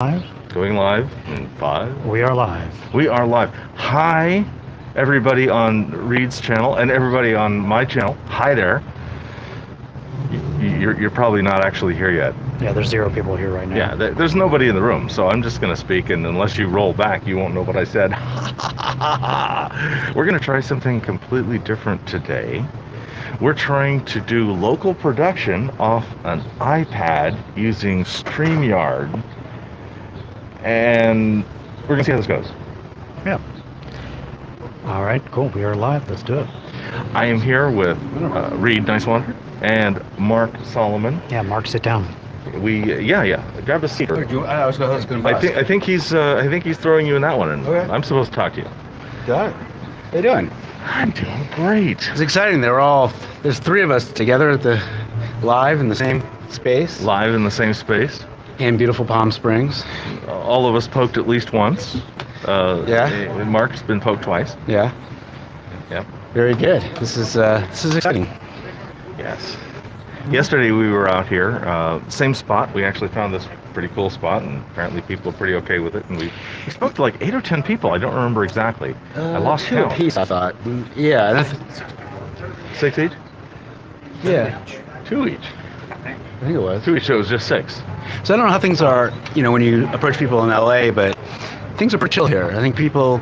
Live? Going live in 5. We are live. We are live. Hi, everybody on Reed's channel and everybody on my channel. Hi there. You're probably not actually here yet. Yeah, there's 0 people here right now. Yeah, there's nobody in the room, so I'm just going to speak, and unless you roll back, you won't know what I said. We're going to try something completely different today. We're trying to do local production off an iPad using StreamYard. And we're going to see how this goes. Yeah. All right, cool. We are live. Let's do it. I am here with Reed Nicewander and Mark Solomon. Yeah, Mark, sit down. Grab a seat. I was going to I think he's throwing you in that one, and Okay. I'm supposed to talk to you. Got it. How you doing? I'm doing great. It's exciting. There's 3 of us together at the live in the same space Live in the same space. in beautiful Palm Springs. All of us poked at least once. Yeah. Mark's been poked twice. Yeah. Yep. Very good. This is exciting. Yes. Yesterday we were out here, same spot. We actually found this pretty cool spot, and apparently people are pretty okay with it. And we spoke to like 8 or 10 people. I don't remember exactly. I lost 2 count. apiece, I thought. Yeah. 6 each? Yeah. 2 each. I think it was. 2 each. So it was just 6. So I don't know how things are, when you approach people in LA, but things are pretty chill here. I think people,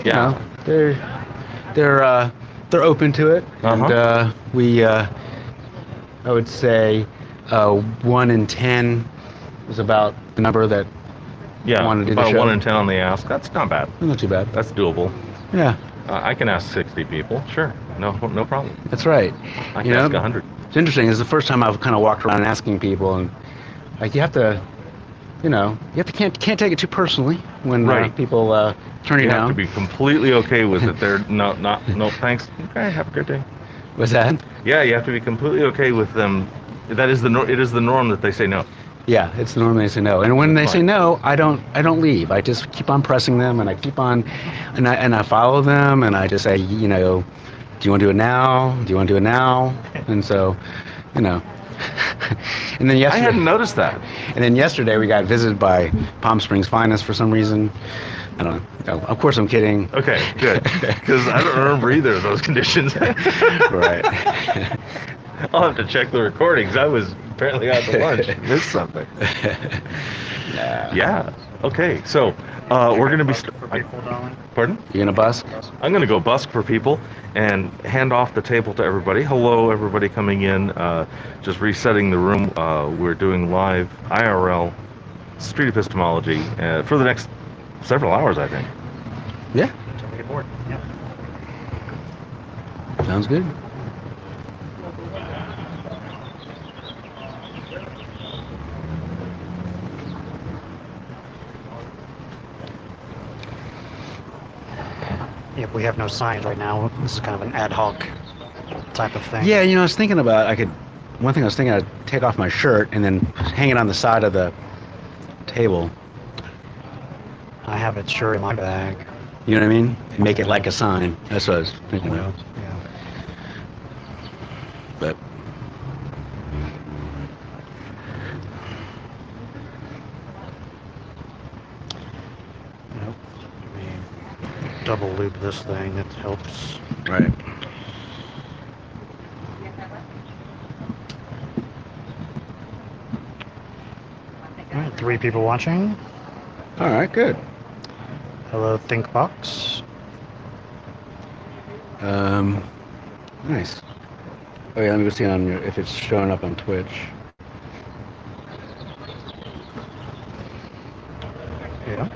they're open to it, and I would say 1 in 10 was about the number that wanted to do the about show. 1 in 10 on the ask. That's not bad. Not too bad. That's doable. Yeah, I can ask 60 people. Sure. No problem. that's right. I can ask 100. It's interesting. It's the first time I've kind of walked around asking people, and like you have to can't take it too personally when Right. people turn you You down. have to be completely okay with it. They're no thanks. Okay, have a good day. What's that? Yeah, you have to be completely okay with them. It is the norm that they say no. Yeah, it's the norm they say no, and when they That's say fine. no, I don't leave. I just keep on pressing them, and I keep on, and I follow them, and I just say, do you want to do it now? Do you want to do it now? And so, and then I yesterday, hadn't noticed that. and then yesterday we got visited by Palm Springs Finest for some reason. I don't know. Of course, I'm kidding. Okay, good. Because I don't remember either of those conditions. Right. I'll have to check the recordings. I was apparently out to lunch. Missed something. Yeah. Okay, so we're going to be... Pardon? You gonna busk? I'm going to go busk for people and hand off the table to everybody. Hello, everybody coming in. Just resetting the room. We're doing live IRL street epistemology for the next several hours, I think. Yeah. Get bored. Yeah. Sounds good. Yep, we have no signs right now. This is kind of an ad hoc type of thing. Yeah, I was thinking about one thing I was thinking I'd take off my shirt and then hang it on the side of the table. I have it sure in my bag. You know what I mean? And make it like a sign. That's what I was thinking of. Yeah. But Nope. Let me double loop this thing. That helps. right. All right, 3 people watching. All right, good. Hello, Thinkbox. Nice. Oh yeah, let me go see if it's showing up on Twitch. Yeah.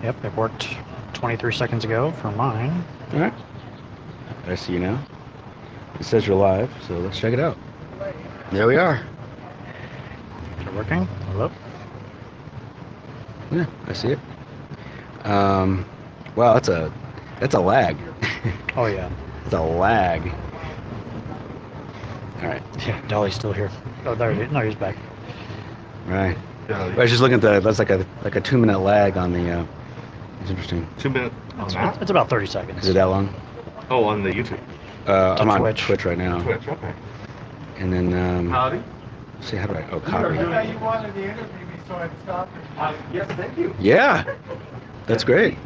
Yep, it worked 23 seconds ago for mine. All right. I see you now. It says you're live, so let's check it out. There we are. Is it working? Hello? Yeah, I see it. Wow, that's a lag. Oh, yeah. It's a lag. All right. Yeah, Dolly's still here. Oh, there he is. No, he's back. Right. Yeah, I was just looking at that's like a 2-minute lag on the. It's interesting. 2 minutes on that? It's about 30 seconds. Is it that long? Oh, on the YouTube. I'm on Twitch. Twitch right now. Twitch, okay. And then Howdy. see how do I? Oh, copy. You wanted to interview me, so I stopped. Yes, thank you. Yeah, that's great.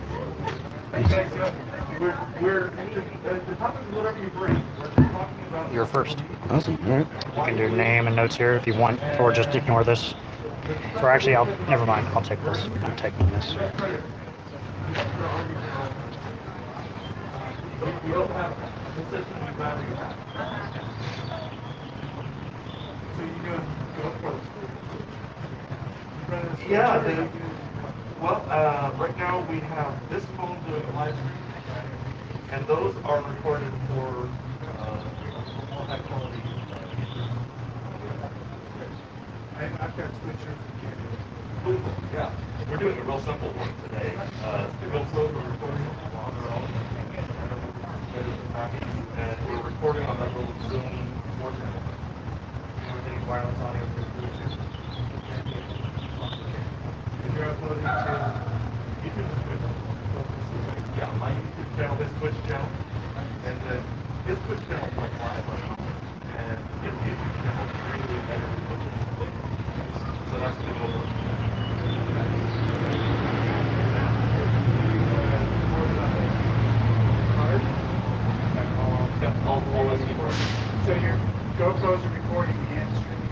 We're the topic is whatever you bring. We're talking about. You're first. Awesome. All right. You can do name and notes here if you want, or just ignore this. Or actually, never mind. I'll take this. I'm taking this. Yeah, right now we have this phone doing a live stream, and those are recorded for high quality. I've got switchers. Yeah, we're doing a real simple one today. The real slow for recording on their own, and we're recording on that little Zoom 4 channel. Everything wireless audio through Bluetooth. If you're uploading to YouTube and Twitch. Yeah, my YouTube channel, his Twitch channel, and then his Twitch channel is like live right now, and his YouTube channel is really better than Twitch. So that's the goal. Yeah, all this keyboard. So your GoPros are recording the end stream.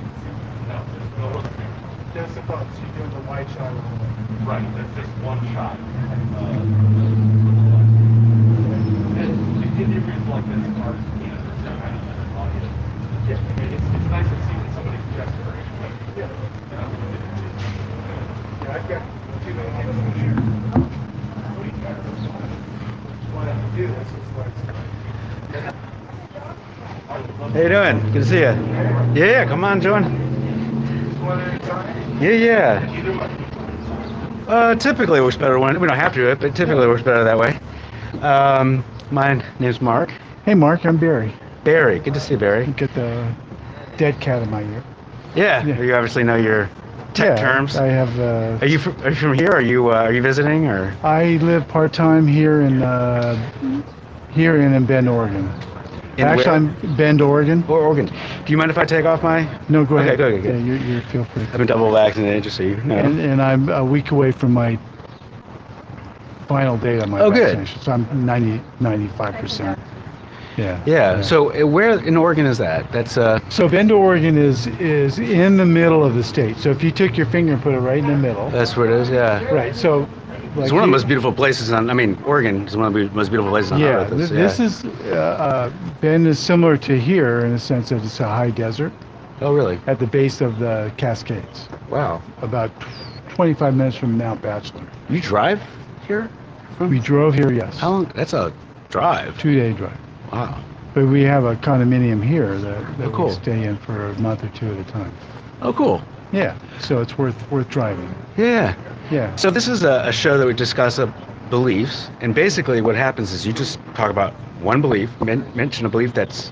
No, there's no other camera. Just the phone, so you're doing the wide shot of the Right, there's just one shot. Interviews like this are, you know, there's some kind of audience. Yeah, I mean, it's nice to see when somebody's gesturing. Yeah. Yeah, I've got too many hands to share. Why don't you do this? Is why it's How you doing? Good to see you. Yeah, come on, John. one at a time. Yeah. Typically it works better when we don't have to do it, but typically it works better that way. My name's Mark. Hey, Mark, I'm Barry. Barry. Good to see you, Barry. Get the dead cat in my ear. Yeah. Yeah. You obviously know your tech terms. I have. Are you from here? Are you visiting or? I live part time here in Bend, Oregon. Actually, where? I'm Bend, Oregon. Or Oregon. Do you mind if I take off my? No, go Okay, ahead. good. Yeah, you feel free. I've been double vaccinated, just so you know. And I'm a week away from my final date on my Oh, good. vaccination. So I'm 95%. Yeah. Yeah. So where in Oregon is that? That's So Bend, Oregon is in the middle of the state. So if you took your finger and put it right in the middle. that's where it is. Yeah. Right. So. It's one of the most beautiful places on. I mean, Oregon is one of the most beautiful places on Yeah, earth. It's- this is Bend is similar to here in the sense that it's a high desert Oh, really? at the base of the Cascades, Wow. about 25 minutes from Mount Bachelor. You drive here? We drove here, yes. How long? That's a drive. 2-day drive. Wow. But we have a condominium here that Oh, cool. we stay in for a month or two at a time. Oh, cool. Yeah, so it's worth driving. Yeah. Yeah. So this is a show that we discuss beliefs, and basically what happens is you just talk about one belief, mention a belief that's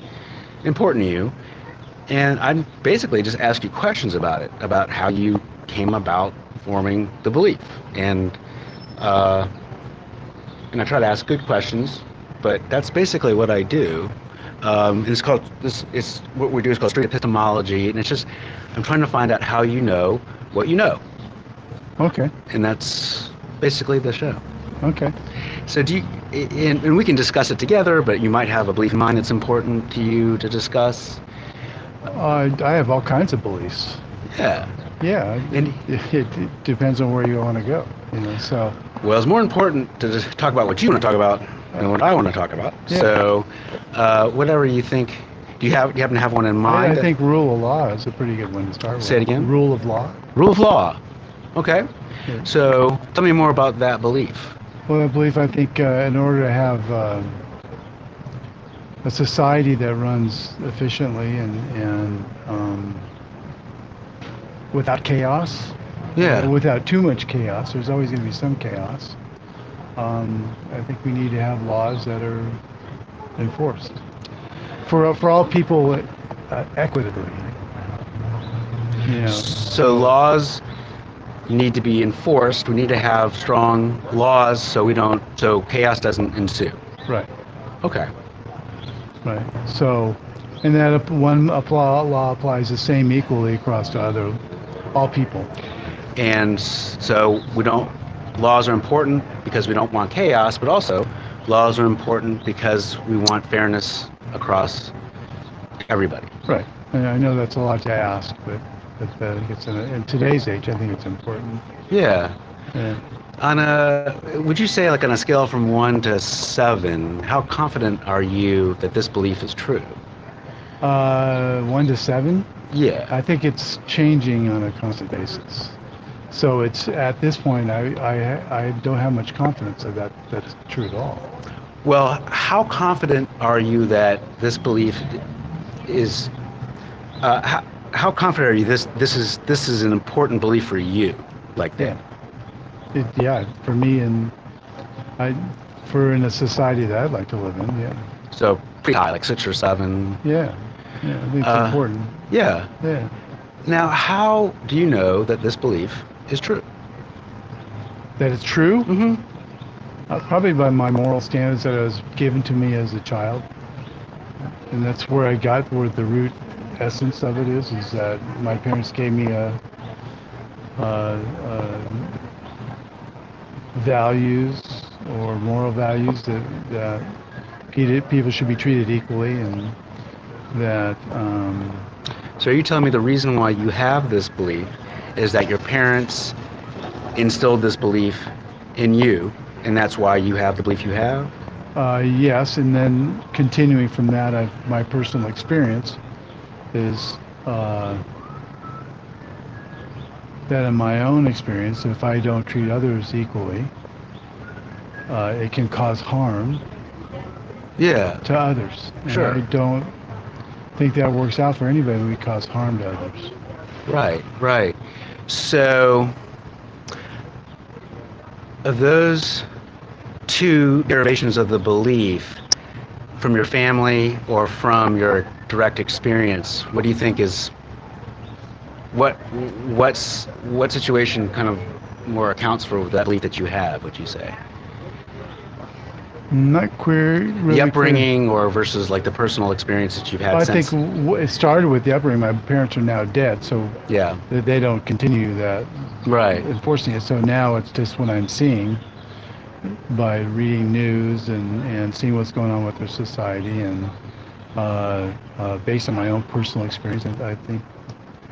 important to you, and I basically just ask you questions about it, about how you came about forming the belief, and I try to ask good questions, but that's basically what I do. And it's called this. It's what we do is called street epistemology, and it's just I'm trying to find out how you know what you know. Okay. And that's basically the show. Okay. So do you, and we can discuss it together, but you might have a belief in mind that's important to you to discuss. I have all kinds of beliefs. Yeah. Yeah. And- It depends on where you want to go. So. Well, it's more important to just talk about what you want to talk about than what I want to talk about. Yeah. So, whatever you think. Do you happen to have one in mind? I think rule of law is a pretty good one to start with. Say it again? Rule of law. Rule of law. Okay. Yeah. So tell me more about that belief. Well, I think in order to have a society that runs efficiently and without chaos, Yeah. without too much chaos, there's always going to be some chaos. I think we need to have laws that are enforced for all people equitably. You know, So laws need to be enforced. We need to have strong laws so chaos doesn't ensue. right, Okay. right. So, and that law applies the same equally across to all people. And so laws are important because we don't want chaos, but also laws are important because we want fairness across everybody. Right. And I know that's a lot to ask, but I think it's in today's age, I think it's important. Yeah. Yeah. Would you say, like, on a scale from 1 to 7, how confident are you that this belief is true? 1 to 7. Yeah. I think it's changing on a constant basis. So it's at this point, I don't have much confidence that that's true at all. Well, how confident are you that this belief is? How confident are you this is an important belief for you, like that? Yeah, for me and in a society that I'd like to live in. Yeah. So pretty high, like 6 or 7. Yeah. Yeah. I think it's important. Yeah. Yeah. Now, how do you know that this belief is true? That it's true? Mm-hmm. Probably by my moral standards that was given to me as a child, and that's where the root essence of it is that my parents gave me values or moral values that people should be treated equally, and that. So are you telling me the reason why you have this belief is that your parents instilled this belief in you, and that's why you have the belief you have? Yes, and then continuing from that, my personal experience is that in my own experience, if I don't treat others equally, it can cause harm to others. Sure. And I don't think that works out for anybody when we cause harm to others. Right. So, of those two derivations of the belief, from your family or from your direct experience, what do you think is what situation kind of more accounts for that belief that you have, would you say? Not really the upbringing or versus like the personal experience that you've had since? I think it started with the upbringing. My parents are now dead, so yeah, they don't continue that enforcing it. So now it's just what I'm seeing by reading news and seeing what's going on with their society, and based on my own personal experience, I think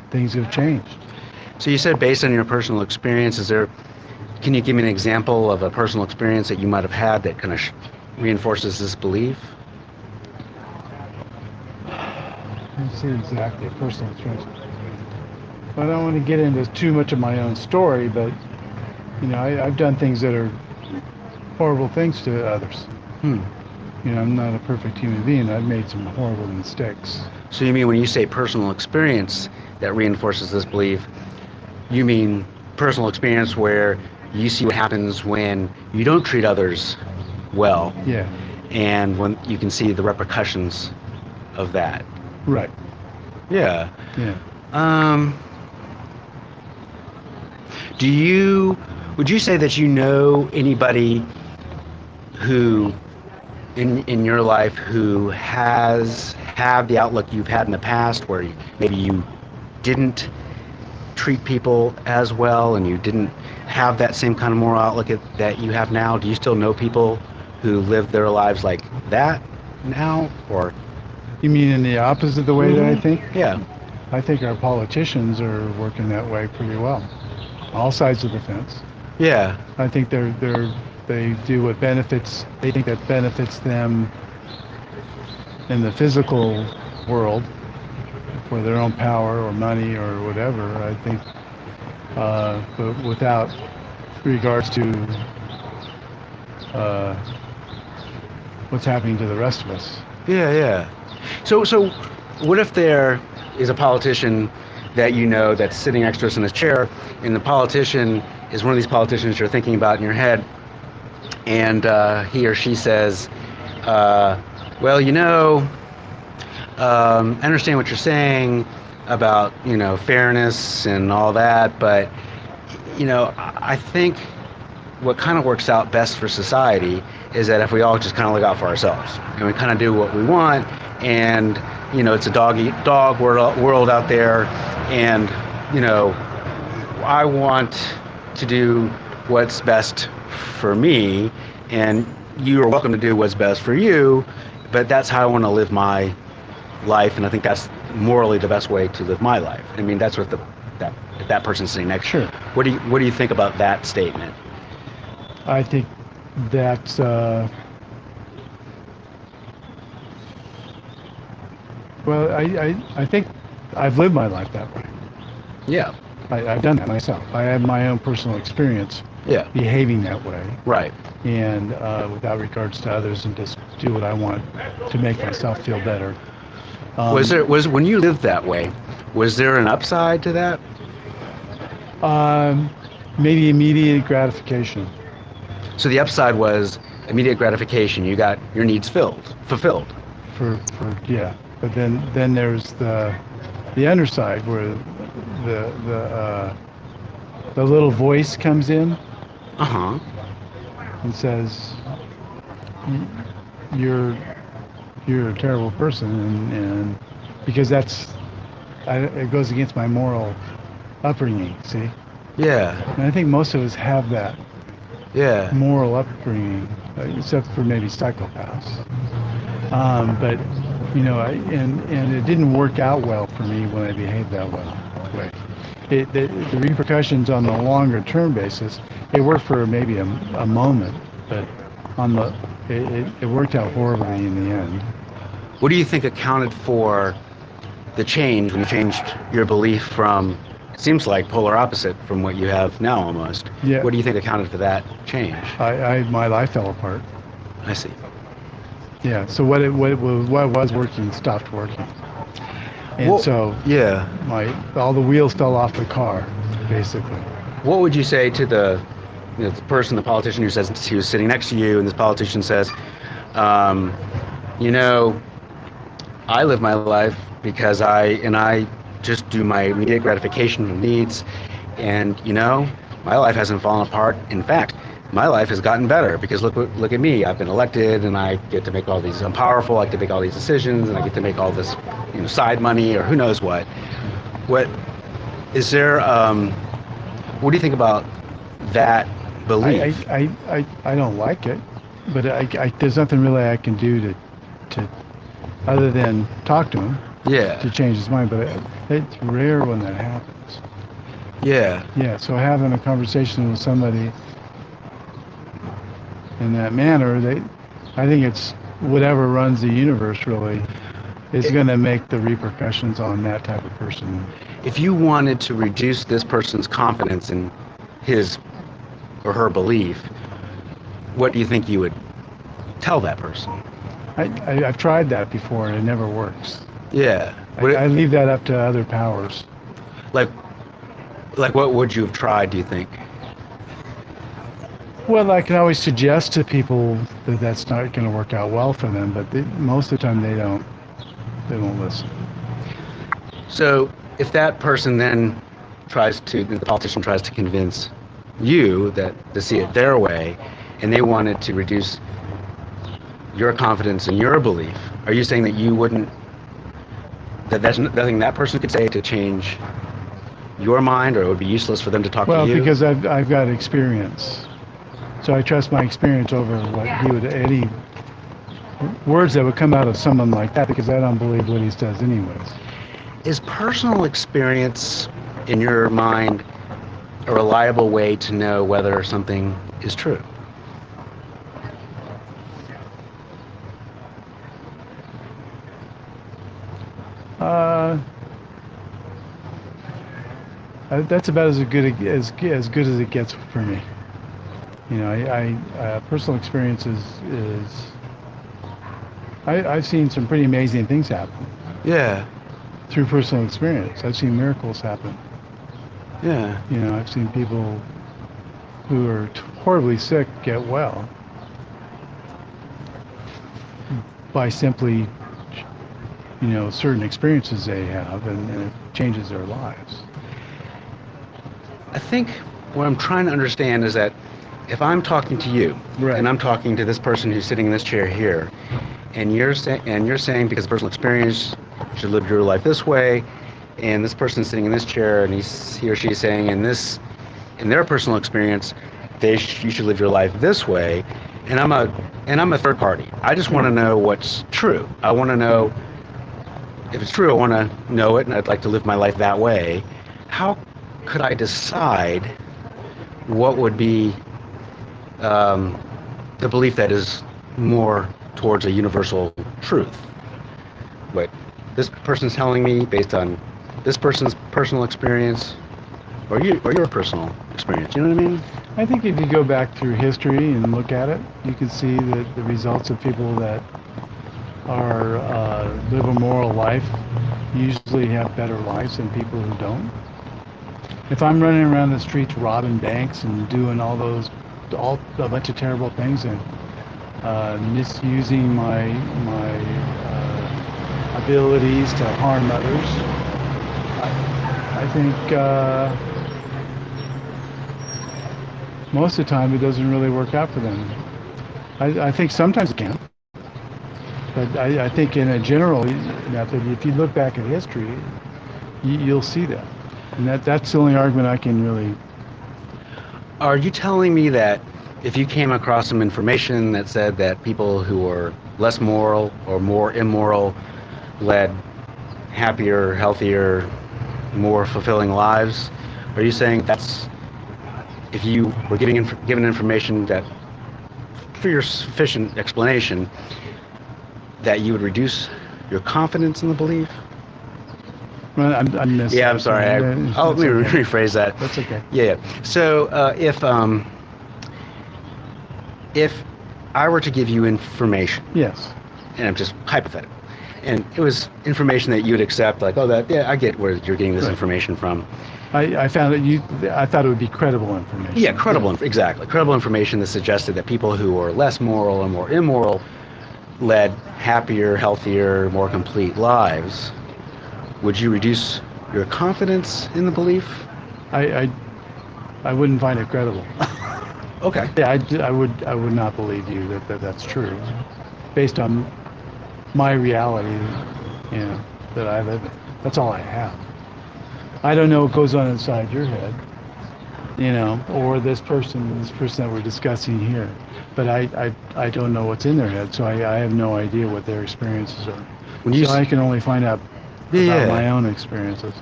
things have changed. So you said based on your personal experience, can you give me an example of a personal experience that you might have had that kind of reinforces this belief? Let's see exactly, personal experience. I don't want to get into too much of my own story, but I've done things that are horrible things to others. I'm not a perfect human being. I've made some horrible mistakes. So you mean when you say personal experience that reinforces this belief, you mean personal experience where you see what happens when you don't treat others well. Yeah. And when you can see the repercussions of that. Right. Yeah. Yeah. Would you say that you know anybody who in your life who have the outlook you've had in the past, where maybe you didn't treat people as well and you didn't have that same kind of moral outlook that you have now? Do you still know people who live their lives like that now? Or you mean in the opposite of the way that I think? Yeah. I think our politicians are working that way pretty well. All sides of the fence. Yeah. I think they do what benefits. They think that benefits them in the physical world for their own power or money or whatever. I think, but without regards to what's happening to the rest of us. Yeah. So what if there is a politician that you know that's sitting next to us in his chair, and the politician is one of these politicians you're thinking about in your head, and he or she says, well, I understand what you're saying, about, fairness and all that, but, I think what kind of works out best for society is that if we all just kind of look out for ourselves and we kind of do what we want, and, it's a dog eat dog world out there, and, I want to do what's best for me, and you are welcome to do what's best for you, but that's how I want to live my life, and I think that's morally the best way to live my life. I mean, that's what that person's sitting next to. Sure. What do you think about that statement? I think that's well, I think I've lived my life that way. Yeah. I've done that myself. I have my own personal experience Yeah. behaving that way, Right. and without regards to others, and just do what I want to make myself feel better. Was when you lived that way, was there an upside to that? Maybe immediate gratification. So the upside was immediate gratification. You got your needs fulfilled. For yeah, but then there's the underside where the little voice comes in Uh-huh. and says, you're a terrible person, and because it goes against my moral upbringing, see. Yeah. And I think most of us have that Yeah. moral upbringing, except for maybe psychopaths. But and it didn't work out well for me when I behaved that way. The repercussions on the longer term basis, it worked for maybe a moment, but it worked out horribly in the end. What do you think accounted for the change when you changed your belief from, it seems like polar opposite from what you have now almost? Yeah. What do you think accounted for that change? My life fell apart. I see. Yeah. So what was working stopped working, and Well, so yeah. all the wheels fell off the car, basically. What would you say to the person, the politician who says he was sitting next to you, and this politician says, I live my life because I just do my immediate gratification needs, and my life hasn't fallen apart. In fact, my life has gotten better because look at me. I've been elected, and I get to make all these. I'm powerful. I get to make all these decisions, and I get to make all this, side money or who knows what. What is there? What do you think about that belief? I don't like it, but there's nothing really I can do to other than talk to him Yeah. to change his mind. But it's rare when that happens. Yeah. Yeah. So having a conversation with somebody in that manner, I think it's whatever runs the universe really is going to make the repercussions on that type of person. If you wanted to reduce this person's confidence in his or her belief, what do you think you would tell that person? I've tried that before, and it never works. Yeah. I leave that up to other powers. Like what would you have tried, do you think? Well, I can always suggest to people that that's not going to work out well for them, but most of the time they don't listen. So if that person then the politician tries to convince you to see it their way, and they wanted to reduce your confidence in your belief, are you saying that you wouldn't, that there's nothing that person could say to change your mind, or it would be useless for them to talk to you? Well, because I've got experience. So I trust my experience over what any words that would come out of someone like that, because I don't believe what he says anyways. Is personal experience, in your mind, a reliable way to know whether something is true? That's about as good as it gets for me. Personal experience is I've seen some pretty amazing things happen Yeah. through personal experience. I've seen miracles happen. Yeah. I've seen people who are horribly sick get well by simply, certain experiences they have, and changes their lives. I think what I'm trying to understand is that if I'm talking to you, Right. and I'm talking to this person who's sitting in this chair here, and you're saying because of personal experience, you should live your life this way, and this person's sitting in this chair, and he or she is saying in their personal experience, you should live your life this way, and I'm a third party. I just want to know what's true. I want to know if it's true. I want to know it, and I'd like to live my life that way. How could I decide what would be the belief that is more towards a universal truth? What this person's telling me based on this person's personal experience, or your personal experience. You know what I mean? I think if you go back through history and look at it, you can see that the results of people that are live a moral life usually have better lives than people who don't. If I'm running around the streets robbing banks and doing a bunch of terrible things and misusing my abilities to harm others, I think most of the time it doesn't really work out for them. I think sometimes it can, but I think in a general method, if you look back at history, you'll see that. And that's the only argument I can really... Are you telling me that if you came across some information that said that people who are less moral or more immoral led happier, healthier, more fulfilling lives, are you saying that's, if you were given information that, for your sufficient explanation, that you would reduce your confidence in the belief? Well, I'm missing. Yeah, I'm sorry. Let me rephrase that. That's okay. Yeah. So if I were to give you information, Yes. and I'm just hypothetical, and it was information that you'd accept, like, I get where you're getting this Right. information from. I found that I thought it would be credible information. Yeah, exactly. Credible information that suggested that people who are less moral or more immoral led happier, healthier, more complete lives. Would you reduce your confidence in the belief? I wouldn't find it credible. Okay. Yeah, I would not believe you that that's true, based on my reality, that I live in. That's all I have. I don't know what goes on inside your head, or this person that we're discussing here, but I don't know what's in their head, so I have no idea what their experiences are. I can only find out about my own experiences.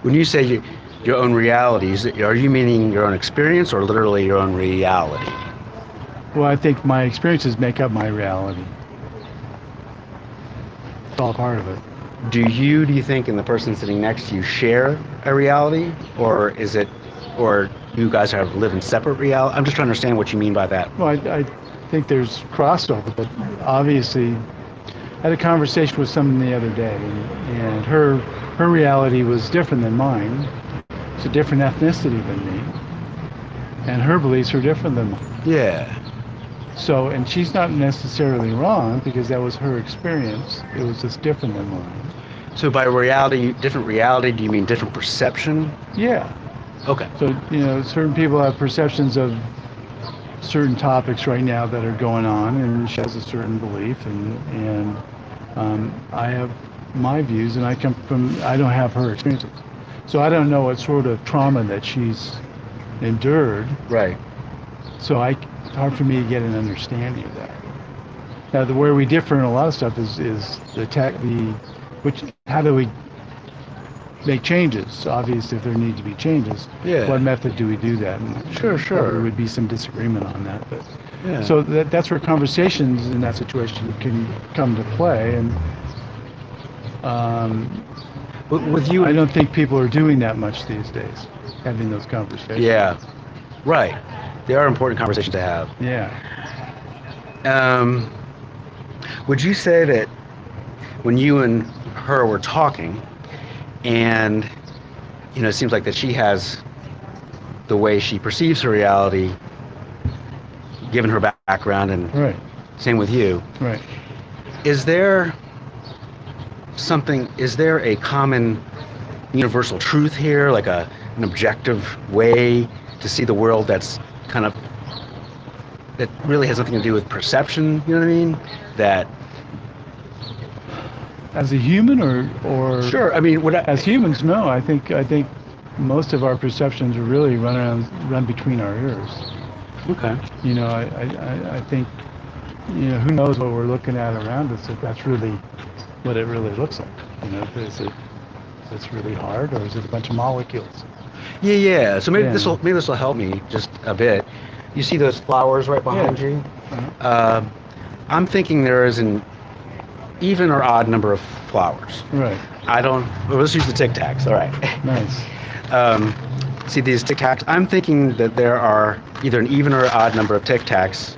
When you say your own realities, are you meaning your own experience or literally your own reality? Well, I think my experiences make up my reality. It's all part of it. Do you think, and the person sitting next to you share a reality, or you guys live in separate reality? I'm just trying to understand what you mean by that. Well, I think there's crossover, but obviously, I had a conversation with someone the other day, and her reality was different than mine. It's a different ethnicity than me, and her beliefs are different than mine. Yeah. So, and she's not necessarily wrong because that was her experience. It was just different than mine. So by reality, different reality, do you mean different perception? Yeah. Okay. So, certain people have perceptions of certain topics right now that are going on, and she has a certain belief, and I have my views, and I don't have her experiences. So I don't know what sort of trauma that she's endured. Right. So it's hard for me to get an understanding of that. Now, where we differ in a lot of stuff is how do we make changes? Obviously, if there need to be changes, what method do we do that? And Sure. There would be some disagreement on that, but Yeah. so that's where conversations in that situation can come to play. And with you, I don't think people are doing that much these days, having those conversations. Yeah. Right. They are important conversations to have. Yeah. Would you say that when you and her were talking, and it seems like that she has the way she perceives her reality, given her background, and Right. same with you. Right. Is there a common universal truth here, like an objective way to see the world that really has nothing to do with perception, you know what I mean? That As a human, or sure, I mean, as humans, no. I think most of our perceptions are really run between our ears. okay. You know, I think, you know, who knows what we're looking at around us, if that's really what it really looks like. You know, is it's really hard, or is it a bunch of molecules? Yeah. So maybe Yeah. this will help me just a bit. You see those flowers right behind Yeah. you? Uh-huh. I'm thinking there is an even or odd number of flowers. Right. Well, let's use the Tic Tacs. All right. Nice. See these Tic Tacs? I'm thinking that there are either an even or odd number of Tic Tacs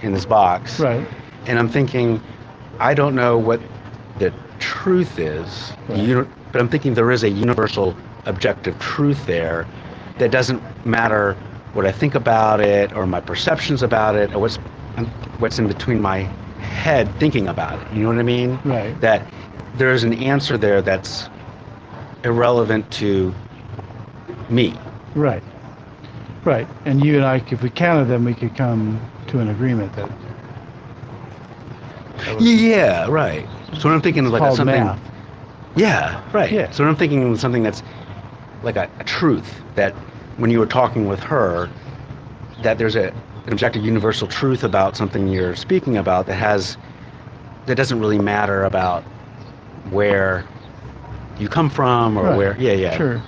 in this box. Right. And I'm thinking, I don't know what the truth is, Right. but I'm thinking there is a universal objective truth there that doesn't matter what I think about it or my perceptions about it or what's in between my head thinking about it. You know what I mean? Right. That there is an answer there that's irrelevant to me. Right. Right. And you and I, if we counted them, we could come to an agreement that Yeah, right. So what I'm thinking is like called something. math. Yeah, right. Yeah. So what I'm thinking is something that's like a truth that when you were talking with her, that there's an objective universal truth about something you're speaking about that doesn't really matter about where you come from or Right. where. Yeah. Sure.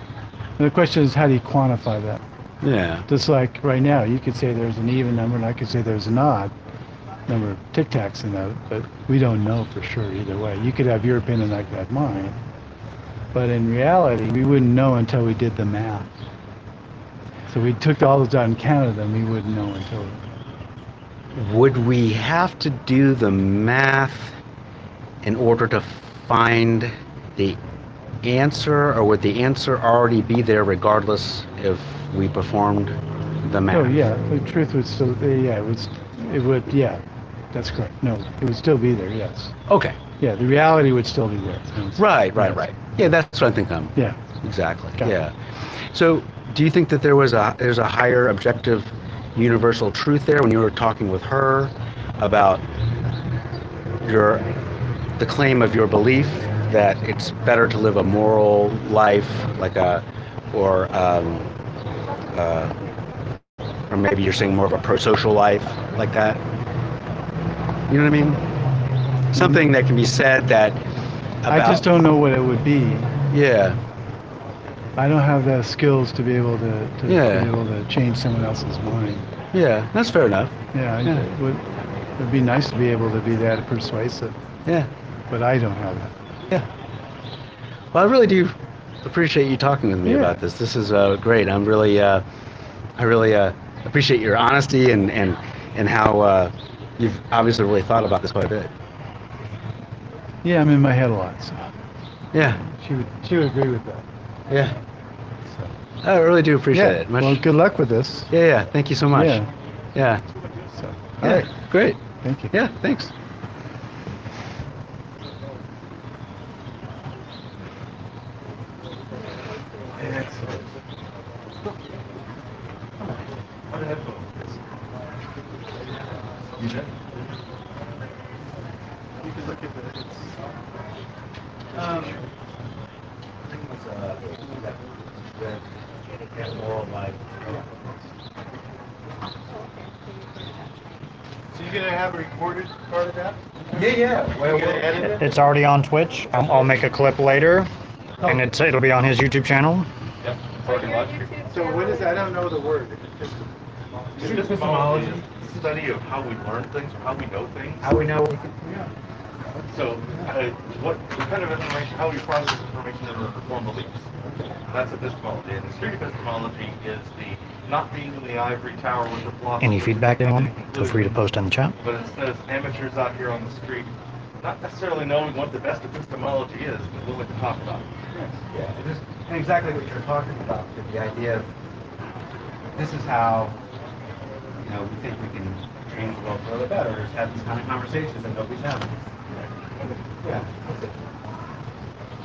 And the question is, how do you quantify that? Yeah. Just like right now, you could say there's an even number, and I could say there's an odd number of Tic Tacs in that, but we don't know for sure either way. You could have your opinion, I could have mine. But in reality, we wouldn't know until we did the math. So we took all those out and counted them, we wouldn't know until... Would we have to do the math in order to find the answer, or would the answer already be there regardless if we performed the math? Oh yeah, the truth would still, yeah, it would, yeah, that's correct. No, it would still be there, yes. Okay. Yeah, the reality would still be there. Right. Yes. Yeah, that's what I think I'm. Yeah. Exactly. Got it. Yeah. So, do you think that there's a higher objective, universal truth there when you were talking with her about the claim of your belief that it's better to live a moral life, or maybe you're saying more of a pro-social life, like that? You know what I mean? Something that can be said that. I just don't know what it would be. Yeah. I don't have the skills to be able to Yeah. be able to change someone else's mind. Yeah. That's fair enough. Yeah, Yeah. It would be nice to be able to be that persuasive, Yeah. but I don't have that. Yeah. Well, I really do appreciate you talking with me Yeah. about this. This is great. I really appreciate your honesty and how you've obviously really thought about this quite a bit. Yeah, I'm in my head a lot, so Yeah. she would agree with that. Yeah. So. I really do appreciate it. Much. Well, good luck with this. Yeah. Thank you so much. Yeah. Yeah. So, Yeah. all right. Great. Thank you. Yeah. Thanks. So you're gonna have a recorded part of that? Yeah. Well, It's already on Twitch. I'll make a clip later, and it'll be on his YouTube channel. So what is? I don't know the word. Epistemology, study of how we learn things, or how we know things. How we know? So, what kind of information, how we process information in order to form beliefs. That's epistemology. And street epistemology is the not being in the ivory tower with the philosopher. Any feedback, anyone? Feel free to post in the chat. But instead of amateurs out here on the street, not necessarily knowing what the best epistemology is, but willing to talk about it. Yeah, just and exactly what you're talking about. The idea of this is how we think we can change the world for the better. Is have these kind of conversations and nobody's having. Yeah. That's it.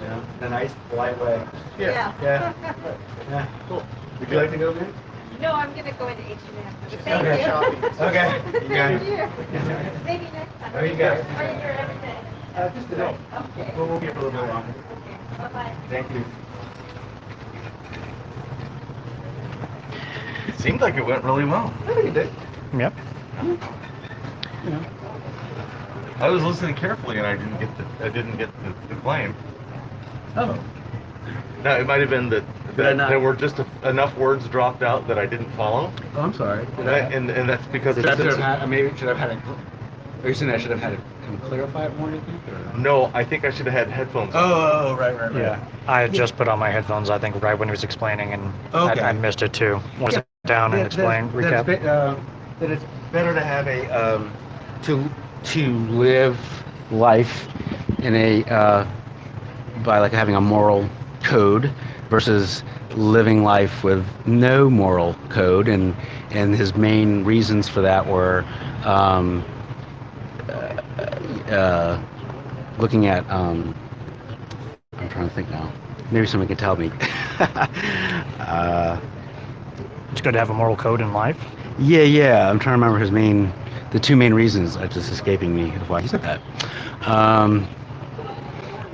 in a nice, polite way. Yeah. Yeah. Yeah. Cool. Would you like to go, man? No, I'm gonna go into H&M. Thank Okay. you. Okay. You got Thank it. you. Maybe next time. Oh, you got it. Are you here every day? Just today. Okay. We'll be here for a little bit longer. Bye-bye. Thank you. It seemed like it went really well. I think you did. Yep. You know. I was listening carefully and I didn't get the claim. Oh. No, it might have been that Did I not- there were just enough words dropped out that I didn't follow. Oh, I'm sorry. And that's because Should I have had, maybe should I have had it? Are you saying I should have had it clarify it more? You think? Or? No, I think I should have had headphones on. Oh, right. Yeah. I had just put on my headphones, I think, right when he was explaining, and Okay. I missed it too. Want to sit down and explain, recap? That it's better to have a to live life in a by like having a moral code versus living life with no moral code, and his main reasons for that were looking at I'm trying to think now. Maybe someone can tell me. It's good to have a moral code in life. Yeah. I'm trying to remember the two main reasons are just escaping me of why he said that.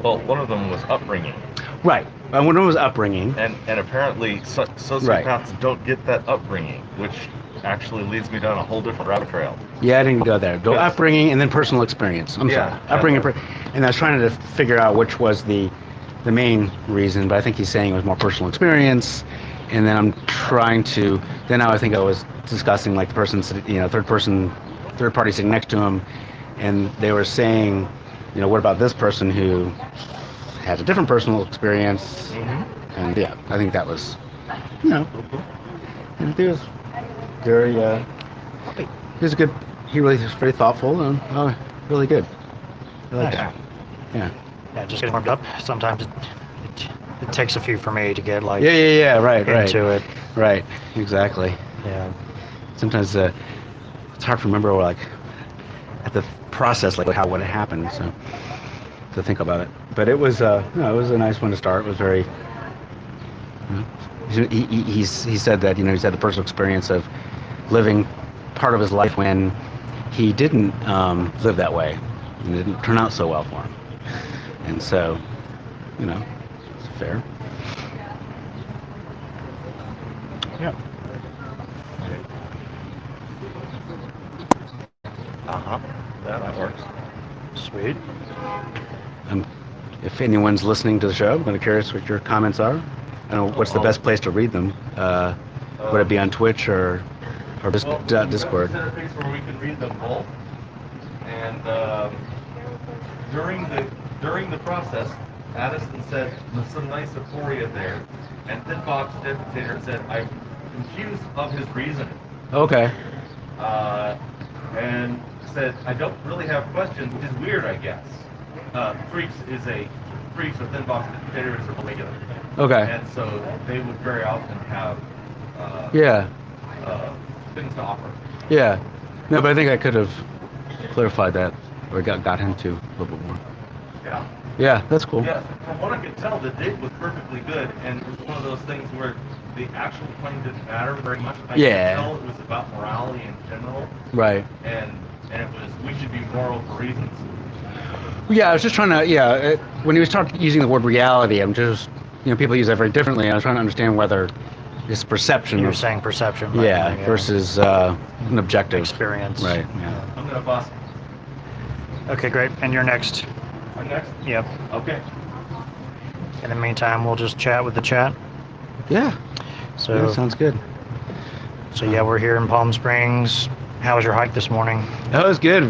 Well, one of them was upbringing. Right. One of them was upbringing. And apparently sociopaths don't get that upbringing, which actually leads me down a whole different rabbit trail. Yeah, I didn't go there. Go Yes. upbringing and then personal experience. I'm Yeah, sorry. Upbringing, okay. and I was trying to figure out which was the main reason, but I think he's saying it was more personal experience. And then I'm trying to. Then I think I was discussing like the person's, third party sitting next to him, and they were saying, what about this person who has a different personal experience? And yeah, I think that was, and he was very, he was good. He really was very thoughtful and really good. I like that. Yeah. Yeah, just getting warmed up. Sometimes it takes a few for me to get like Yeah. Right. into it. Right. Exactly. Yeah. Sometimes it's hard to remember, like, at the process, like what had happened. So to think about it, but it was it was a nice one to start. It was very. He said that he's had the personal experience of living part of his life when he didn't live that way, and it didn't turn out so well for him, and so it's fair. Yeah. That works. Sweet. If anyone's listening to the show, I'm kind of curious what your comments are. I don't know what's the best place to read them. Would it be on Twitch or Discord? Is there a place where we can read them both? And during the process, Addison said, "There's some nice aphoria there," and Thin Box Dictator said, "I'm confused of his reasoning." Okay. And said, "I don't really have questions, which is weird, I guess." Freaks or Thin Box Dictators are regular. Okay. And so they would very often have Yeah. things to offer. Yeah. No, but I think I could have clarified that or got him to a little bit more. Yeah. Yeah, that's cool. Yeah, from what I could tell, the date was perfectly good, and it was one of those things where the actual claim didn't matter very much. I Yeah. could tell it was about morality in general, Right. and it was, we should be moral for reasons. Yeah, I was just trying to, when he was using the word reality, I'm just, people use that very differently. I was trying to understand whether his perception You're of, saying perception. Right? yeah, versus an objective. Experience. Right, yeah. I'm going to bust. Okay, great. And you're next. I'm next? Yep. Okay. In the meantime, we'll just chat with the chat. Yeah, So, yeah, sounds good. yeah, we're here in Palm Springs. How was your hike this morning? That was good.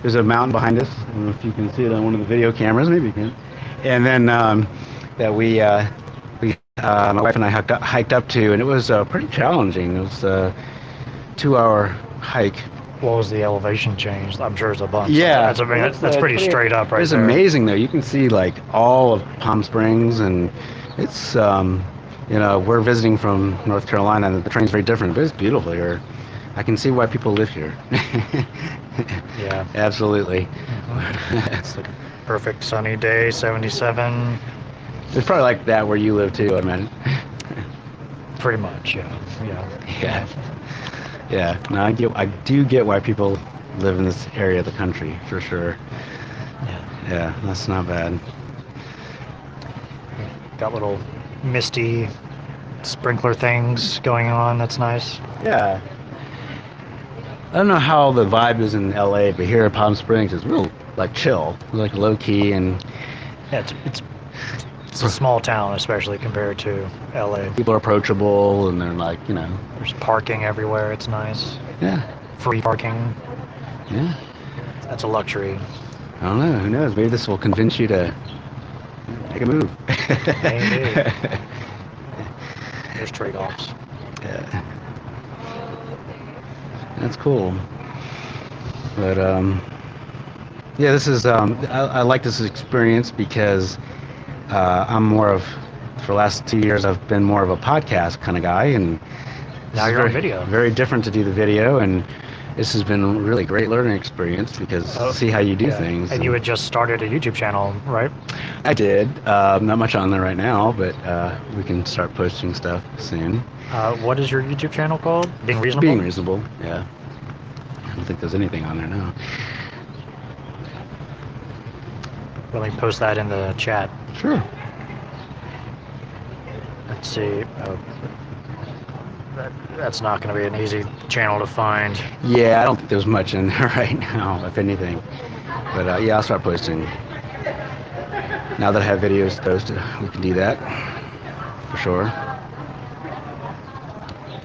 There's a mountain behind us. I don't know if you can see it on one of the video cameras. Maybe you can. And then that my wife and I hiked up to, and it was pretty challenging. It was a 2-hour hike. What was the elevation change? I'm sure it's a bunch. Yeah, that's pretty straight up right It's there. amazing though. You can see like all of Palm Springs, and it's we're visiting from North Carolina, and the train's very different, but it's beautiful here. I can see why people live here. Yeah. Absolutely. It's like a perfect sunny day, 77. It's probably like that where you live too, I imagine. Pretty much, yeah. Yeah. Yeah. No, I do get why people live in this area of the country for sure. Yeah, that's not bad. Got little misty sprinkler things going on. That's nice. Yeah. I don't know how the vibe is in LA, but here in Palm Springs it's real like chill, like low key, and Yeah, it's a small town, especially compared to LA. people are approachable, and they're like, There's parking everywhere. It's nice. yeah, Free parking. yeah. That's a luxury. I don't know. Who knows? Maybe this will convince you to make a move. Maybe. There's trade-offs. Yeah. That's cool. But yeah, this is I like this experience because I'm more of, for the last 2 years I've been more of a podcast kind of guy, and Now this you're is on video. very different to do the video, and this has been a really great learning experience because see how you do Yeah. things. And you had just started a YouTube channel, right? I did. Not much on there right now, but we can start posting stuff soon. What is your YouTube channel called? Being Reasonable? Being reasonable, yeah. I don't think there's anything on there now. Let me post that in the chat. Sure. Let's see. That's not going to be an easy channel to find. Yeah, I don't think there's much in there right now, if anything. But yeah, I'll start posting. Now that I have videos posted, we can do that for sure.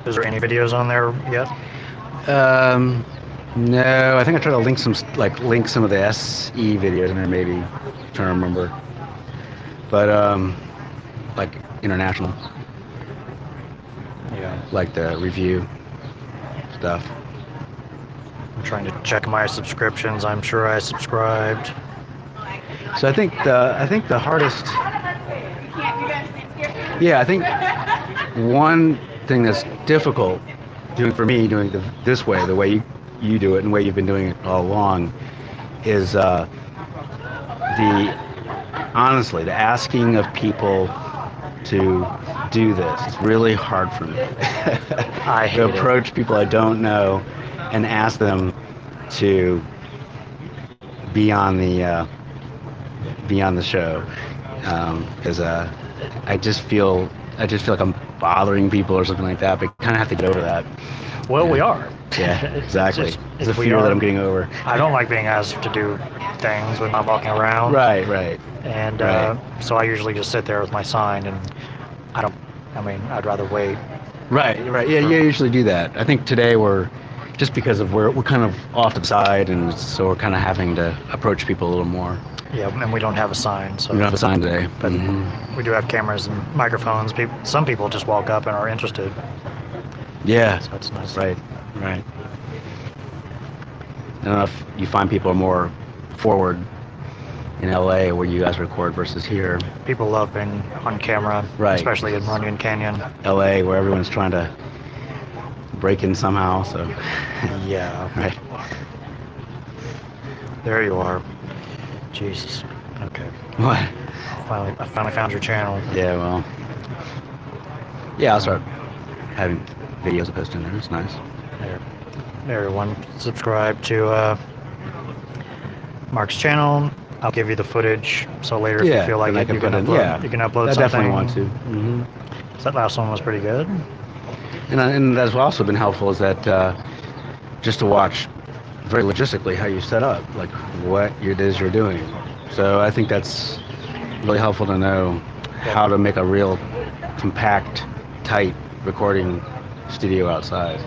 Is there any videos on there yet? No, I think I tried to link some of the SE videos in there, maybe. I'm trying to remember. But like international, Yeah. like the review stuff. I'm trying to check my subscriptions. I'm sure I subscribed. So I think the hardest. Yeah, I think one thing that's difficult doing this way, the way you do it, and the way you've been doing it all along, is the asking of people to do this. It's really hard for me. I hate to it. approach people I don't know and ask them to be on the show, because I just feel like I'm bothering people or something like that. But kind of have to get over that. Well, we are. Yeah, exactly. It's a we fear are. that I'm getting over. I don't like being asked to do things when I'm walking around. Right. And Right. so I usually just sit there with my sign, and I'd rather wait. Right. Yeah, you usually do that. I think today we're just because of we're kind of off to the side, and so we're kind of having to approach people a little more. Yeah, and we don't have a sign, so We don't have a sign today, But Mhm. we do have cameras and microphones. Some people just walk up and are interested, Yeah. so that's nice. Right. I don't know if you find people are more forward in LA where you guys record versus here, People love being on camera, Right. especially in Runyon Canyon. LA where everyone's trying to break in somehow. So Yeah, right. there you are. Jesus. Okay. What? I finally found your channel. Yeah. Well. Yeah, I'll start having videos posted in there. It's nice. There, everyone. Subscribe to Mark's channel. I'll give you the footage, so later if you feel like then I it, you can put in- upload. yeah, You can upload I something. definitely want to. Hmm. So that last one was pretty good. And that's also been helpful is that just to watch very logistically how you set up, like what it is you're doing. So I think that's really helpful to know how to make a real compact, tight recording studio outside.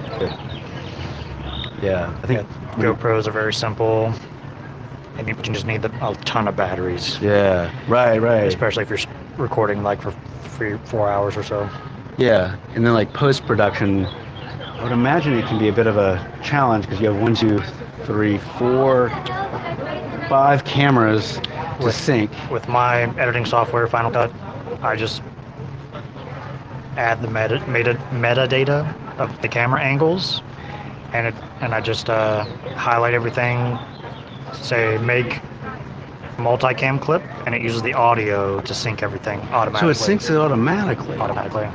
Yeah, I think. GoPros are very simple, and you can just need a ton of batteries, Yeah, right. especially if you're recording like for 4 hours or so. Yeah, and then like post-production, I would imagine it can be a bit of a challenge because you have 1, 2, 3, 4, 5 cameras to sync. With my editing software, Final Cut, I just add the metadata of the camera angles, and I just highlight everything, say make multicam clip, and it uses the audio to sync everything automatically. So it syncs it automatically. Automatically.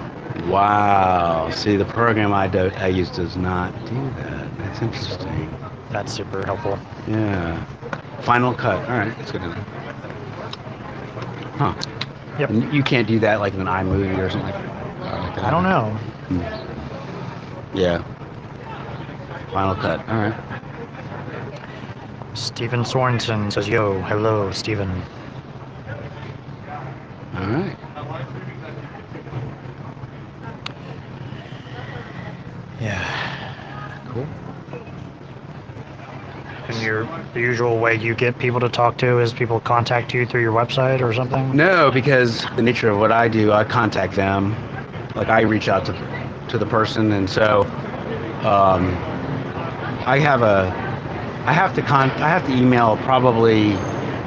Wow. See, the program I use does not do that. That's interesting. That's super helpful. Yeah. Final Cut. All right, that's good to know. Huh. Yep. And you can't do that like in an iMovie or something like that. I don't know. Yeah. Final Cut. All right. Steven Sorensen says, "Yo, hello, Steven." All right. Yeah. Cool. And the usual way you get people to talk to is people contact you through your website or something? No, because the nature of what I do, I contact them. Like I reach out to the person, and so I have to email probably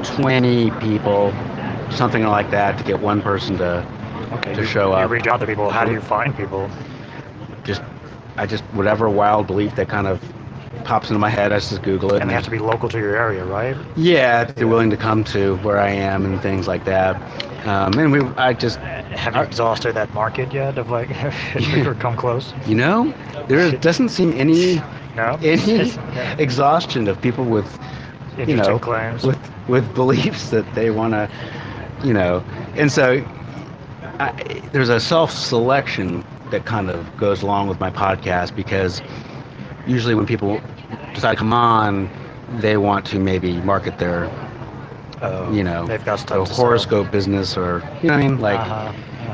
20 people, something like that, to get one person to show up. You reach out to people. How do you find people? I just whatever wild belief that kind of pops into my head, I just Google it. And they have to be local to your area, right? Yeah, if they're willing to come to where I am and things like that. And have you exhausted that market yet? Of like, or come close? You know, there doesn't seem any exhaustion of people with, claims. with beliefs that they want to, and so there's a self-selection that kind of goes along with my podcast, because usually when people decide to come on, they want to maybe market their, they've got stuff the horoscope business, or you know what I mean, like,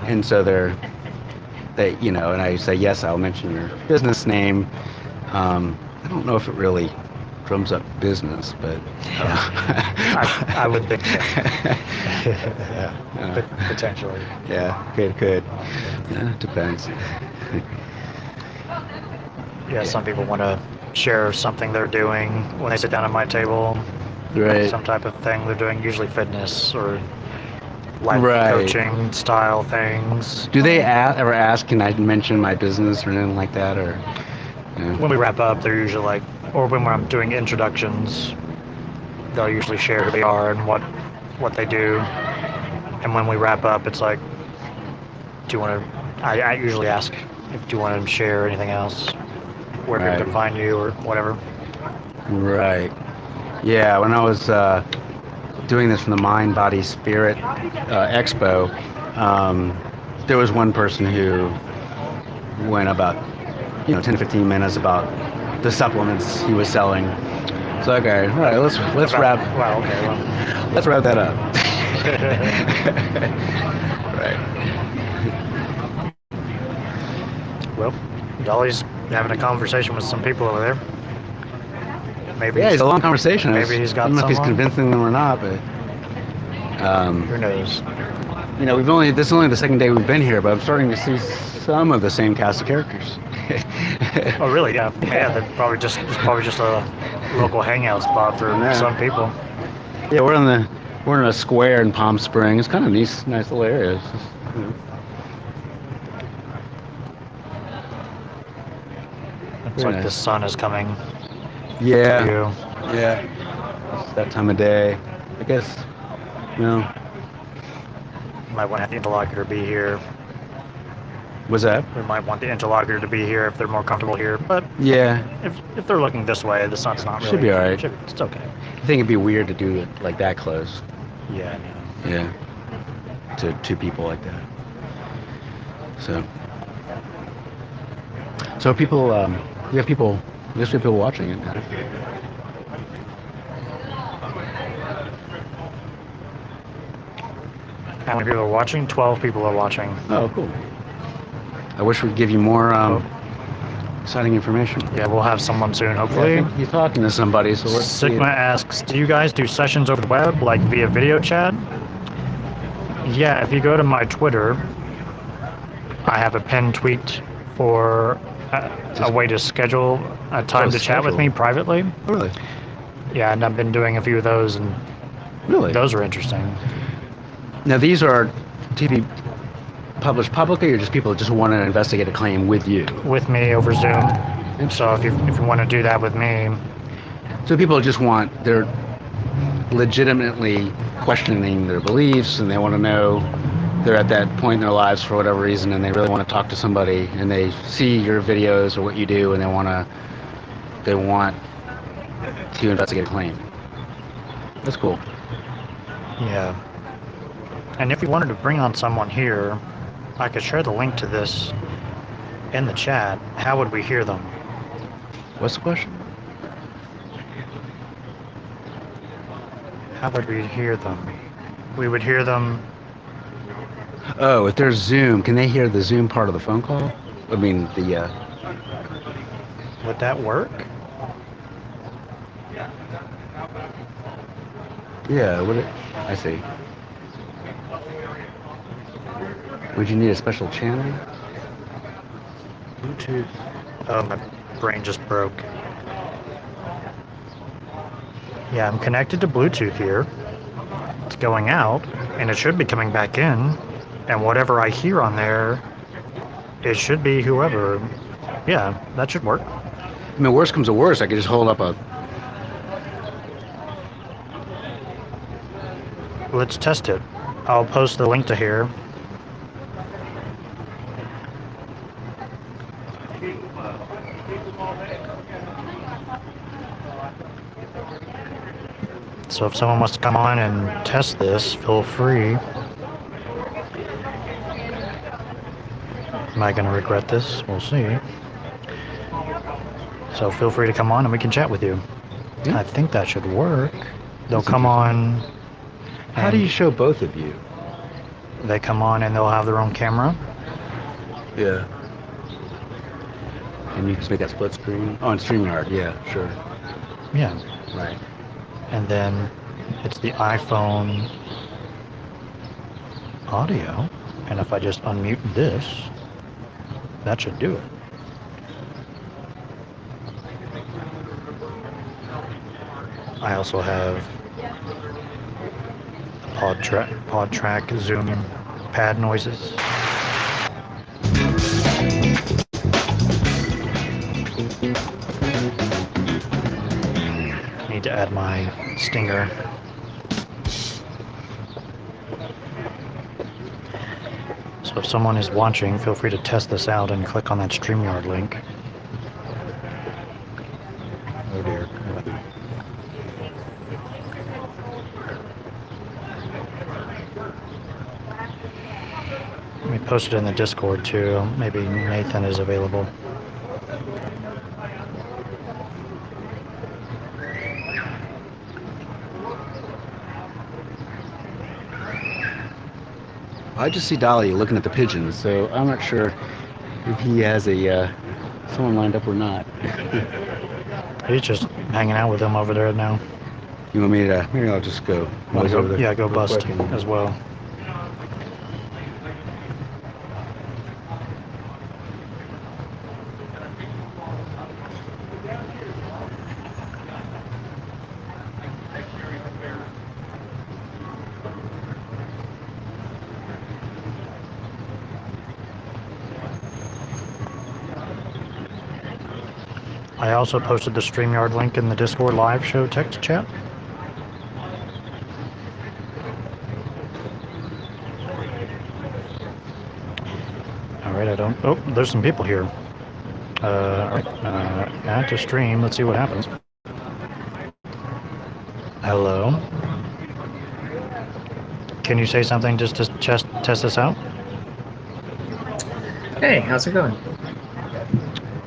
and so they and I say, yes, I'll mention your business name. I don't know if it really drums up business, but I would think so. Potentially. Yeah, it could. Yeah, it depends. Yeah, some people want to share something they're doing when they sit down at my table. Right. Some type of thing they're doing, usually fitness or life Right. coaching style things. Do they ever ask, can I mention my business or anything like that, or? When we wrap up, they're usually like, or when I'm doing introductions, they'll usually share who they are and what they do. And when we wrap up, it's like, do you want to? I usually ask, do you want to share anything else, where Right. people can find you or whatever. Right. Yeah, when I was doing this from the Mind, Body, Spirit Expo, there was one person who went about 10 to 15 minutes about the supplements he was selling. So okay, all right, let's wrap. Well, okay. Well. Let's wrap that up. Right. Well, Dolly's having a conversation with some people over there. Maybe. Yeah, it's a long conversation. Maybe he's got I don't know if he's someone. convincing them or not, but Who knows? this is only the second day we've been here, but I'm starting to see some of the same cast of characters. Oh, really? Yeah. Yeah. They're probably just a local hangout spot for some people. Yeah, we're in a square in Palm Springs. Kind of nice little area. It's just, It's Very like nice. the sun is coming. Yeah. For you. Yeah. It's that time of day. I guess. You might want the interlocutor to be here. Was that? We might want the interlocutor to be here if they're more comfortable here. But Yeah. if they're looking this way, the sun's not really. Should be all right. It's okay. I think it'd be weird to do it like that close. Yeah. Yeah. To two people like that. So people, we have people. I guess we have people watching it now. How many people are watching? 12 people are watching. Oh, cool. I wish we'd give you more exciting information. Yeah, we'll have someone soon, hopefully. I think he's talking to somebody, so let's see. Sigma asks, do you guys do sessions over the web, like via video chat? Yeah, if you go to my Twitter, I have a pinned tweet for a way to schedule a time to chat with me privately. Oh, really? Yeah, and I've been doing a few of those, and Really? those are interesting. Now, these are to be published publicly, or just people that just want to investigate a claim with you? With me over Zoom. So if you want to do that with me, So people just they're legitimately questioning their beliefs, and they want to know, they're at that point in their lives for whatever reason, and they really want to talk to somebody, and they see your videos or what you do, and they want to investigate a claim. That's cool. yeah. And if you wanted to bring on someone here, I could share the link to this in the chat. How would we hear them? What's the question? How would we hear them? We would hear them. Oh, if there's Zoom, can they hear the Zoom part of the phone call? I mean, Would that work? yeah, I see. Would you need a special channel? Bluetooth. Oh, my brain just broke. Yeah, I'm connected to Bluetooth here. It's going out, and it should be coming back in. And whatever I hear on there, it should be whoever. Yeah, that should work. I mean, worst comes to worst, I could just hold up a... Let's test it. I'll post the link to here. So if someone wants to come on and test this, feel free. Am I going to regret this? We'll see. So feel free to come on and we can chat with you. Yeah. I think that should work. They'll come on. How do you show both of you? They come on and they'll have their own camera. Yeah. And you just make that split screen? Oh, on StreamYard, yeah, sure. Yeah. Right. And then it's the iPhone audio. And if I just unmute this, that should do it. I also have pod track zoom pad noises. Need to add my stinger. So if someone is watching, feel free to test this out and click on that StreamYard link. Oh dear. Let me post it in the Discord too. Maybe Nathan is available. I just see Dolly looking at the pigeons, so I'm not sure if he has someone lined up or not. He's just hanging out with them over there now. You want me to? Maybe I'll just go. Yeah, go real bust quick and- as well. I also posted the StreamYard link in the Discord live show text chat. Alright, oh, there's some people here. Alright, add to stream, let's see what happens. Hello? Can you say something just to test this out? Hey, how's it going?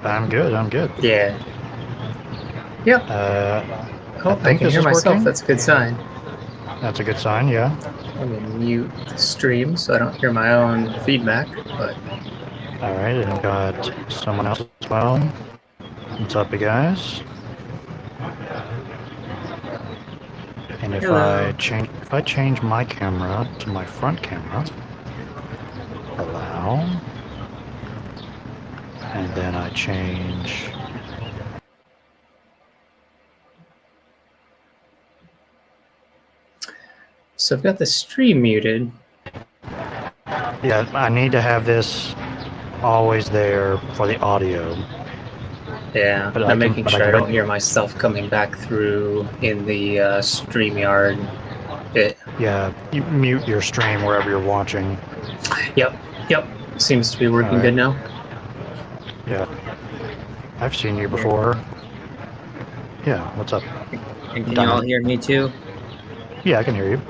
I'm good. Yeah. Yep. I can hear myself. Working. That's a good sign. That's a good sign, yeah. I'm going to mute the stream so I don't hear my own feedback, but... Alright, and I've got someone else as well. What's up, you guys? And if I change my camera to my front camera, allow, and then I change So I've got the stream muted. yeah, I need to have this always there for the audio. Yeah, But I I'm can- making but I sure I can- don't hear myself coming back through in the StreamYard bit. Yeah, you mute your stream wherever you're watching. Yep. Seems to be working Alright. good now. Yeah. I've seen you before. Yeah, what's up? And can you Done. all hear me too? Yeah, I can hear you.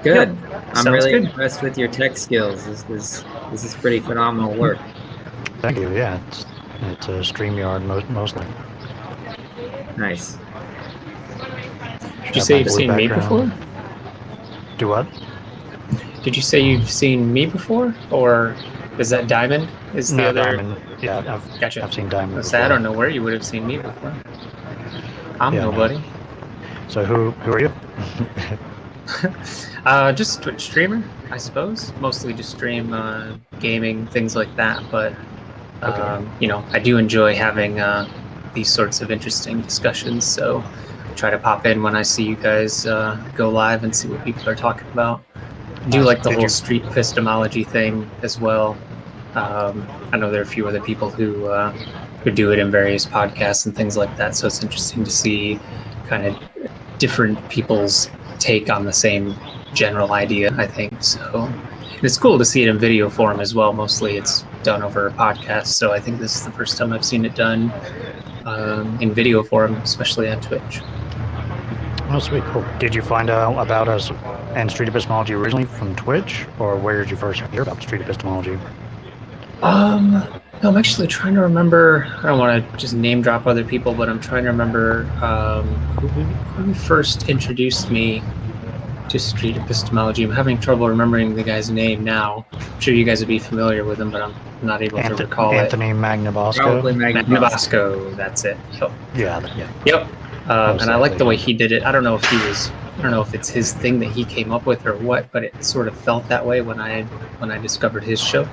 Good. Yep. I'm Sounds really good. impressed with your tech skills. This is pretty phenomenal work. Thank you. Yeah, it's a StreamYard mostly. Nice. Did you say you've seen me before? Do what? Did you say you've seen me before, or is that Diamond? Is the No, other? Diamond. Yeah, Gotcha. I've seen Diamond I before. say I don't know where you would have seen me before. I'm Yeah, no. nobody. So who are you? Just Twitch streamer, I suppose. Mostly just stream gaming, things like that. But you know, I do enjoy having these sorts of interesting discussions. So I try to pop in when I see you guys go live and see what people are talking about. I do Nice. like the Did whole you- street epistemology thing as well. I know there are a few other people who do it in various podcasts and things like that. So it's interesting to see kind of different people's take on the same general idea, I think. So and it's cool to see it in video form as well. Mostly it's done over a podcast. So I think this is the first time I've seen it done in video form, especially on Twitch. Oh, sweet. Cool. Did you find out about us and street epistemology originally from Twitch, or where did you first hear about street epistemology? No, I'm actually trying to remember. I don't want to just name drop other people, but I'm trying to remember who first introduced me to street epistemology. I'm having trouble remembering the guy's name now. I'm sure you guys would be familiar with him, but I'm not able to recall Anthony Magnabosco. Probably it. Magnabosco, that's it. Yep. Yeah. Yep. Most And I like the likely. way he did it. I don't know if it's his thing that he came up with or what, but it sort of felt that way when I discovered his show.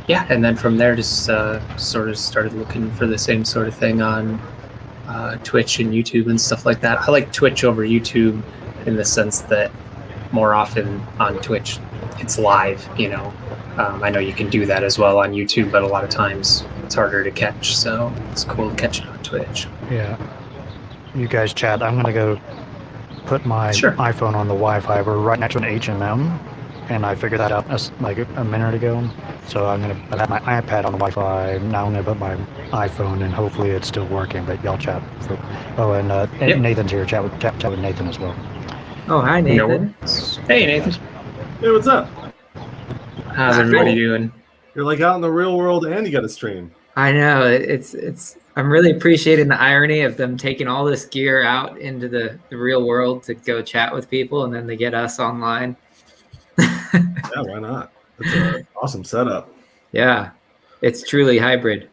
Yeah, and then from there just sort of started looking for the same sort of thing on Twitch and YouTube and stuff like that. I like Twitch over YouTube in the sense that more often on Twitch it's live, you know. I know you can do that as well on YouTube, but a lot of times it's harder to catch, so it's cool to catch it on Twitch. Yeah. You guys chat. I'm gonna go put my Sure. iPhone on the Wi-Fi. We're right next to an H&M, and I figured that out like a minute ago. So I have my iPad on the Wi-Fi. Now I'm gonna put my iPhone, and hopefully it's still working. But y'all chat. And Yep. Nathan's here. Chat with Nathan as well. Oh, hi, No Nathan. worries. Hey, Nathan. Hey, what's up? How's everybody doing? You're like out in the real world and you got a stream. I know it's. I'm really appreciating the irony of them taking all this gear out into the real world to go chat with people, and then they get us online. Yeah, why not? It's an awesome setup. Yeah, it's truly hybrid.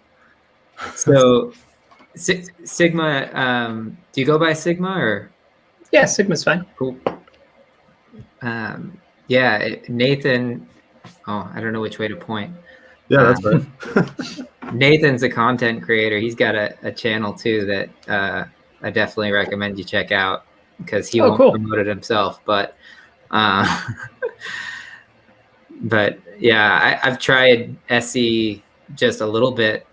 So, Sigma, do you go by Sigma or? Yeah, Sigma's fine. Cool. Nathan. Oh, I don't know which way to point. Yeah, that's right. Nathan's a content creator. He's got a channel too that I definitely recommend you check out because he won't cool. promote it himself. But yeah, I've tried SE just a little bit,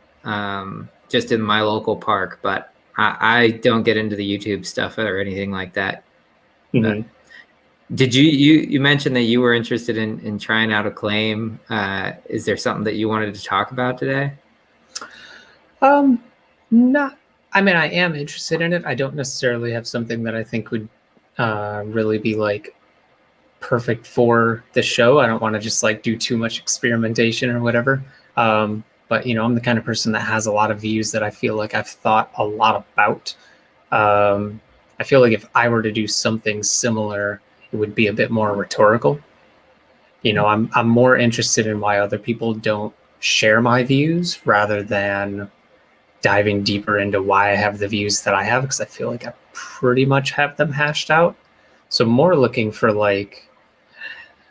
just in my local park, but I don't get into the YouTube stuff or anything like that. Mhm. Did you mentioned that you were interested in trying out a claim? Is there something that you wanted to talk about today? Not. I mean, I am interested in it. I don't necessarily have something that I think would really be like perfect for the show. I don't want to just like do too much experimentation or whatever. But you know, I'm the kind of person that has a lot of views that I feel like I've thought a lot about. I feel like if I were to do something similar, it would be a bit more rhetorical. You know, I'm more interested in why other people don't share my views rather than diving deeper into why I have the views that I have, because I feel like I pretty much have them hashed out. So more looking for like,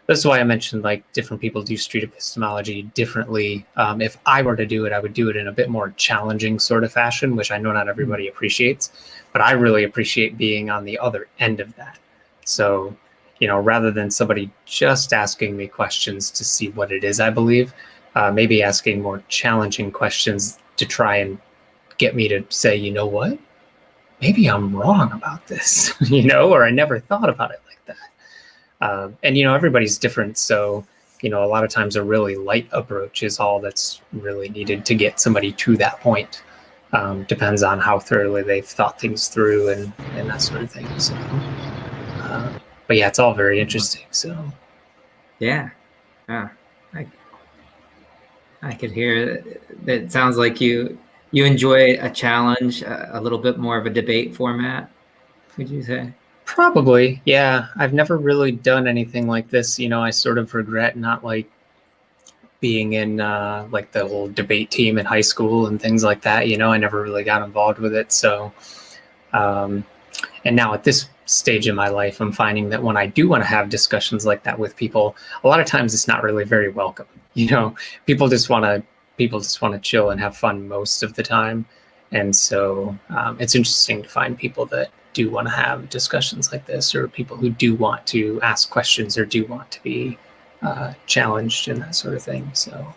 this is why I mentioned like different people do street epistemology differently. If I were to do it, I would do it in a bit more challenging sort of fashion, which I know not everybody appreciates, but I really appreciate being on the other end of that. So, you know, rather than somebody just asking me questions to see what it is I believe, maybe asking more challenging questions to try and get me to say, you know what, maybe I'm wrong about this, or I never thought about it like that. And everybody's different, so a lot of times a really light approach is all that's really needed to get somebody to that point. Depends on how thoroughly they've thought things through and that sort of thing. So, but yeah, it's all very interesting. So, yeah, I could hear it. It sounds like you enjoy a challenge, a little bit more of a debate format. Would you say? Probably, yeah. I've never really done anything like this. I sort of regret not being in like the whole debate team in high school and things like that. I never really got involved with it. So, and now at this stage in my life, I'm finding that when I do want to have discussions like that with people, a lot of times it's not really very welcome. People just want to chill and have fun most of the time. And so it's interesting to find people that do want to have discussions like this, or people who do want to ask questions or do want to be challenged and that sort of thing. So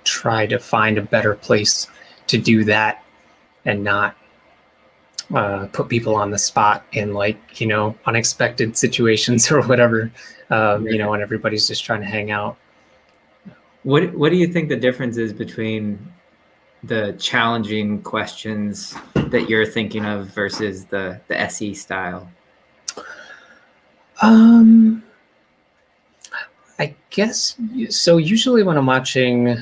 try to find a better place to do that and not put people on the spot in unexpected situations or whatever, when everybody's just trying to hang out. What do you think the difference is between the challenging questions that you're thinking of versus the SE style? I guess so. Usually when I'm watching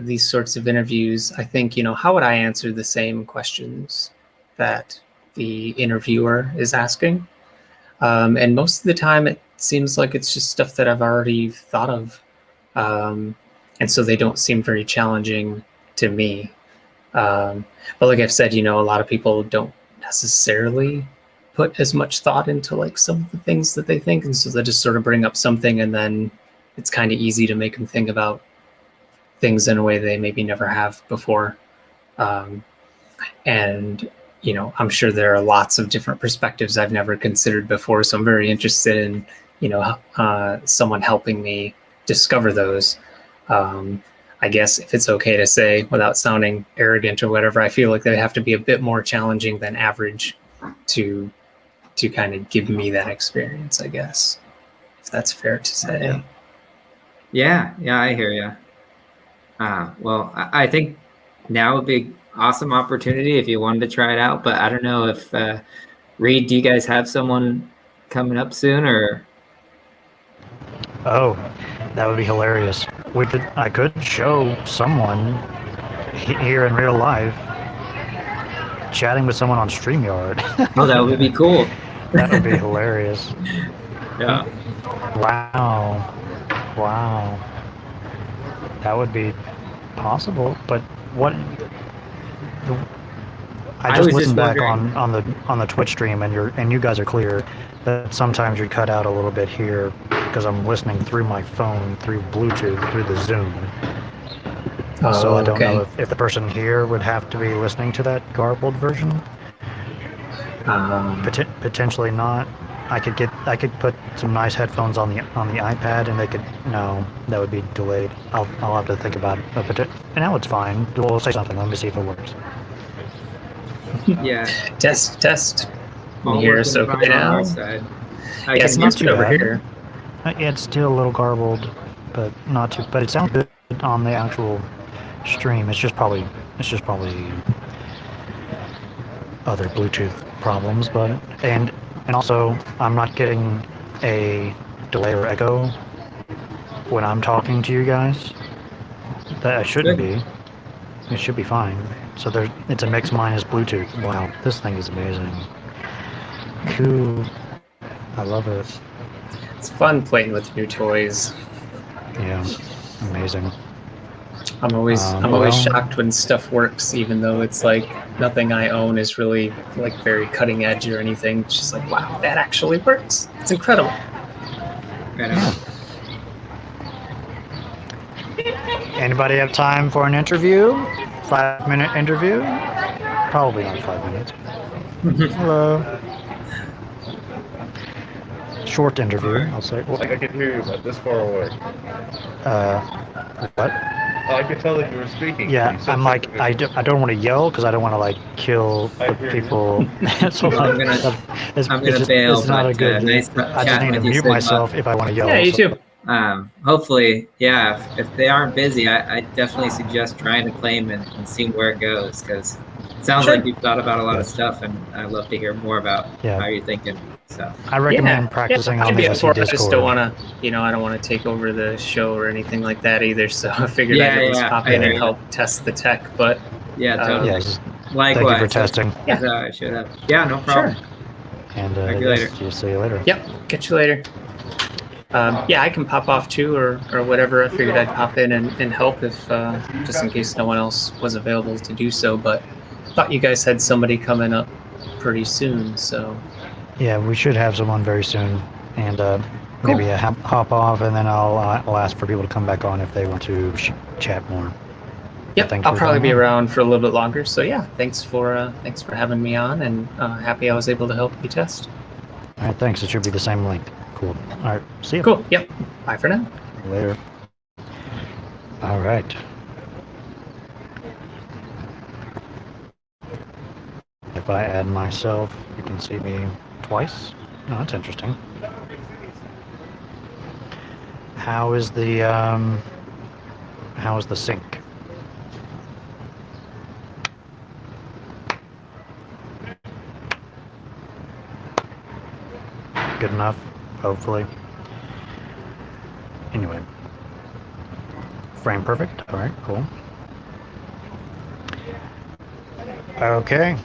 these sorts of interviews, I think, how would I answer the same questions that the interviewer is asking? And most of the time it seems like it's just stuff that I've already thought of. And so they don't seem very challenging to me. But like I've said, a lot of people don't necessarily put as much thought into some of the things that they think. And so they just sort of bring up something, and then it's kind of easy to make them think about things in a way they maybe never have before. And, I'm sure there are lots of different perspectives I've never considered before. So I'm very interested in, someone helping me discover those. I guess if it's okay to say, without sounding arrogant or whatever, I feel like they have to be a bit more challenging than average to kind of give me that experience, I guess, if that's fair to say. Yeah, I hear you. Well, I think now would be an awesome opportunity if you wanted to try it out, but I don't know if, Reed, do you guys have someone coming up soon, or? Oh, that would be hilarious. I could show someone here in real life chatting with someone on StreamYard. Oh, that would be cool. That would be hilarious. Yeah. Wow. That would be possible, but what? I just listened back on the Twitch stream, and you guys are clear that sometimes you cut out a little bit here because I'm listening through my phone, through Bluetooth, through the Zoom. So I don't know if the person here would have to be listening to that garbled version. Potentially not. I could put some nice headphones on the iPad, and that would be delayed. I'll have to think about it. But now it's fine. We'll say something. Let me see if it works. Yeah. Test. Can you hear us okay now? Yeah, it's not too over here. It's still a little garbled, but not too. But it sounds good on the actual stream. It's just probably other Bluetooth problems. But and also I'm not getting a delay or echo when I'm talking to you guys. That shouldn't be. It should be fine. So it's a mix minus Bluetooth. Wow, this thing is amazing. Cool. I love it. It's fun playing with new toys. Yeah, amazing. I'm always shocked when stuff works, even though it's nothing I own is really very cutting edge or anything. It's just wow, that actually works. It's incredible. Yeah. Anybody have time for an interview? 5-minute interview? Probably not 5 minutes. Hello. Short interview, I'll say. I can hear you, but this far away. What? Oh, I could tell that you were speaking. Yeah, I'm like, I don't want to yell because I don't want to like kill the people. So Well, I'm gonna bail, it's not a but good. nice I just chatting need to with you, mute Sigma. myself if I want to yell. Yeah, you so- too. Hopefully, yeah, if they aren't busy, I definitely suggest trying to claim and seeing where it goes, because it sounds Sure. like you've thought about a lot of Yeah. stuff, and I'd love to hear more about Yeah. how you're thinking. So I recommend practicing I'd on be the up SE for it. I just Discord. don't want to, I don't want to take over the show or anything like that either. So I figured Yeah, I'd at least yeah, pop I in hear and you. help test the tech. But yeah, totally. Yeah, just Likewise. thank you for testing. Yeah. So I should have. Yeah, no problem. sure. And Talk to you later. just see you later. Yep. Catch you later. Yeah, I can pop off too, or whatever. I figured I'd pop in and help if just in case no one else was available to do so. But thought you guys had somebody coming up pretty soon, so Yeah, we should have someone very soon, and Cool. maybe hop off, and then I'll ask for people to come back on if they want to chat more. yep. Thanks I'll for probably coming be on. around for a little bit longer. So yeah, thanks for having me on, and happy I was able to help you test. All right, thanks. It should be the same link. Cool. All right, see you. Cool. Yep. Bye for now. Later. All right. If I add myself, you can see me twice. Oh, that's interesting. How is the sync? Good enough, hopefully. Anyway. Frame perfect. All right, cool. Okay.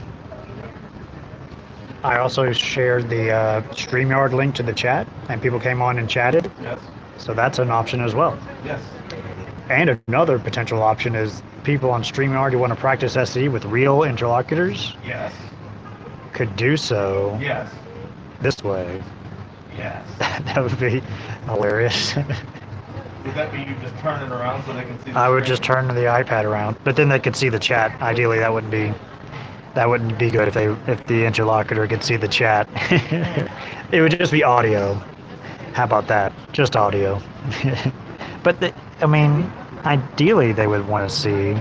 I also shared the StreamYard link to the chat, and people came on and chatted. Yes. So that's an option as well. Yes. And another potential option is people on StreamYard who want to practice SE with real interlocutors Yes. could do so Yes. this way. Yes. That would be hilarious. Would that be you just turning around so they can see? I would just turn the iPad around, but then they could see the chat. Ideally, that wouldn't be good if the interlocutor could see the chat. It would just be audio. How about that? Just audio. But ideally they would want to see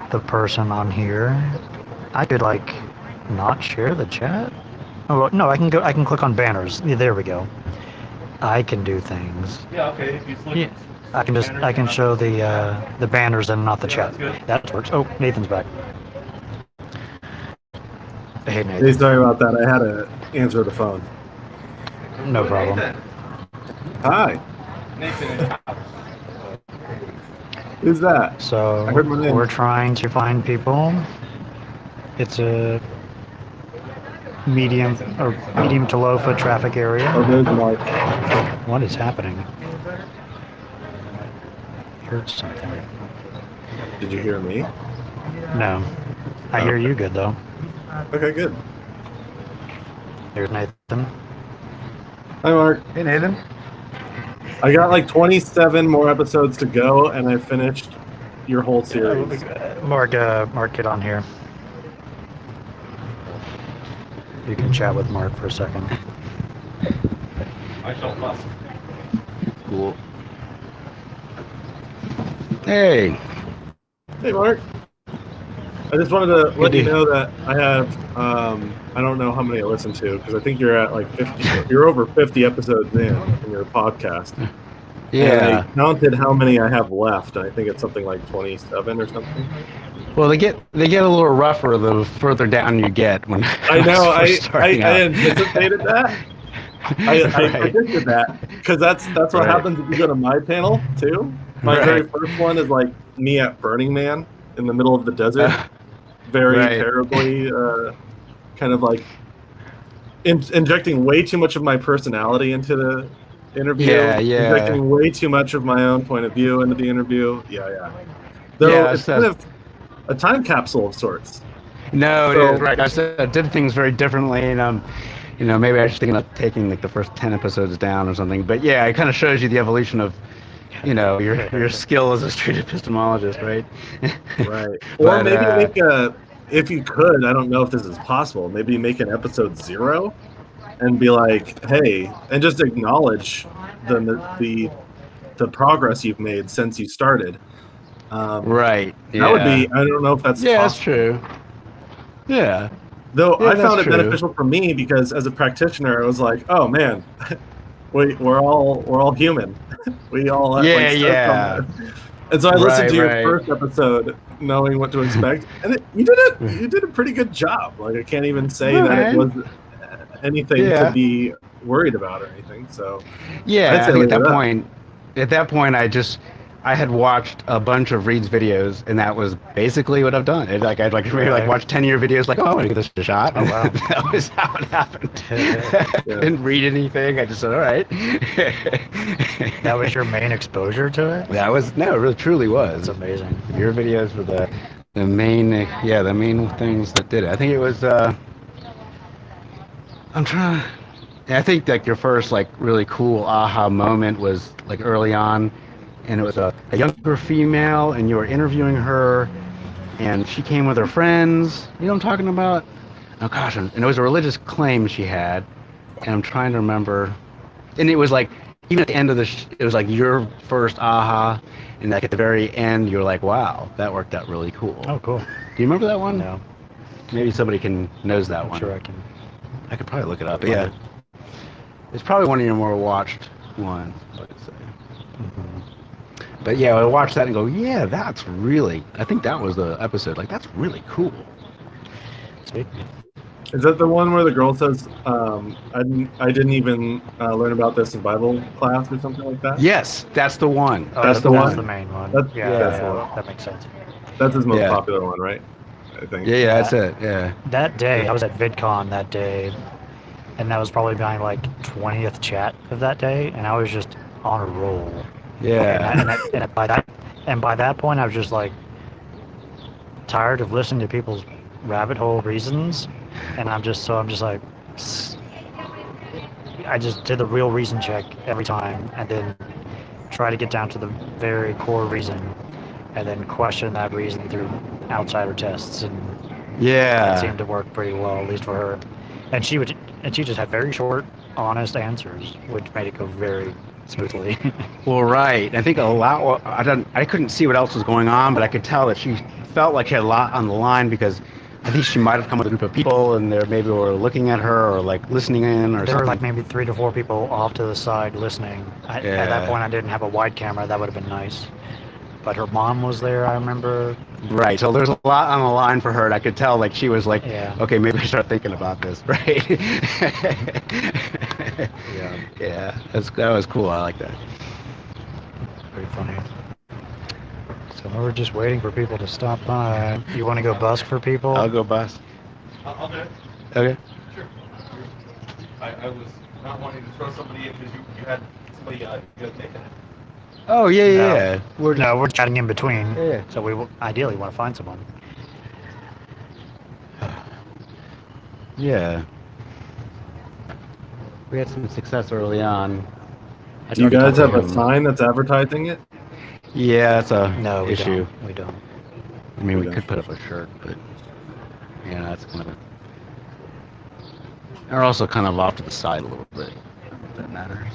the person on here. I could not share the chat. Oh well, no, I can click on banners. Yeah, there we go. I can do things. Yeah. Okay. If you select. Yeah, I can show the banners and not the chat. That works. Oh, Nathan's back. Hey, Nathan. Hey, sorry about that. I had to answer the phone. No problem. Hi. Nathan. Who's that? So I heard my name. we're trying to find people. It's a medium to low foot traffic area. Oh, there's Mark. What is happening? Heard something. Did you hear me? No, I hear you good though. Okay, good. There's Nathan. Hi, Mark. Hey, Nathan. I got like 27 more episodes to go, and I finished your whole series. Mark, get on here. You can chat with Mark for a second. I shall must. Cool. Hey. Hey, Mark. I just wanted to let you know that I have, I don't know how many I listened to, because I think you're at like 50, you're over 50 episodes in your podcast. And I counted how many I have left, and I think it's something like 27 or something. Well, they get a little rougher the further down you get. When I know, I anticipated that. I Right. predicted that, because that's what Right. happens if you go to my panel, too. My very first one is like me at Burning Man in the middle of the desert. Very Right. terribly, kind of like injecting way too much of my personality into the interview. Yeah. Injecting way too much of my own point of view into the interview. Yeah. Though Yeah, it's so- kind of a time capsule of sorts. No, So- it is right. I did things very differently, and maybe I was thinking of taking like the first 10 episodes down or something. But yeah, it kind of shows you the evolution of, your skill as a street epistemologist, right? Right. Or But, maybe make if you could, I don't know if this is possible, maybe make an episode 0 and be like, hey, and just acknowledge the the progress you've made since you started. Right. Yeah. That would be. I don't know if that's Yeah, that's possible. true. Yeah. Though Yeah, I found it that's true. beneficial for me because as a practitioner, I was like, oh man, we're all human. We all have, Yeah, start yeah. somewhere. And so I listened to your Right. first episode, knowing what to expect, and you did a pretty good job. Like I can't even say that Alright. it was anything Yeah. to be worried about or anything. So Yeah, I'd I say think leave it at that point, I had watched a bunch of Reed's videos, and that was basically what I've done. I'd maybe Right. watch 10-year videos, like, oh, I want to give this a shot. Oh, wow. That was how it happened. Yeah. Didn't read anything. I just said, all right. That was your main exposure to it? No, it really truly was. That's amazing. Your videos were the main things that did it. I think it was. I think like your first like really cool aha moment was like early on, and it was a younger female, and you were interviewing her, and she came with her friends. You know what I'm talking about? Oh gosh, and it was a religious claim she had, and I'm trying to remember. And it was like even at the end of it was like your first aha, and like at the very end, you were like, wow, that worked out really cool. Oh, cool. Do you remember that one? No, Maybe somebody knows that I'm one. sure I can. I could probably look it up. But yeah, it's probably one of your more watched ones, I'd say. But yeah, I watched that and go, yeah, that's really. I think that was the episode. Like, that's really cool. Sweet. Is that the one where the girl says, I didn't even learn about this in Bible class or something like that? Yes, that's the one. Oh, That's the that's one. the main one. That's- yeah, that's yeah, the one. that makes sense. That's his most Yeah. popular one, right? I think. Yeah, that's it. Yeah. That day, I was at VidCon that day, and that was probably my like 20th chat of that day, and I was just on a roll. Yeah. And by that point, I was just like tired of listening to people's rabbit hole reasons, and I'm just like, I just did the real reason check every time, and then try to get down to the very core reason, and then question that reason through outsider tests, and that Yeah. seemed to work pretty well, at least for her. And she just had very short, honest answers, which made it go very smoothly. Well, right. I think I couldn't see what else was going on, but I could tell that she felt like she had a lot on the line because I think she might have come with a group of people and they maybe were looking at her or like listening in or There were something. like maybe 3 to 4 people off to the side listening. At that Yeah. point, I didn't have a wide camera. That would have been nice. But her mom was there, I remember. Right. So there's a lot on the line for her, and I could tell like she was like, Yeah. okay, maybe I should start thinking about this, right? Yeah. Yeah. That was cool. I like that. Pretty funny. So we're just waiting for people to stop by. You want to go busk for people? I'll go bust. I'll do it. Okay. Sure. I was not wanting to throw somebody in because you had somebody you had taken it. Oh yeah, No. yeah. We're chatting in between. Yeah. So we ideally want to find someone. Yeah. We had some success early on. I Do you started guys have talking a to sign that's advertising it? Yeah, that's a No, we issue. don't. We don't. I mean, we Okay. could put up a shirt, but yeah, that's kind of. They're also kind of off to the side a little bit. If that matters.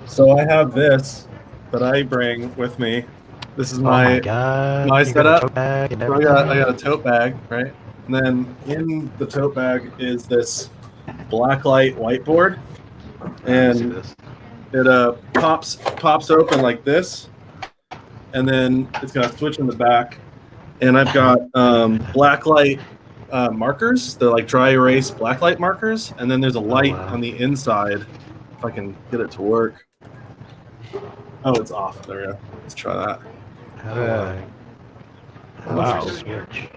So I have this that I bring with me. This is Oh my my god. my You got a setup. tote bag and So I got a tote bag, right? And then in the tote bag is this blacklight whiteboard, Let's see and this. it pops open like this, and then it's got a switch in the back, and I've got blacklight markers. They're like dry erase blacklight markers, and then there's a light wow. on the inside. If I can get it to work. Oh, it's off. There we go. Let's try that. How do I? Wow. Switch.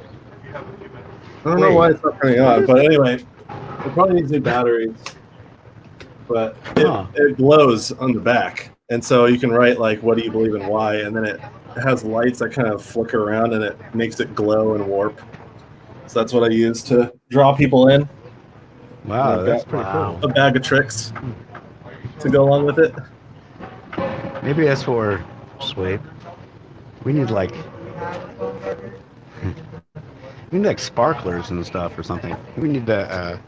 I don't know why it's not turning on, but anyway, it probably needs new batteries. But Huh. it glows on the back, and so you can write like, "What do you believe and why?" And then it has lights that kind of flicker around, and it makes it glow and warp. So that's what I use to draw people in. Wow, Like that's that. pretty Wow. A bag of tricks to go along with it. cool. Maybe that's for. Sweet. We need like. We need like sparklers and stuff or something. We need to.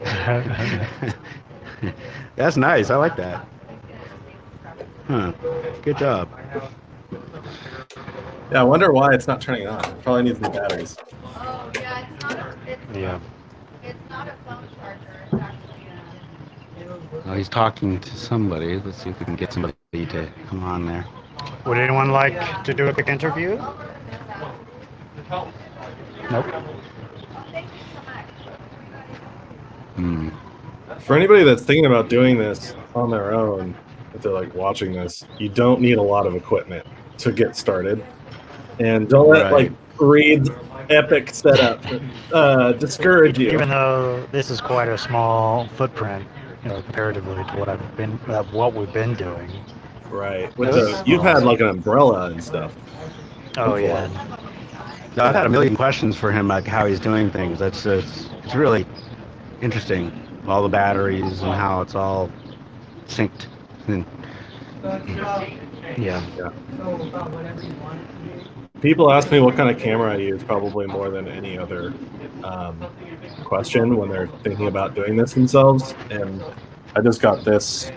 That's nice. I like that. Huh. Good job. Yeah, I wonder why it's not turning on. It probably needs new batteries. Oh, yeah, Yeah. it's not a phone charger, it's actually Well, he's talking to somebody. Let's see if we can get somebody to come on there. Would anyone like to do a quick interview? Nope. Hmm. For anybody that's thinking about doing this on their own, if they're like watching this, you don't need a lot of equipment to get started. And don't let Right. like Reed's epic setup discourage you. Even though this is quite a small footprint, comparatively to what we've been doing. Right. You've had like an umbrella and stuff. Oh before. yeah. No, I've had a million questions for him, like how he's doing things. It's really interesting. All the batteries and how it's all synced. And, Yeah. People ask me what kind of camera I use probably more than any other question when they're thinking about doing this themselves. And I just got this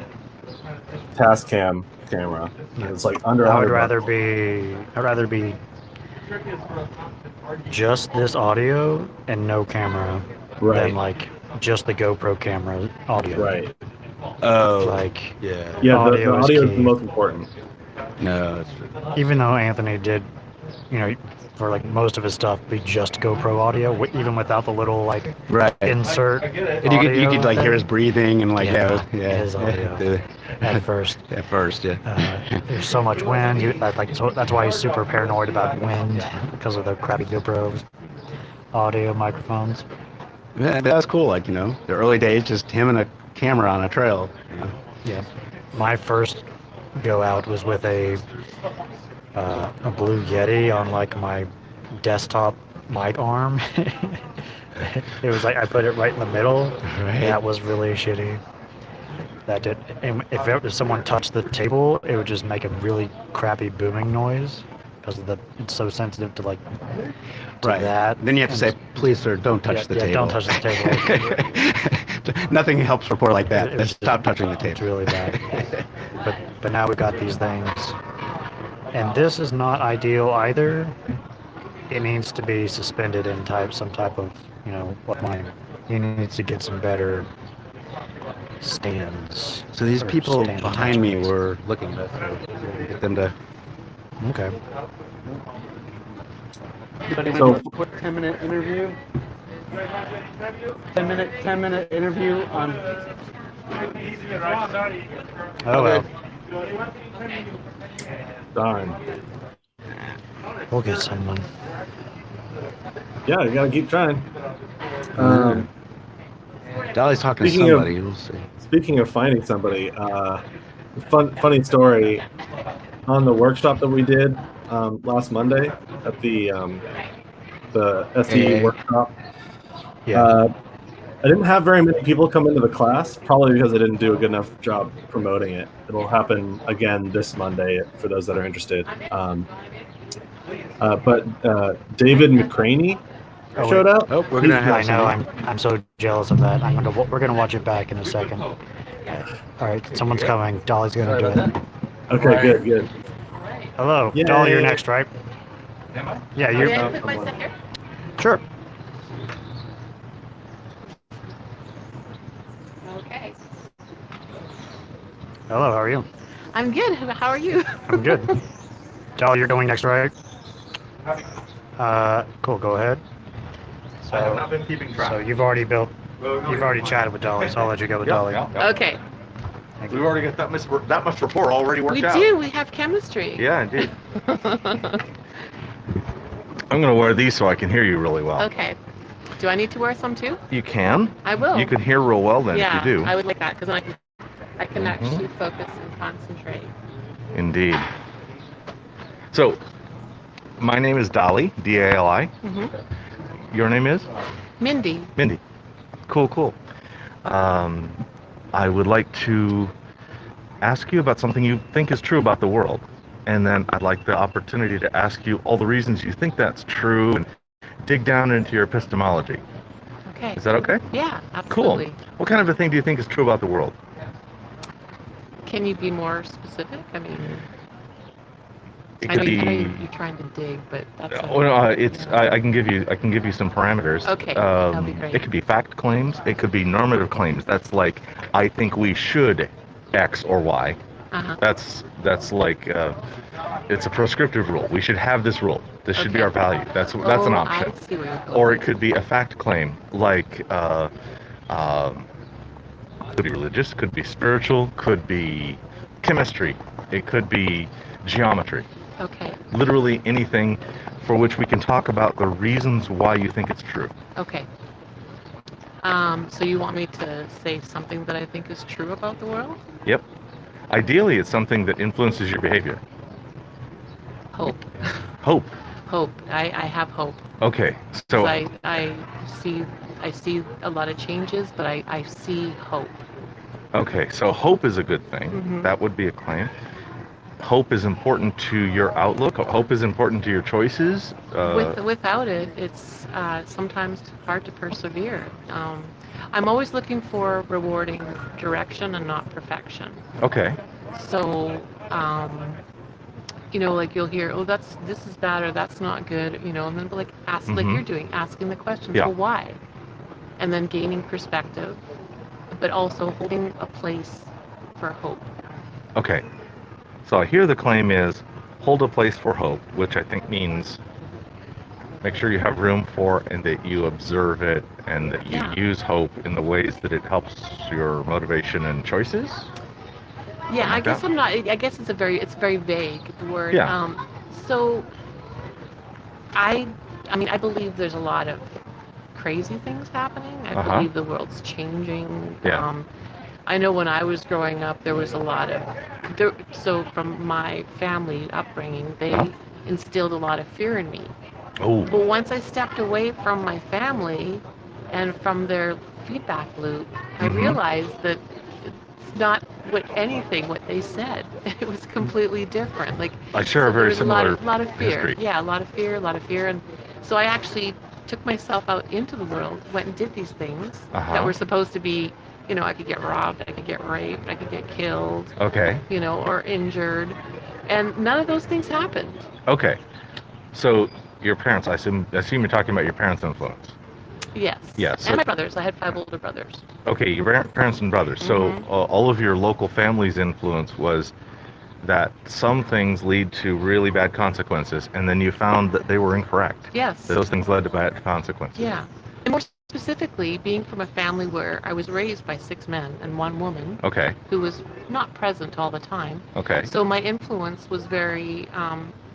Tascam camera. It's like under I'd 100 rather bucks. be just this audio and no camera Right. than like just the GoPro camera audio. Right. oh, Like Yeah, the Audio is audio is key. the most important. no, it's true. even though Anthony did, for like most of his stuff be just GoPro audio, even without the little like Right. insert. And you could like hear his breathing and like Yeah, yeah, his audio. At first. At first, yeah. There's so much wind. That's why he's super paranoid about wind because of the crappy GoPro audio microphones. Yeah, that was cool. Like the early days, just him and a camera on a trail. Yeah. My first go out was with a Blue Yeti on like my desktop mic arm. It was like I put it right in the middle. Right. That was really shitty. That did. And if someone touched the table, it would just make a really crappy booming noise because it's so sensitive to Right. that. Then you have to say, please, sir, don't touch the table. Don't touch the table. Nothing helps report like that. It was Stop touching the It's table. really bad. But now we've got these things, and this is not ideal either. It needs to be suspended in some type of he needs to get some better stands. So these or people stand behind me attachments. were looking at us. So get them to. Okay. So- a quick 10-minute interview? 10-minute interview on. Oh well. Darn. We'll get someone. Yeah, you gotta keep trying. Dolly's talking to Speaking of- somebody. We'll see. Speaking of finding somebody, funny story. On the workshop that we did last Monday at the SE Yeah. workshop, Yeah. I didn't have very many people come into the class, probably because I didn't do a good enough job promoting it. It'll happen again this Monday for those that are interested. But David McCraney Oh, showed wait. up. Oh, we're gonna have. I know. I'm so jealous of that. We're gonna watch it back in a second. All right. Someone's coming. Dolly's gonna do it. Okay, good. Hello, Yay. Dolly. You're next, right? Yeah. You're. May I put my stuff here? Sure. Okay. Hello. How are you? I'm good. How are you? I'm good. Dolly, you're going next, right? Cool. Go ahead. I have not been keeping track. So you've already chatted with Dolly, so I'll let you go with Dolly. Okay. We've already got that much rapport already worked We out. do. We have chemistry. Yeah, indeed. I'm going to wear these so I can hear you really well. Okay. Do I need to wear some too? You can. I will. You can hear real well then yeah, if you do. I would like that because then I can Mhm. actually focus and concentrate. Indeed. So, my name is Dolly, D-A-L-I. hmm Your name is? Mindy. Mindy. Cool. I would like to ask you about something you think is true about the world. And then I'd like the opportunity to ask you all the reasons you think that's true and dig down into your epistemology. Okay. Is that okay? Yeah, Cool. absolutely. What kind of a thing do you think is true about the world? Can you be more specific? I mean, It I know, could be. you're trying to dig, but that's. Oh, no, it's. I can give you some parameters. Okay, that'd be great. It could be fact claims. It could be normative claims. That's like, I think we should X or Y. Uh-huh. That's like, it's a prescriptive rule. We should have this rule. This should be Okay. our value. That's an option. I see where you're going. Or it could be a fact claim, like, could be religious, could be spiritual, could be chemistry, it could be geometry. Okay. Literally anything for which we can talk about the reasons why you think it's true. Okay. So you want me to say something that I think is true about the world? Yep. Ideally, it's something that influences your behavior. Hope. Hope. Hope. I have hope. Okay. So 'Cause I see a lot of changes, but I see hope. okay. So hope is a good thing. Mhm. That would be a claim. Hope is important to your outlook. Hope is important to your choices. Without it, it's sometimes hard to persevere. I'm always looking for rewarding direction and not perfection. Okay. So, like you'll hear, oh, this is bad or that's not good, and then like ask, like Mhm. you're doing, asking the question, Yeah. well, why? And then gaining perspective, but also holding a place for hope. Okay. So here the claim is hold a place for hope, which I think means make sure you have room for and that you observe it and that you Yeah. use hope in the ways that it helps your motivation and choices. Yeah, I Like guess that? I'm not. I guess it's very vague, the word. Yeah. So I mean, I believe there's a lot of crazy things happening. I Uh-huh. believe the world's changing. Yeah. I know when I was growing up, there was a lot of. So from my family upbringing, they Uh-huh. instilled a lot of fear in me. Oh. But once I stepped away from my family and from their feedback loop, I Mhm. realized that it's not what they said. It was completely different. Like I share a there very was similar lot of fear. history. Yeah, a lot of fear, and so I actually took myself out into the world, went and did these things Uh-huh. that were supposed to be, I could get robbed, I could get raped, I could get killed, Okay. or injured, and none of those things happened. Okay. So your parents, I assume you're talking about your parents' influence. Yes. Yeah, so- And my brothers. I had 5 older brothers. Okay, your parents and brothers. So Mhm. all of your local family's influence was that some things lead to really bad consequences, and then you found that they were incorrect. Yes. Those things led to bad consequences. Yeah. And more specifically, being from a family where I was raised by 6 men and 1 woman Okay. who was not present all the time. Okay. So my influence was very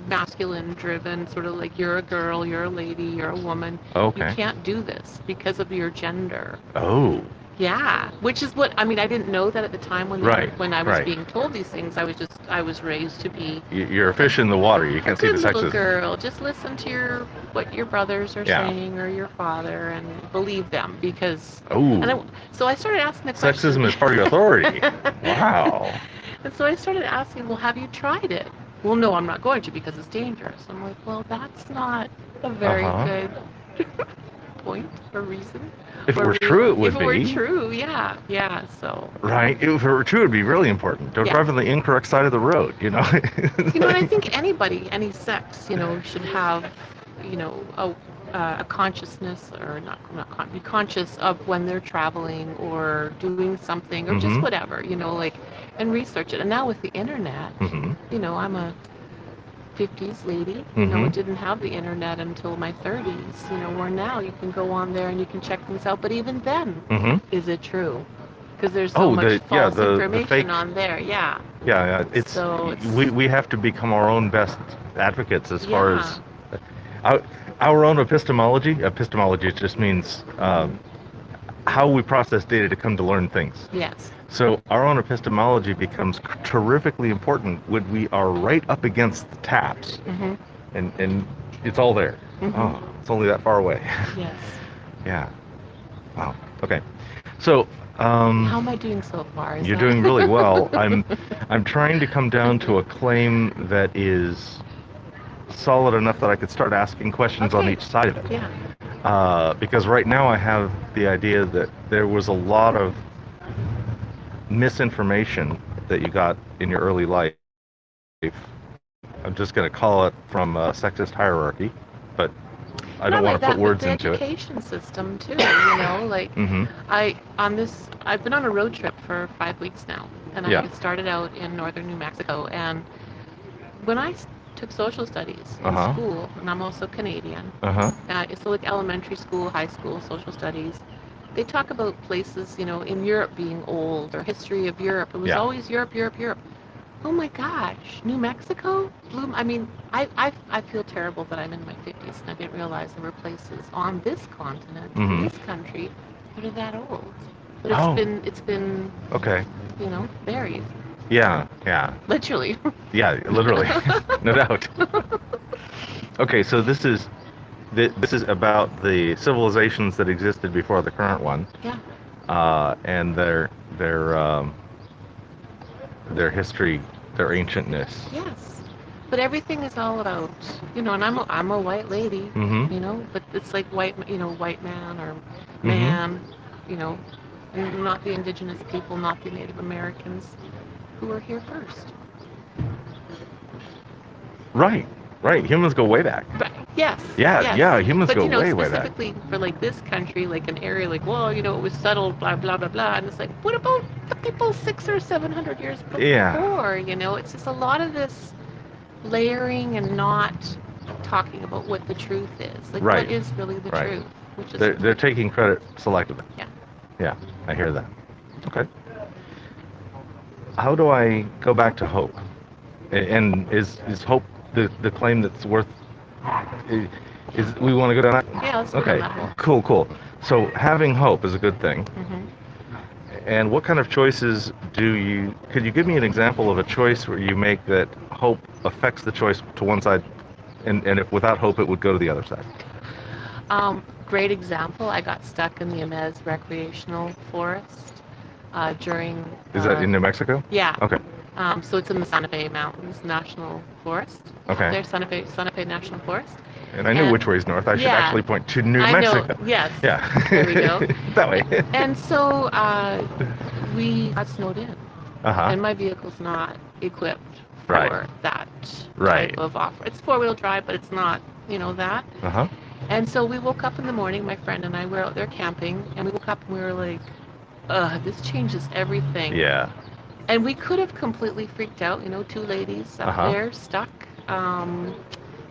masculine driven, sort of like you're a girl, you're a lady, you're a woman. Okay. You can't do this because of your gender. Oh. Yeah, which is what I mean. I didn't know that at the time when Right, when I was right. being told these things. I was raised to be You're a fish in the water. You a can't see the good little sexism. girl. Just listen to what your brothers are Yeah. saying or your father and believe them because. Oh. So I started asking the question. Sexism is part of your authority. Wow. And so I started asking, well, have you tried it? Well, no, I'm not going to because it's dangerous. I'm like, well, that's not a very Uh-huh. good point or reason. If it or were reason. true, it would If be. it were true, yeah. So. Right. If it were true, it'd be really important. Don't Yeah. drive on the incorrect side of the road. And I think anybody, any sex, should have, a consciousness or be conscious of when they're traveling or doing something or just Mhm. whatever, and research it. And now with the internet, hmm I'm a 50s lady, Mhm. didn't have the internet until my 30s, where now you can go on there and you can check things out. But even then, hmm is it true? Because there's so Oh, much false the information fake. on there. Yeah. Yeah. So it's- we have to become our own best advocates as far Yeah. as our own epistemology. Epistemology just means how we process data to come to learn things. Yes. So our own epistemology becomes terrifically important when we are right up against the taps, Hmm. and it's all there. Mhm. Oh, it's only that far away. Yes. Yeah. Wow. Okay. So. How am I doing so far? You're doing really well. I'm trying to come down to a claim that is solid enough that I could start asking questions on Okay. each side of it. Yeah. Because right now I have the idea that there was a lot of misinformation that you got in your early life. I'm just going to call it from a sexist hierarchy, but I don't Not want like to put that, words but the into it. education system too. Like Mm-hmm. I've been on a road trip for 5 weeks now, and Yeah. I started out in northern New Mexico. And when I took social studies in Uh-huh. school, and I'm also Canadian, Uh-huh. so like elementary school, high school, social studies, they talk about places, in Europe being old, or history of Europe. It was Yeah. always Europe, Europe, Europe. Oh my gosh, New Mexico? I feel terrible that I'm in my 50s and I didn't realize there were places on this continent, in Mhm. this country, that are that old. But Oh. it's been, Okay. buried, Yeah. Yeah. literally. Yeah. Literally. No doubt. Okay. So this is about the civilizations that existed before the current one, Yeah. and their history, their ancientness. Yes. But everything is all about, and I'm a white lady, Mm-hmm. but it's like white man or Mm-hmm. man, and not the indigenous people, not the Native Americans who were here first. Right. Right. Humans go way back. Right. Yes. Yeah. Yes. Yeah. Humans But go way back. specifically for like this country, like an area, like, well, it was settled, blah blah blah blah, and it's like, what about the people 600 or 700 years before? Yeah. It's just a lot of this layering and not talking about what the truth is. Like, Right. what is really the Right. truth? Which is They're taking credit selectively. Yeah. Yeah. I hear that. Okay. How do I go back to hope? And is hope the claim that's worth? Is we want to go down that? Yeah. Let's go Okay. down that hole. Cool. So having hope is a good thing. Mm-hmm. And what kind of choices could you give me an example of a choice where you make that hope affects the choice to one side, and if without hope it would go to the other side? Great example. I got stuck in the Amez recreational forest during. Is that in New Mexico? Yeah. Okay. So it's in the Santa Fe Mountains National Forest. Okay. There's Santa Fe National Forest. And I knew which way is north. I should Yeah. actually point to New I Mexico. know. Yes. Yeah. There we go. That way. And so we got snowed in, Uh-huh. and my vehicle's not equipped for Right. that Right. type of off. It's 4-wheel drive, but it's not, that. Uh-huh. And so we woke up in the morning. My friend and I were out there camping, and we woke up and we were like, this changes everything. Yeah. And we could have completely freaked out, 2 ladies up Uh-huh. there stuck.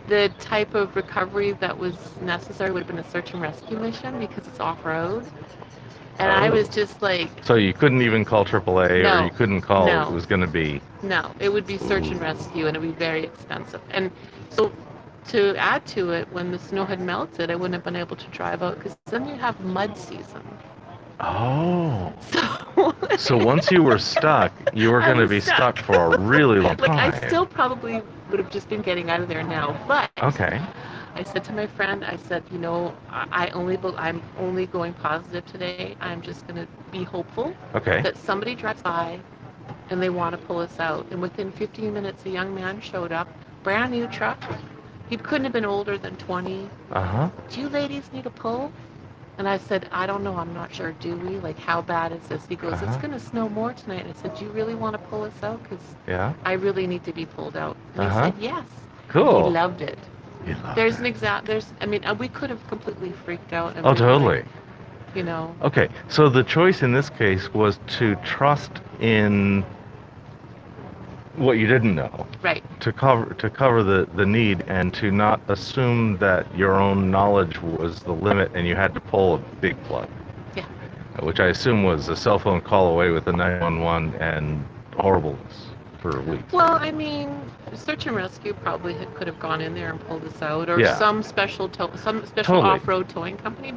The type of recovery that was necessary would have been a search and rescue mission because it's off-road. And I was just like, So you couldn't even call AAA, No. or you couldn't call. No. It was going to be. no, it would be search and rescue, and it would be very expensive. And so to add to it, when the snow had melted, I wouldn't have been able to drive out because then you have mud season. Oh. So, So once you were stuck, you were I going to was be stuck. stuck for a really long like, time. I still probably would have just been getting out of there now. But Okay. I said to my friend, I said, I'm only going positive today. I'm just going to be hopeful Okay. that somebody drives by and they want to pull us out. And within 15 minutes, a young man showed up, brand new truck. He couldn't have been older than 20. Uh-huh. Do you ladies need a pull? And I said, I don't know. I'm not sure. Do we? Like, how bad is this? He goes, Uh-huh. it's going to snow more tonight. And I said, do you really want to pull us out? Because Yeah. I really need to be pulled out. And Uh-huh. he said, yes. Cool. He loved it. You love There's it. we could have completely freaked out. And Oh, been totally. like, Okay. So the choice in this case was to trust in what you didn't know, right. to cover the need, and to not assume that your own knowledge was the limit and you had to pull a big plug. Yeah. Which I assume was a cell phone call away with the 911 and horribleness for weeks. Well, I mean, search and rescue probably could have gone in there and pulled us out, or Yeah. some special Totally. off-road towing company.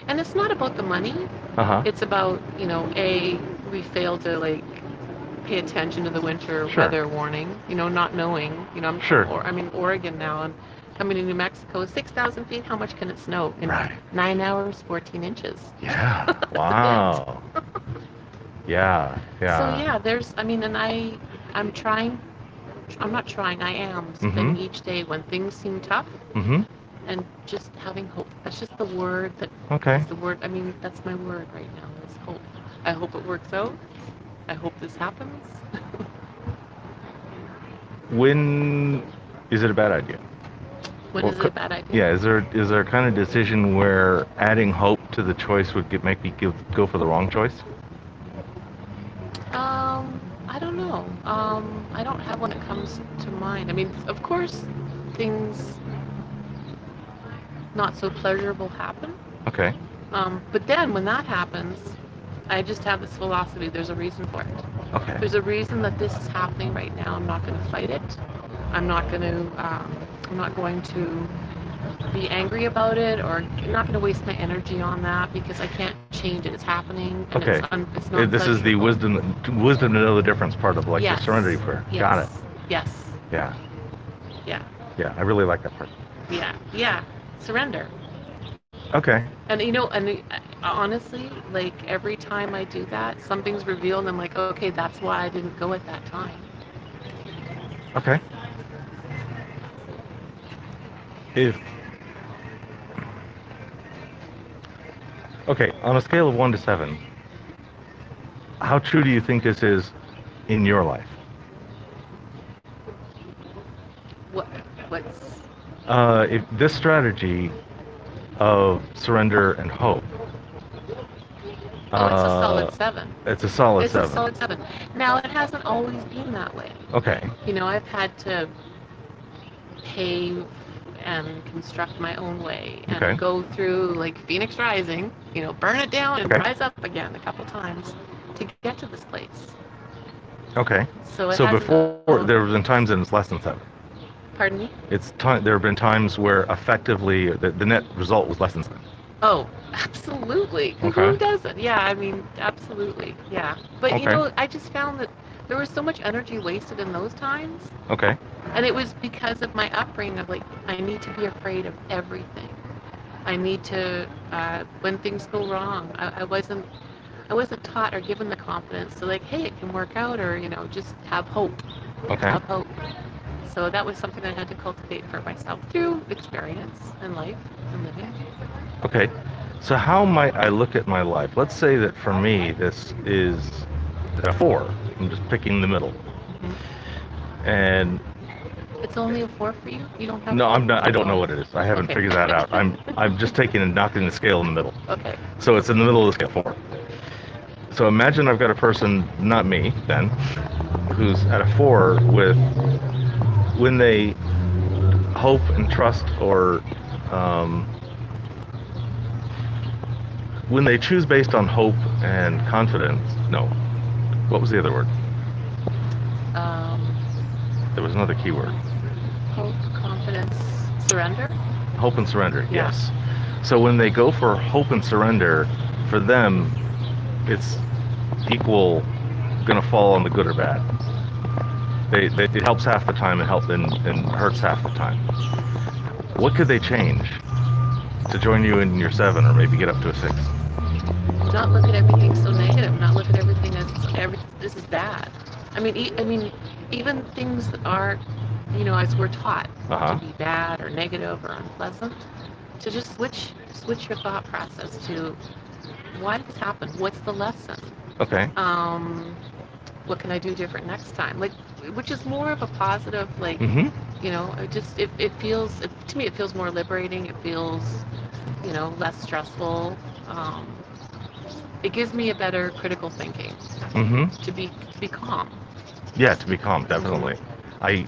And it's not about the money. Uh-huh. It's about, we failed to pay attention to the winter Sure. weather warning. Not knowing. I'm Sure. I'm in Oregon now, and coming to New Mexico, 6,000 feet. How much can it snow in Right. 9 hours, 14 inches? Yeah. Wow. Yeah. Yeah. So yeah, I'm trying. I'm not trying. I am spending each day when things seem tough, Mm-hmm. and just having hope. That's just the word that. Okay. That's the word. I mean, that's my word right now. Is hope. I hope it works out. I hope this happens. when is it a bad idea? When Well, is it a bad idea? Yeah, is there a kind of decision where adding hope to the choice would make me go for the wrong choice? I don't know. I don't have one that comes to mind. I mean, of course, things not so pleasurable happen. Okay. But then when that happens, I just have this philosophy. There's a reason for it. Okay. There's a reason that this is happening right now. I'm not going to fight it. I'm not going to be angry about it, or I'm not going to waste my energy on that because I can't change it. It's happening. And Okay. It's not This is the pleasurable. wisdom to know the difference part of like Yes. the serenity prayer. Yes. Got it. Yes. Yeah. Yeah. Yeah. I really like that part. Yeah. Yeah. Surrender. Okay. And honestly, like every time I do that, something's revealed, and I'm like, okay, that's why I didn't go at that time. Okay. Okay, on a scale of 1 to 7, how true do you think this is in your life? What's If this strategy of surrender and hope. it's a solid 7. It's a solid It's 7. a solid 7. Now, it hasn't always been that way. Okay. I've had to pave and construct my own way and Okay. go through like Phoenix Rising, burn it down and Okay. rise up again a couple times to get to this place. Okay. So So before there have been times when it's less than 7. Pardon me? There have been times where effectively the net result was less than 7. Oh, absolutely. Okay. Who doesn't? Yeah, I mean, absolutely. Yeah. But Okay. I just found that there was so much energy wasted in those times. Okay. And it was because of my upbringing of like, I need to be afraid of everything. I need to, when things go wrong, I wasn't taught or given the confidence to like, hey, it can work out, or, just have hope. Okay. Have hope. So that was something I had to cultivate for myself through experience and life and living. Okay. So how might I look at my life? Let's say that for me, this is a 4. I'm just picking the middle. And It's only a 4 for you? You don't have no, a- I'm not. I don't know what it is. I haven't Okay. figured that out. I'm just taking and knocking the scale in the middle. Okay. So it's in the middle of the scale, 4. So imagine I've got a person, not me then, who's at a 4 with when they hope and trust, or when they choose based on hope and confidence. No, what was the other word? There was another key word. Hope, confidence, surrender. Hope and surrender. Yeah. Yes. So when they go for hope and surrender, for them, it's equal, going to fall on the good or bad. It helps half the time and hurts half the time. What could they change to join you in your 7, or maybe get up to a 6? Not look at everything so negative. Not look at everything as this is bad. I mean, even things that are, as we're taught Uh-huh. to be bad or negative or unpleasant, to just switch your thought process to why did this happen? What's the lesson? Okay. What can I do different next time? Like, which is more of a positive, like, Mm-hmm. it feels, to me, it feels more liberating. It feels, less stressful. It gives me a better critical thinking Mm-hmm. to be calm. Yeah, to be calm, definitely. I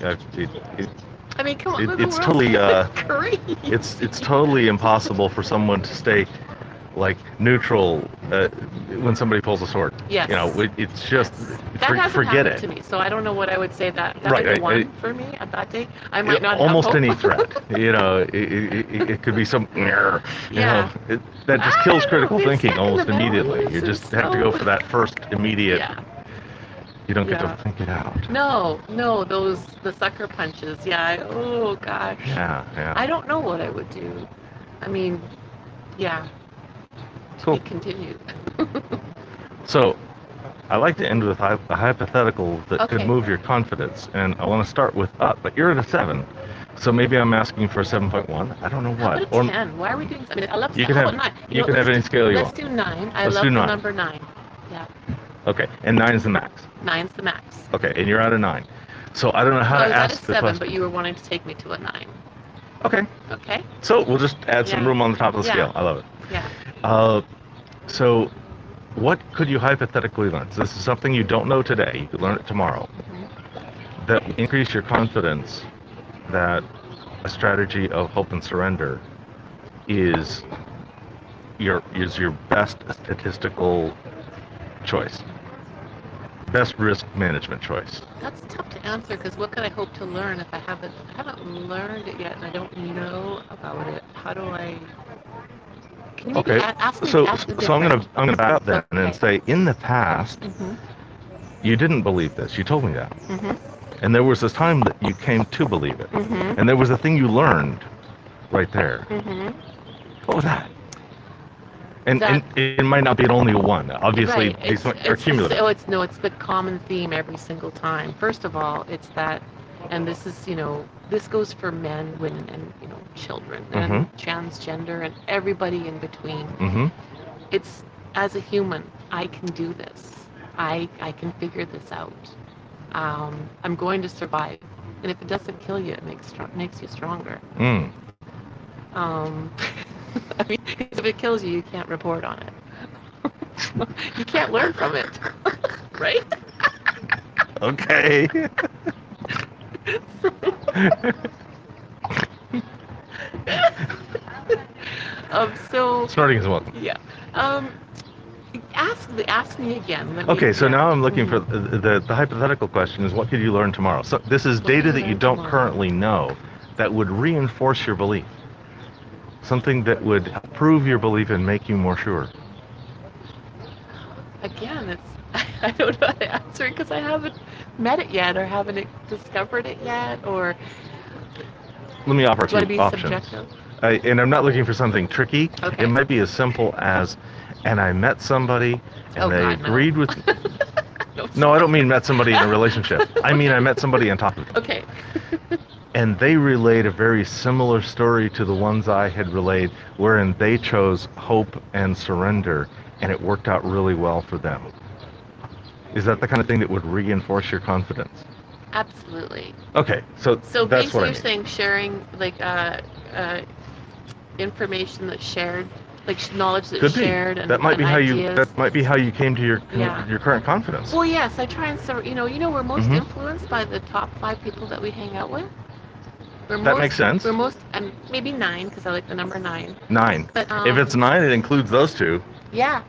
I mean, come on, the it's world's totally crazy. it's totally impossible for someone to stay like neutral when somebody pulls a sword. Yes. It's just That hasn't forget happened it. to me, so I don't know what I would say that Right, was a I- 1 for me at that day. I might not Almost have hope. any threat. It could be some. Yeah. That just I kills don't critical know, it's thinking stuck in almost the middle. immediately. This You is just have to go so- for that first immediate. Yeah. You don't get Yeah. to think it out. No, the sucker punches. Yeah. Oh gosh. Yeah, yeah. I don't know what I would do. I mean, yeah. Cool. It continued. So, I like to end with a hypothetical that could Okay. move your confidence, and I want to start with up. But you're at a 7, so maybe I'm asking for a 7.1. I don't know How what. about a 10? Why are we doing? I mean, I love. You can how have- about 9? you can have any scale you let's want. do 9. I Let's love do the 9. number 9. Yeah. Okay, and 9 is the max. 9's the max. Okay, and you're at a 9. So I don't know how Well, I to was at a ask the 7, question. but you were wanting to take me to a 9. Okay. Okay? So we'll just add some Yeah. room on the top of the Yeah. scale. I love it. Yeah. So what could you hypothetically learn? So this is something you don't know today. You could learn it tomorrow. That will increase your confidence that a strategy of hope and surrender is your best statistical choice, best risk management choice. That's tough to answer because what could I hope to learn if I haven't learned it yet and I don't know about it? How do I? Can you maybe Okay, ask me? so ask me I'm different? gonna back up then and Okay. say, in the past, Mhm. you didn't believe this. You told me that, Mhm. and there was this time that you came to believe it, Mhm. and there was a thing you learned right there. Mhm. What was that? And That- it might not be only one. Obviously, Right. these are It's cumulative. it's the common theme every single time. First of all, it's that, and this is this goes for men, women, and children, and transgender, and everybody in between. Mm-hmm. It's, as a human, I can do this. I can figure this out. I'm going to survive, and if it doesn't kill you, it makes you stronger. Mm. I mean, if it kills you, you can't report on it. You can't learn from it, right? Okay. So Snorting is welcome. yeah. Ask me again. Okay, so yeah. now I'm looking for Mhm. the hypothetical question is, what could you learn tomorrow? So this is What data could I that you learn don't tomorrow? currently know that would reinforce your belief. Something that would prove your belief and make you more sure. Again, it's I don't know how to answer it because I haven't met it yet, or haven't discovered it yet, or Let me offer do I two be options. subjective? And I'm not looking for something tricky. Okay. It might be as simple as, and I met somebody and Oh, they God, no. agreed with No, I don't mean met somebody in a relationship. I mean I met somebody and talked with them. Okay. And they relayed a very similar story to the ones I had relayed, wherein they chose hope and surrender, and it worked out really well for them. Is that the kind of thing that would reinforce your confidence? Absolutely. Okay, so So that's what basically, I you're mean. saying sharing information that's shared, like knowledge that's Could be. shared, and That might be how you. ideas. That might be how you came to your Yeah. your current confidence. Well, yes, I try and we're most Mhm. influenced by the top 5 people that we hang out with. That makes sense. We're most, and maybe 9 because I like the number 9. 9. But If it's 9, it includes those two. yeah.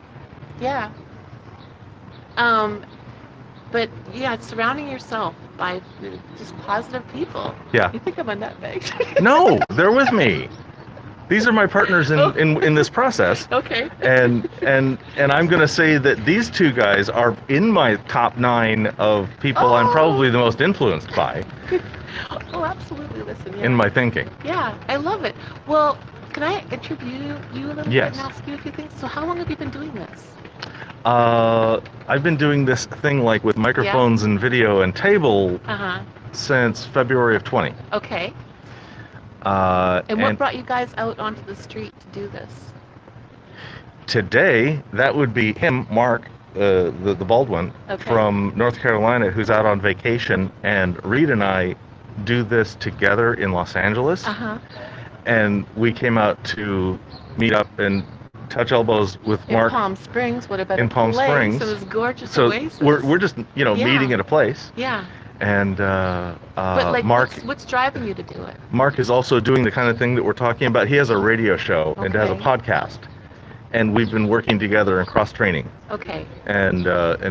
But yeah, it's surrounding yourself by just positive people. Yeah. You think I'm a nutbag? No, they're with me. These are my partners in this process. Okay. And I'm going to say that these two guys are in my top 9 of people I'm probably the most influenced by Oh, absolutely. Listen, yeah. in my thinking. Yeah, I love it. Well, can I interview you a little Yes. bit and ask you a few things? So how long have you been doing this? I've been doing this thing like with microphones and video and table Uh-huh. since February of 20. Okay. And what brought you guys out onto the street to do this? today, that would be him, Mark, the bald one, Okay. from North Carolina, who's out on vacation, and Reed and I do this together in Los Angeles, Uh-huh. and we came out to meet up and touch elbows with In Mark. Palm Springs, what about in Palm place? Springs. So this gorgeous So oasis. we're just Yeah. meeting at a place, Yeah. and But like, Mark what's driving you to do it? Mark is also doing the kind of thing that we're talking about. He has a radio show and has a Okay. podcast, and we've been working together and cross training. Okay. And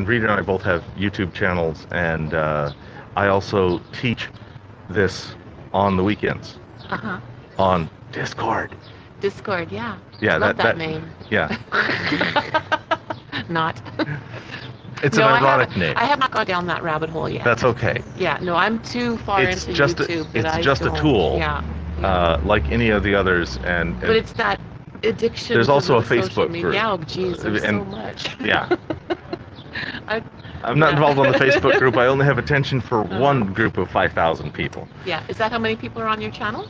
Reed and I both have YouTube channels, and I also teach this on the weekends Uh-huh. on Discord. Discord, yeah. Yeah, Love that name. yeah, Not. it's No, an I ironic haven't- name. I have not gone down that rabbit hole yet. That's okay. Yeah, no, I'm too far It's into just YouTube. that it's I just a don't- tool, Yeah. like any of the others, and But it's that addiction. There's to also the a social Facebook media. group. Yeah, oh, geez, there's And- so much. yeah. I, I'm not Yeah. involved on the Facebook group. I only have attention for one group of 5,000 people. yeah, is that how many people are on your channel?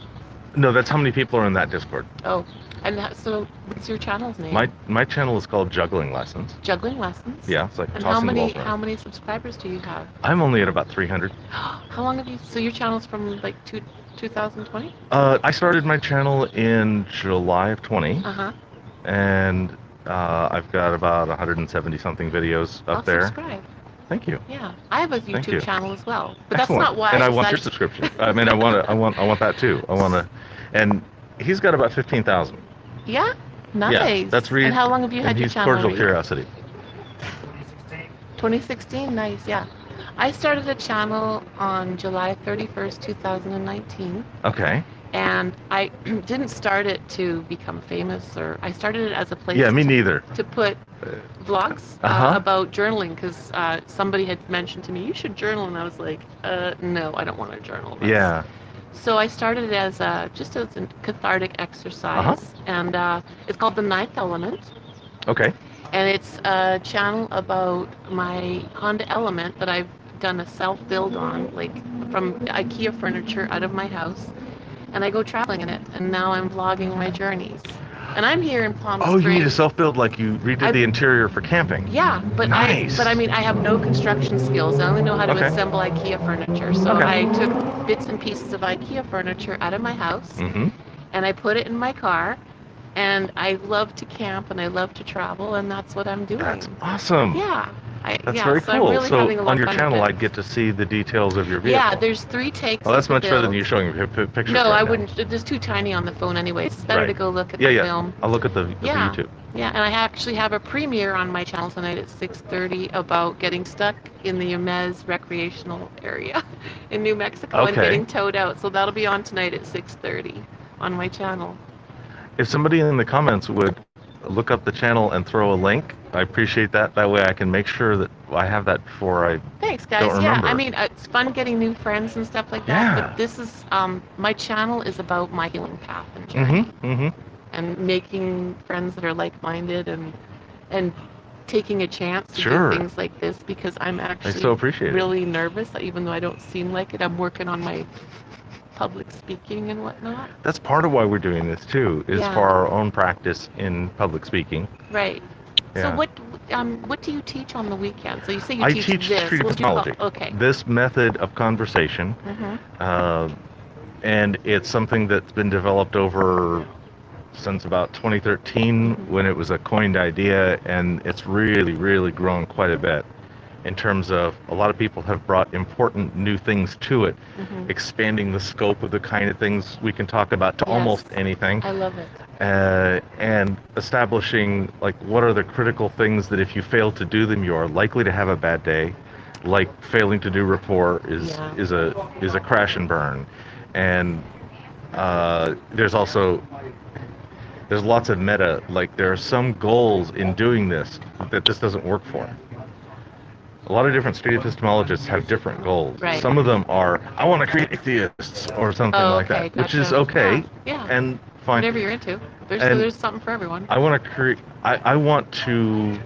No, that's how many people are in that Discord. Oh, And so, what's your channel's name? My channel is called Juggling Lessons. Juggling Lessons. Yeah, it's like And tossing the balls how around. many subscribers do you have? I'm only at about 300. How long have you? So your channel's from like 2020? I started my channel in July of 20, Uh-huh. and I've got about 170 something videos up I'll there. subscribe. Thank you. Yeah, I have a you. YouTube channel as well, but Excellent. that's not why. And I I want your decided- subscription. I mean, I want that too. And he's got about 15,000. Yeah, nice. Yeah, that's Reed. And how long have you had and your he's channel? Cordial Reed? Curiosity. 2016, nice. Yeah, I started a channel on July 31st, 2019. Okay. And I didn't start it to become famous, or I started it as a place Yeah, me neither. to put vlogs Uh-huh. about journaling, because somebody had mentioned to me, you should journal, and I was like, no, I don't want to journal. Yeah. So I started it as just as a cathartic exercise, and it's called The Ninth Element, Okay. and it's a channel about my Honda Element that I've done a self-build on, like from IKEA furniture out of my house, and I go traveling in it, and now I'm vlogging my journeys. And I'm here in Palm Oh, Springs. you need a self-build, like you redid the interior for camping. Yeah, but Nice. I mean, I have no construction skills. I only know how to Okay. assemble IKEA furniture. So Okay. I took bits and pieces of IKEA furniture out of my house, Mm-hmm. and I put it in my car. And I love to camp, and I love to travel, and that's what I'm doing. That's awesome. Yeah. That's yeah, very so cool. I'm really having a So lot on your of fun channel, with it. I'd get to see the details of your vehicle. Yeah, there's 3 takes. Well, that's of the much better than build. you showing pictures. No, right I now. wouldn't. It's too tiny on the phone anyways. It's better Right. to go look at Yeah, the yeah. film. I'll look at the Yeah. YouTube. Yeah, and I actually have a premiere on my channel tonight at 6:30 about getting stuck in the Yemez recreational area in New Mexico and Okay. getting towed out. So that'll be on tonight at 6:30 on my channel. If somebody in the comments would look up the channel and throw a link, I appreciate that. That way I can make sure that I have that before I... Thanks, guys. Don't Yeah, remember. I mean, it's fun getting new friends and stuff like that. Yeah. But this is, my channel is about my healing path and journey. Mm-hmm. Mm-hmm. And making friends that are like-minded and taking a chance to Sure. do things like this, because I'm actually so appreciate it. really nervous, even though I don't seem like it. I'm working on my public speaking and whatnot. That's part of why we're doing this too, is Yeah. for our own practice in public speaking. Right. Yeah. So what do you teach on the weekend? So you say you I teach teach this. street What do you call- epistemology. Okay. This method of conversation, Mm-hmm. and it's something that's been developed over since about 2013 when it was a coined idea, and it's really, really grown quite a bit in terms of a lot of people have brought important new things to it, Mm-hmm. expanding the scope of the kind of things we can talk about to Yes. almost anything. I love it. And establishing like what are the critical things that if you fail to do them, you are likely to have a bad day. Like failing to do rapport is a crash and burn, and there's lots of meta. Like there are some goals in doing this that this doesn't work for. A lot of different street epistemologists have different goals. Right. Some of them are, I want to create atheists or something like okay, that, which is gotcha. okay Yeah. and fine. Whatever you're into. And There's something for everyone. I want to create. I want to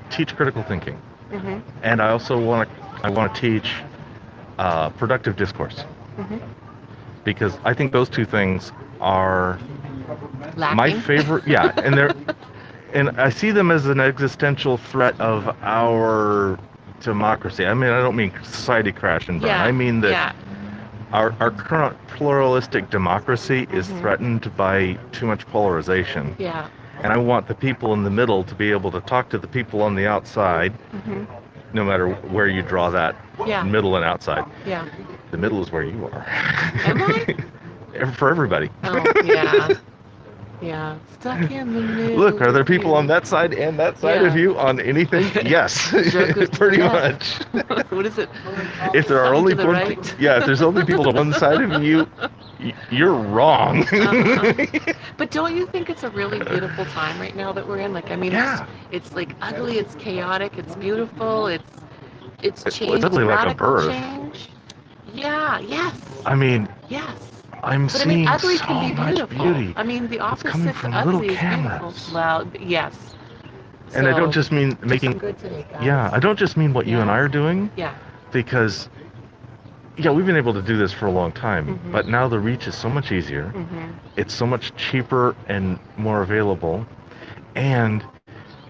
teach critical thinking, Mm-hmm. and I also want to teach productive discourse, Mm-hmm. because I think those two things are Lacking. my favorite. Yeah, and I see them as an existential threat of our democracy. I mean, I don't mean society crash and burn. Yeah. I mean that Yeah. our current pluralistic democracy is Mhm. threatened by too much polarization. Yeah. And I want the people in the middle to be able to talk to the people on the outside, Mm-hmm. no matter where you draw that Yeah. middle and outside. Yeah. The middle is where you are. Am I? For everybody. Oh, yeah. Yeah. Stuck in the middle. Look, are there people on that side and that side of Yeah. you on anything? Yes, Joker's pretty yeah. much. What is it? If there are Something only to the one, right. yeah, if there's only people on one side of you, you're wrong. Uh-huh. But don't you think it's a really beautiful time right now that we're in? Like, I mean, Yeah. it's like ugly, it's chaotic, it's beautiful, it's It's change, ugly like a radical birth. change. Yeah. Yes. I mean, Yes. I'm But I seeing mean, ugly so can be much beautiful. beauty. I mean, the opposite coming of from ugly little is cameras. beautiful. Well, yes. And I So, don't just mean do some making. good today, guys. Yeah, I don't just mean what you and Yeah. I are doing, Yeah. because yeah, we've been able to do this for a long time, Mhm. but now the reach is so much easier. Mhm. It's so much cheaper and more available, and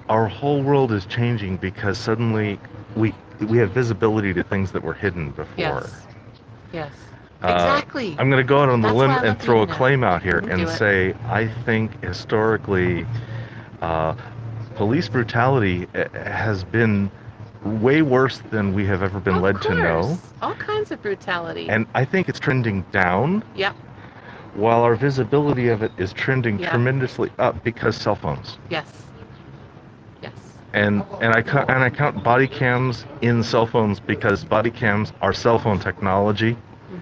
our whole world is changing because suddenly we have visibility to things that were hidden before. Yes. Yes. Uh, Exactly. I'm going to go out on the That's limb why I and love the throw a internet. claim out here Do and it. say I think historically police brutality has been way worse than we have ever been Of led to know. course. All kinds of brutality. And I think it's trending down Yep. while our visibility of it is trending Yeah. tremendously up because cell phones. Yes. Yes. And I count body cams in cell phones because body cams are cell phone technology Mhm.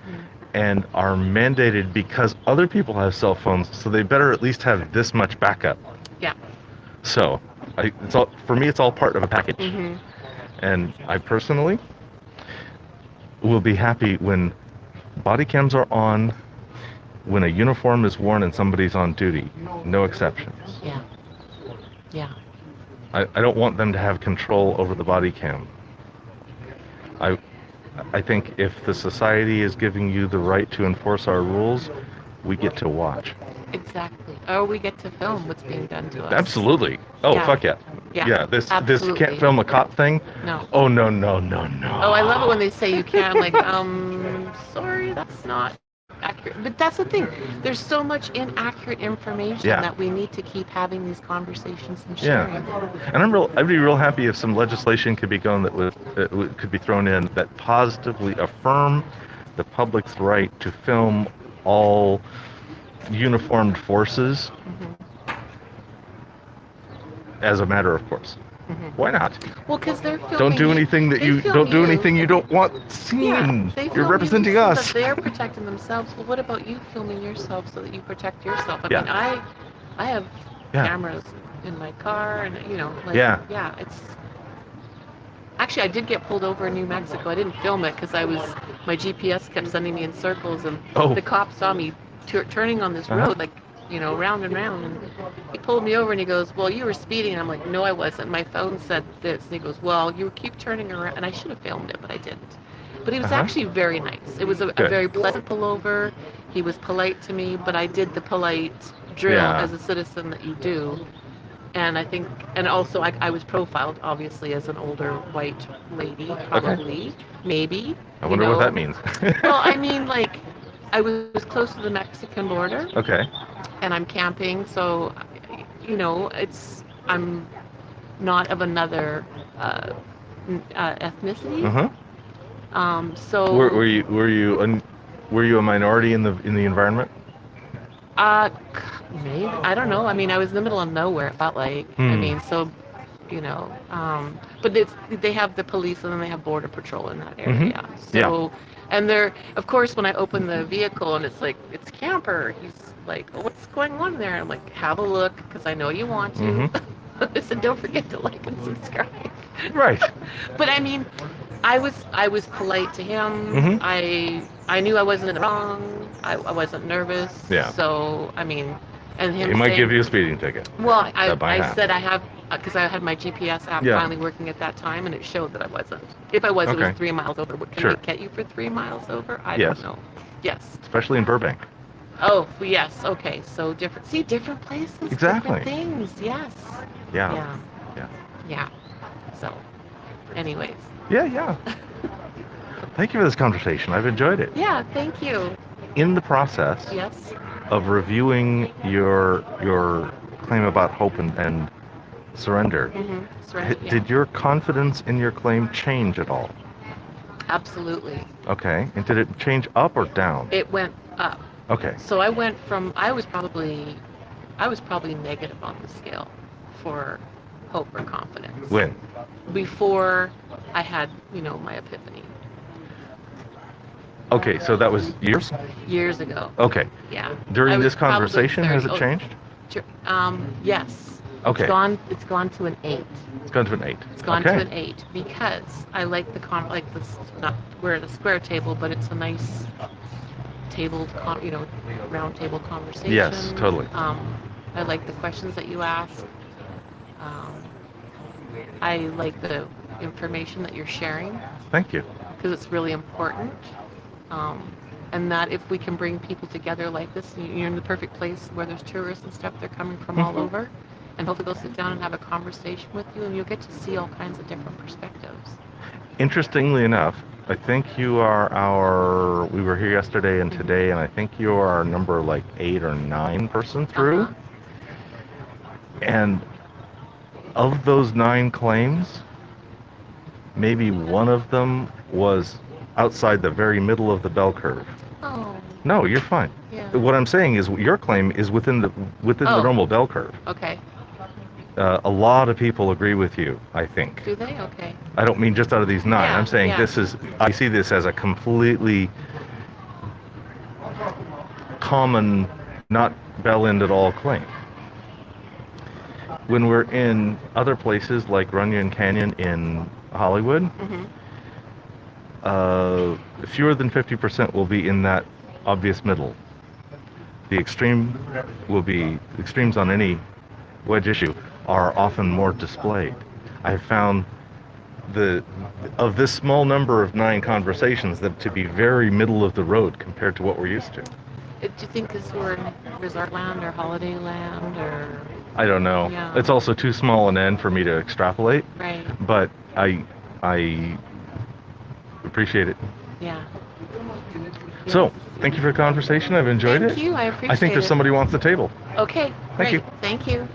and are mandated because other people have cell phones, so they better at least have this much backup. Yeah. So, it's all for me. It's all part of a package. Mhm. And I personally will be happy when body cams are on, when a uniform is worn and somebody's on duty. No exceptions. Yeah. Yeah. I don't want them to have control over the body cam. I think if the society is giving you the right to enforce our rules, we get to watch. Exactly. Or we get to film what's being done to us. Absolutely. Oh, Yeah. fuck yeah. Yeah. Yeah, this Absolutely. can't film a cop thing. No. Oh, no. Oh, I love it when they say you can't. I'm like, sorry, that's not accurate. But that's the thing. There's so much inaccurate information Yeah. that we need to keep having these conversations and Yeah. sharing. And I'd be real happy if some legislation could be could be thrown in that positively affirm the public's right to film all uniformed forces Mhm. as a matter of course. Mhm. Why not? Well, because they're filming. Don't do anything that they you film don't do you. anything you don't want seen. Yeah, they You're film representing you so us. that they're protecting themselves. Well, what about you filming yourself so that you protect yourself? I Yeah. mean, I have Yeah. cameras in my car, and like, Yeah. it's. Actually, I did get pulled over in New Mexico. I didn't film it because my GPS kept sending me in circles, and Oh. the cop saw me turning on this Uh-huh. road, like, round and round, and he pulled me over and he goes, "Well, you were speeding." And I'm like, "No, I wasn't. My phone said this." And he goes, "Well, you keep turning around," and I should have filmed it, but I didn't. But he was Uh-huh. actually very nice. It was a Good. very pleasant pullover. He was polite to me, but I did the polite drill Yeah. as a citizen that you do. And I think, and also I was profiled, obviously, as an older white lady, probably, maybe. I wonder what that means. Well, I mean, like, I was close to the Mexican border, Okay. and I'm camping, so, I'm not of another ethnicity. Uh-huh. So. Were you a minority in the environment? Maybe. I don't know. I mean, I was in the middle of nowhere, it felt like. I mean, so, but they have the police and then they have border patrol in that area. Mm-hmm. So, and of course, when I open the vehicle and it's like, it's camper, he's like, "Oh, what's going on there?" I'm like, "Have a look, because I know you want to." Mm-hmm. I said, "Don't forget to like and subscribe." Right. But I mean, I was polite to him. Mm-hmm. I knew I wasn't in the wrong. I wasn't nervous. Yeah. So I mean, and him. He might saying, give you a speeding ticket. Well, by I half. said I have, because I had my GPS app Yeah. finally working at that time, and it showed that I wasn't. If I was, it Okay. was 3 miles over. Can Sure. they get you for 3 miles over? I Yes. don't know. Yes. Especially in Burbank. Oh, yes. Okay. So different. See, different places. Exactly. Different things. Yes. Yeah. Yeah. Yeah. Yeah. So, anyways. Yeah. Thank you for this conversation. I've enjoyed it. Yeah. Thank you. In the process Yes. of reviewing your claim about hope and surrender, Mm-hmm. That's right. Yeah. did your confidence in your claim change at all? Absolutely. Okay. And did it change up or down? It went up. Okay. So I went from I was probably negative on the scale for hope or confidence. When? Before I had, my epiphany Okay, so that was years ago. Okay. Yeah. During I was this probably conversation, has it 30. changed? Yes. Okay. It's gone to an 8. It's gone to an 8. It's gone Okay. to an 8 because I like this, not we're at a square table, but it's a nice table, round table conversation. Yes, totally. I like the questions that you ask. I like the information that you're sharing Thank you. because it's really important. And that if we can bring people together like this, you're in the perfect place where there's tourists and stuff, they're coming from all over, and hopefully they'll sit down and have a conversation with you, and you'll get to see all kinds of different perspectives. Interestingly enough, I think you are we were here yesterday and today, and I think you are our number like 8 or 9 person through. Uh-huh. And of those 9 claims, maybe one of them was outside the very middle of the bell curve. Oh, No, you're fine. yeah. What I'm saying is your claim is within the Oh. normal bell curve. Okay. A lot of people agree with you, I think. Do they? Okay. I don't mean just out of these 9. Yeah, I'm saying yeah. I see this as a completely common, not bell end at all claim. When we're in other places like Runyon Canyon in Hollywood, Mm-hmm. Fewer than 50% will be in that obvious middle. The extremes on any wedge issue are often more displayed. I've found of this small number of 9 conversations that to be very middle of the road compared to what we're used to. Do you think because we're in resort land or holiday land or I don't know. Yeah. It's also too small an end for me to extrapolate, right? but I appreciate it. Yeah. So, thank you for the conversation. I've enjoyed Thank it. you. I appreciate I think there's it. somebody who wants the table. Okay. Thank great. you. Thank you.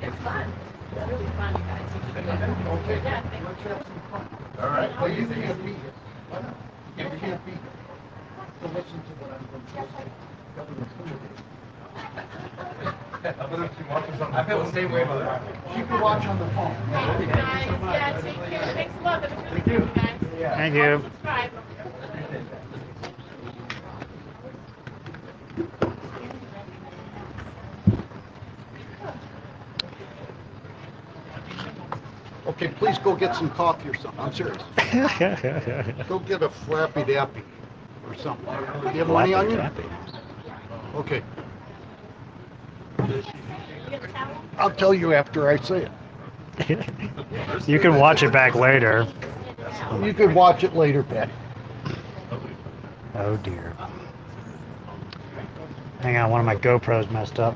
It's fun. It's really fun, you guys. All right. Well, you can't be here. You can't be here. To listen to what I'm going to say. I feel the same way about that. You can watch on the phone. Thank you, guys. Yeah, take care. Thanks a lot. That was really good, guys. Thank you. Subscribe. Okay, please go get some coffee or something. I'm serious. Go get a Flappy Dappy or something. Do you have money on you? Okay. I'll tell you after I say it. You can watch it back later. You could watch it later, Patty. Oh dear. Hang on, one of my GoPros messed up.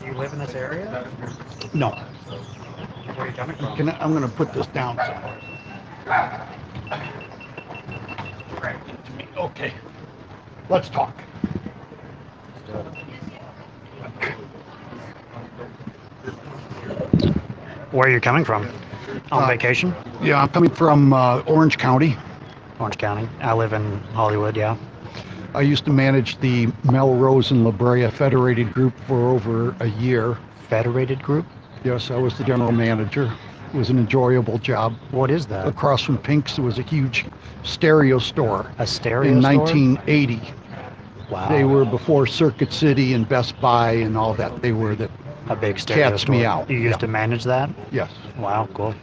Do you live in this area? No. Where are you coming from? I'm going to put this down somewhere. Okay. Let's talk. Where are you coming from? On vacation? Yeah, I'm coming from Orange County. Orange County. I live in Hollywood, yeah. I used to manage the Melrose and La Brea Federated Group for over a year. Federated Group? Yes, I was the general manager. It was an enjoyable job. What is that? Across from Pink's, there was a huge stereo store. A stereo in store? 1980. Wow. They were before Circuit City and Best Buy and all that. They were the a big stereo cats store. me out. You used to manage that? Yes. Wow, cool.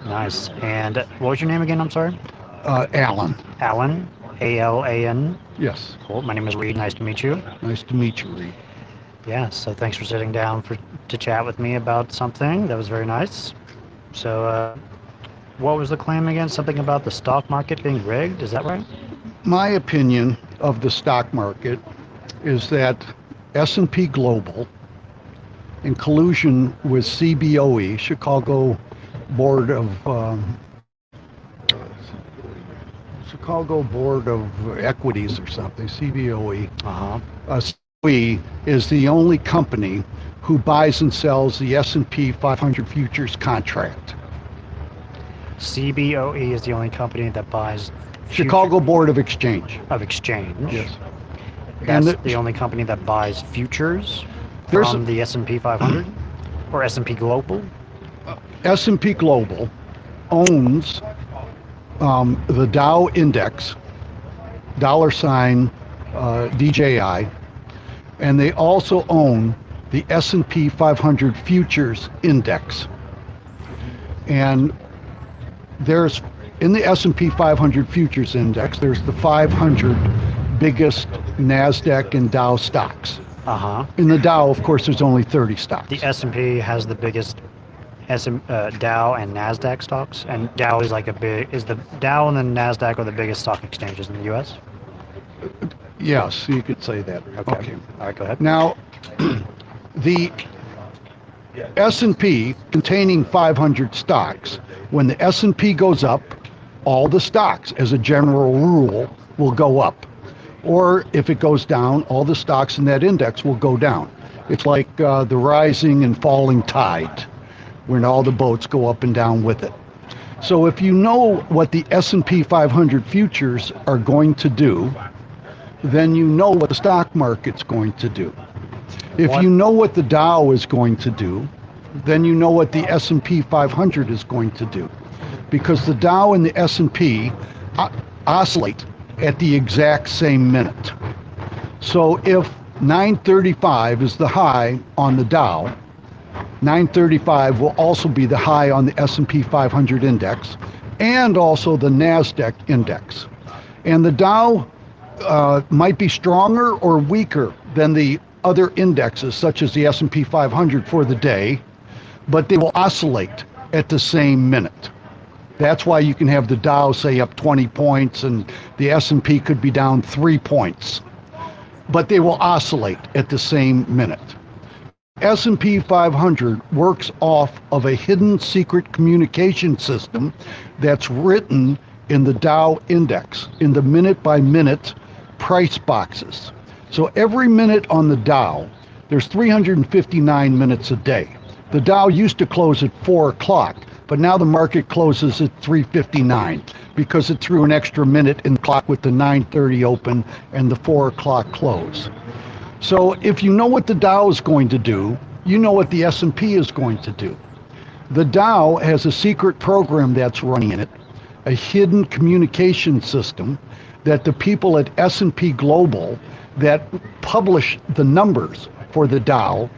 Nice. And what was your name again? I'm sorry? Alan. Alan? A-L-A-N? Yes. Cool. My name is Reed. Nice to meet you. Nice to meet you, Reed. Yeah, so thanks for sitting down to chat with me about something. That was very nice. So, what was the claim again? Something about the stock market being rigged? Is that right? My opinion of the stock market is that S&P Global, in collusion with CBOE, Chicago Board of Equities or something, CBOE. CBOE is the only company who buys and sells the S&P 500 futures contract. CBOE is the only company that buys Chicago Board of Exchange. Of Exchange. Yes. That's the only company that buys futures from the S&P 500 or S&P Global? S&P Global owns the Dow Index, $DJI, and they also own the S&P 500 Futures Index. And there's, in the S&P 500 Futures Index, there's the 500 biggest NASDAQ and Dow stocks. Uh-huh. In the Dow, of course, there's only 30 stocks. The S&P has the biggest Dow and Nasdaq stocks, and Dow is the Dow and the Nasdaq are the biggest stock exchanges in the U.S. Yes, you could say that. Okay. All right, go ahead. Now, the S&P containing 500 stocks, when the S&P goes up, all the stocks, as a general rule, will go up. Or if it goes down, all the stocks in that index will go down. It's like the rising and falling tide, when all the boats go up and down with it. So if you know what the S&P 500 futures are going to do, then you know what the stock market's going to do. If you know what the Dow is going to do, then you know what the S&P 500 is going to do. Because the Dow and the S&P oscillate at the exact same minute. So if 935 is the high on the Dow, 935 will also be the high on the S&P 500 index and also the Nasdaq index. And the Dow might be stronger or weaker than the other indexes, such as the S&P 500 for the day, but they will oscillate at the same minute. That's why you can have the Dow, say, up 20 points and the S&P could be down 3 points. But they will oscillate at the same minute. S&P 500 works off of a hidden secret communication system that's written in the Dow index, in the minute-by-minute price boxes. So every minute on the Dow, there's 359 minutes a day. The Dow used to close at 4 o'clock, but now the market closes at 3:59 because it threw an extra minute in the clock with the 9:30 open and the 4 o'clock close. So if you know what the Dow is going to do, you know what the S&P is going to do. The Dow has a secret program that's running in it, a hidden communication system that the people at S&P Global that publish the numbers for the Dow,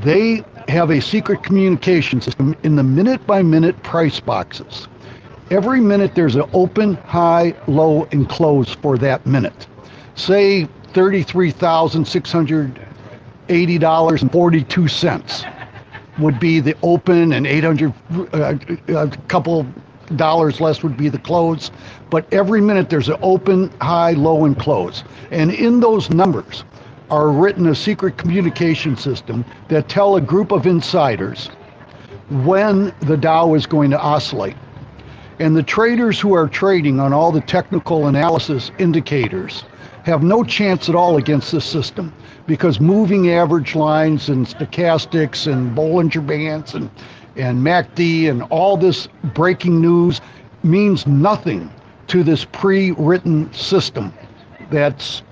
they have a secret communication system in the minute-by-minute price boxes. Every minute there's an open, high, low, and close for that minute. Say $33,680.42 would be the open, and a couple dollars less would be the close. But every minute there's an open, high, low, and close. And in those numbers are written a secret communication system that tell a group of insiders when the Dow is going to oscillate. And the traders who are trading on all the technical analysis indicators have no chance at all against this system, because moving average lines and stochastics and Bollinger Bands and MACD and all this breaking news means nothing to this pre-written system that's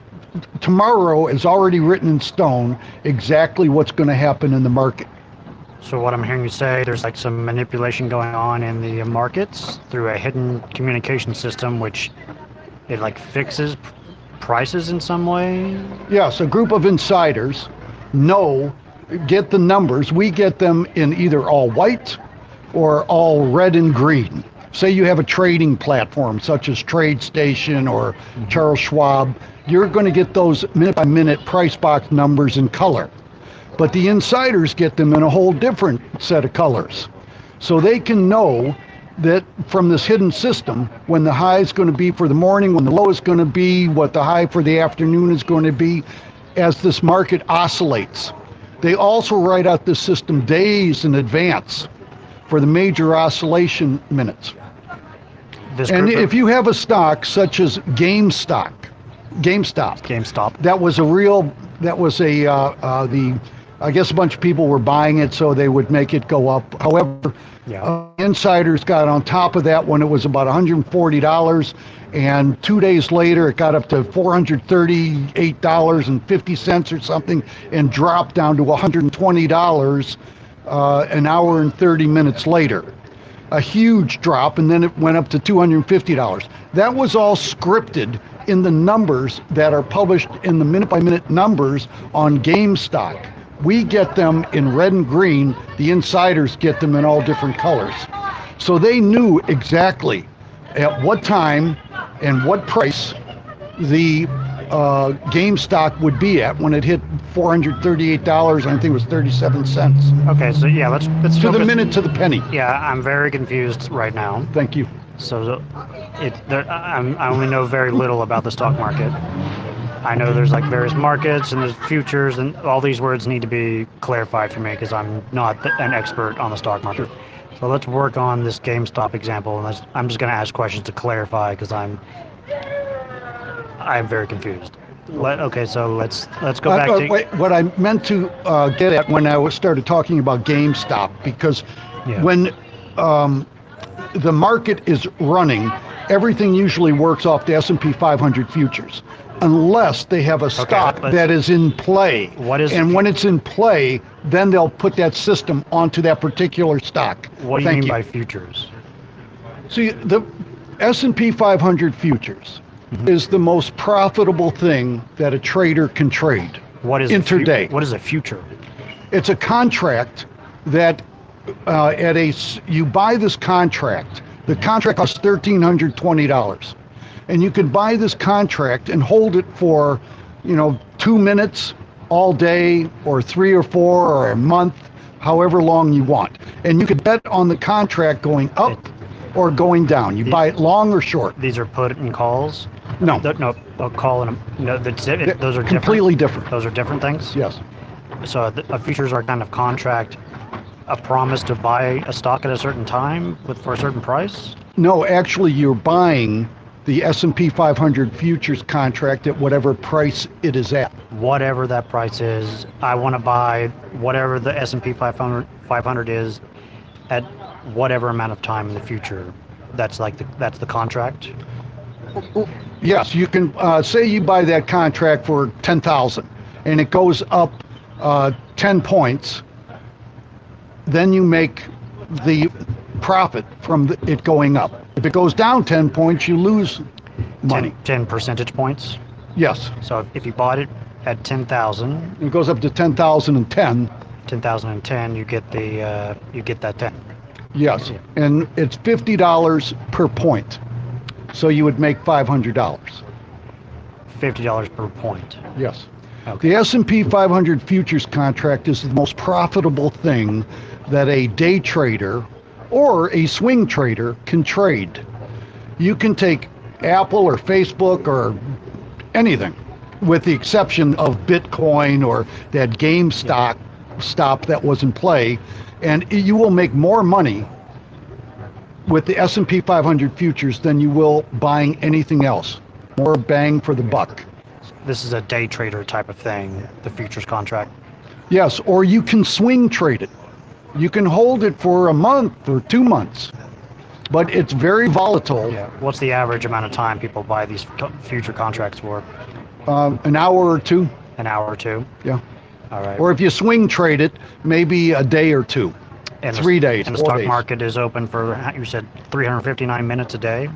tomorrow is already written in stone exactly what's going to happen in the market. So what I'm hearing you say, there's like some manipulation going on in the markets through a hidden communication system, which it like fixes prices in some way? Yes, a group of insiders get the numbers. We get them in either all white or all red and green. Say you have a trading platform such as TradeStation or Charles Schwab, you're going to get those minute-by-minute price box numbers in color. But the insiders get them in a whole different set of colors. So they can know that from this hidden system, when the high is going to be for the morning, when the low is going to be, what the high for the afternoon is going to be, as this market oscillates. They also write out this system days in advance for the major oscillation minutes. And if you have a stock such as GameStop, I guess a bunch of people were buying it so they would make it go up. However, insiders got on top of that when it was about $140, and 2 days later it got up to $438.50 or something and dropped down to $120 an hour and 30 minutes later. A huge drop, and then it went up to $250. That was all scripted in the numbers that are published in the minute-by-minute numbers on GameStop. We get them in red and green. The insiders get them in all different colors. So they knew exactly at what time and what price the GameStop would be at when it hit $438. I think it was 37 cents. Okay, so yeah, let's To the focus- minute, to the penny. Yeah, I'm very confused right now. Thank you. So I only know very little about the stock market. I know there's like various markets and there's futures, and all these words need to be clarified for me because I'm not an expert on the stock market. So let's work on this GameStop example, and I'm just going to ask questions to clarify because I'm very confused. Okay, so let's go back to wait, what I meant to get at when I started talking about GameStop, because when the market is running, everything usually works off the S&P 500 futures, unless they have a stock that is in play. When it's in play, then they'll put that system onto that particular stock. What do you mean by futures? See, the S&P 500 futures is the most profitable thing that a trader can trade. What is intraday? What is a future? It's a contract that you buy this contract. The contract costs $1,320, and you can buy this contract and hold it for, 2 minutes all day, or 3 or 4, or a month, however long you want. And you can bet on the contract going up or going down. You buy it long or short. These are put and calls. No, a call and those are completely different. Those are different things. Yes. So futures are kind of contract, a promise to buy a stock at a certain time for a certain price? No, actually, you're buying the S&P 500 futures contract at whatever price it is at. Whatever that price is, I want to buy whatever the S&P 500 is at whatever amount of time in the future. That's the contract? Yes, you can say you buy that contract for 10,000 and it goes up 10 points. Then you make the profit from it going up. If it goes down 10 points, you lose money. 10 percentage points? Yes. So if you bought it at 10,000, it goes up to 10,010. 10,010, you get that 10. Yes, and it's $50 per point. So you would make $500. $50 per point. Yes. Okay. The S&P 500 futures contract is the most profitable thing that a day trader or a swing trader can trade. You can take Apple or Facebook or anything, with the exception of Bitcoin or that GameStop that was in play, and you will make more money with the S&P 500 futures than you will buying anything else. More bang for the buck. This is a day trader type of thing, the futures contract. Yes, or you can swing trade it. You can hold it for a month or 2 months, but it's very volatile. Yeah. What's the average amount of time people buy these future contracts for? An hour or two. An hour or two? Yeah. All right. Or if you swing trade it, maybe a day or two. And 3 days. And the stock market is open for, you said, 359 minutes a day?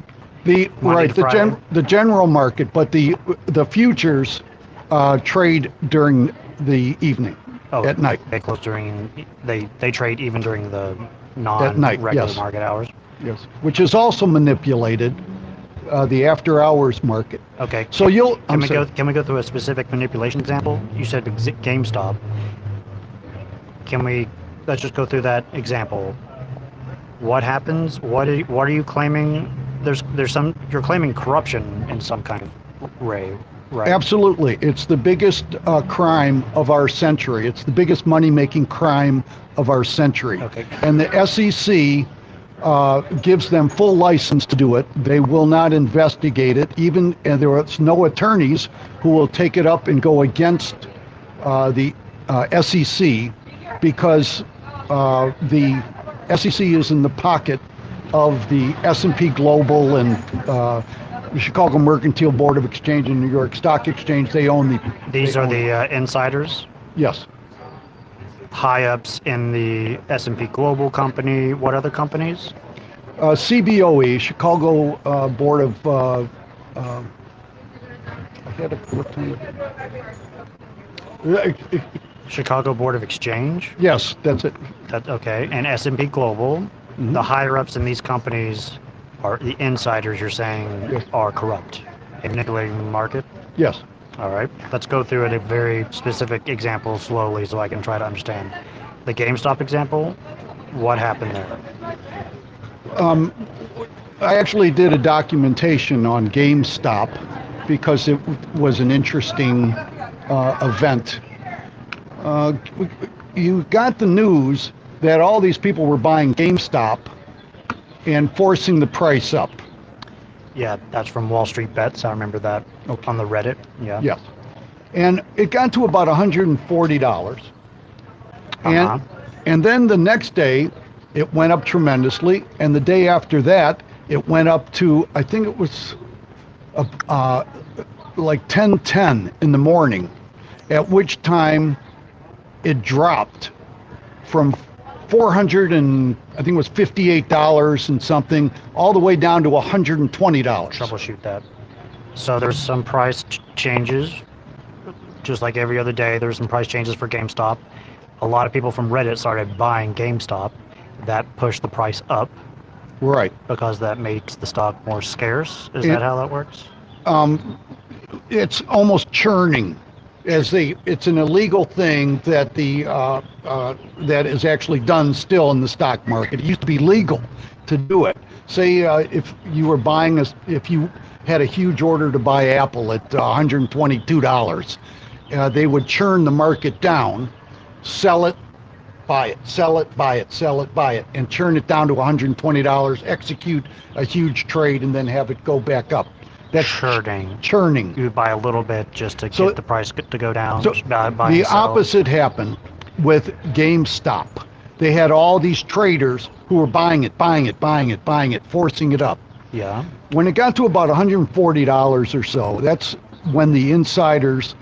The general market, but the futures trade during the evening, at night. They close they trade even during the non-regular market hours? Yes, which is also manipulated, the after hours market. Okay. So can we go through a specific manipulation example? You said GameStop. Let's just go through that example. What happens? What are you claiming? You're claiming corruption in some kind of way, right? Absolutely. It's the biggest crime of our century. It's the biggest money-making crime of our century. Okay. And the SEC gives them full license to do it. They will not investigate it, and there are no attorneys who will take it up and go against the SEC, because the SEC is in the pocket of the S&P Global and the Chicago Mercantile Board of Exchange and New York Stock Exchange. They own These are the insiders? Yes. High-ups in the S&P Global company. What other companies? CBOE, Chicago Board of... Chicago Board of Exchange? Yes, that's it. Okay, and S&P Global. Mm-hmm. The higher-ups in these companies are the insiders, you're saying, are corrupt and manipulating the market? Yes. All right, let's go through it a very specific example slowly so I can try to understand. The GameStop example, what happened there? I actually did a documentation on GameStop because it was an interesting event. You got the news that all these people were buying GameStop and forcing the price up. Yeah, that's from Wall Street Bets. I remember that on the Reddit. Yeah. Yes. And it got to about $140. And then the next day, it went up tremendously. And the day after that, it went up to, I think it was like 10:10 in the morning, at which time it dropped from 400 and I think it was $58 and something, all the way down to $120. Troubleshoot that. So there's some price changes, just like every other day. There's some price changes for GameStop. A lot of people from Reddit started buying GameStop. That pushed the price up. Right. Because that makes the stock more scarce. Is that how that works? It's almost churning. It's an illegal thing that that is actually done still in the stock market. It used to be legal to do it. Say if you were buying if you had a huge order to buy Apple at $122, they would churn the market down, sell it, buy it, sell it, buy it, sell it, buy it, and churn it down to $120, execute a huge trade, and then have it go back up. That's churning. You buy a little bit just to get the price to go down. So the opposite happened with GameStop. They had all these traders who were buying it, forcing it up. Yeah. When it got to about $140 or so, that's when the insiders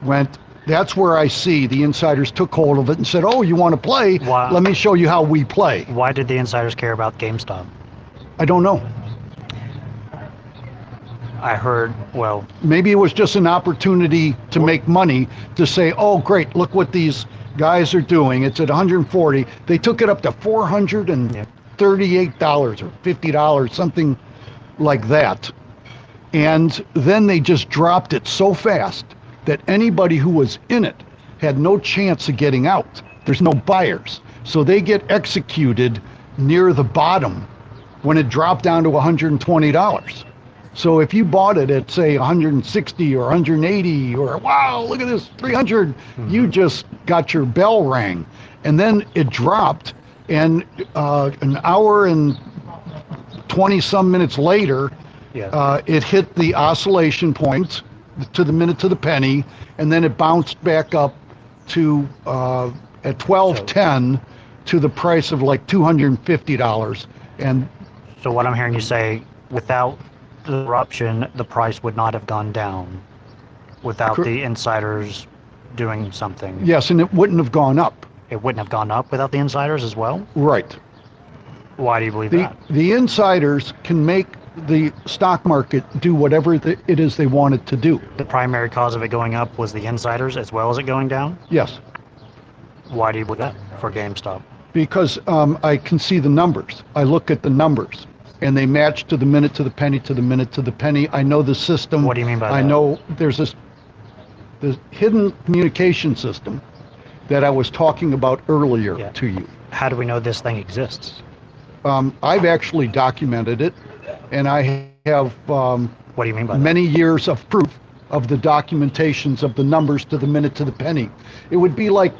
went. That's where I see the insiders took hold of it and said, "Oh, you want to play? Wow. Let me show you how we play." Why did the insiders care about GameStop? I don't know. I heard, well... Maybe it was just an opportunity to make money, to say, oh, great, look what these guys are doing. It's at 140. They took it up to $438 or $50, something like that. And then they just dropped it so fast that anybody who was in it had no chance of getting out. There's no buyers. So they get executed near the bottom when it dropped down to $120. So if you bought it at, say, 160 or 180 or, wow, look at this, 300, you just got your bell rang. And then it dropped, and an hour and 20-some minutes later, it hit the oscillation point to the minute to the penny, and then it bounced back up to, at 12:10, to the price of like $250. And so what I'm hearing you say, without the eruption, the price would not have gone down without the insiders doing something. Yes, and it wouldn't have gone up. It wouldn't have gone up without the insiders as well? Right. Why do you believe that? The insiders can make the stock market do whatever it is they want it to do. The primary cause of it going up was the insiders as well as it going down? Yes. Why do you believe that for GameStop? Because I can see the numbers. I look at the numbers, and they match to the minute to the penny to the minute to the penny. I know the system. What do you mean by that? I know there's this hidden communication system that I was talking about earlier to you. How do we know this thing exists? I've actually documented it, and I have what do you mean by many years of proof of the documentations of the numbers to the minute to the penny. It would be like,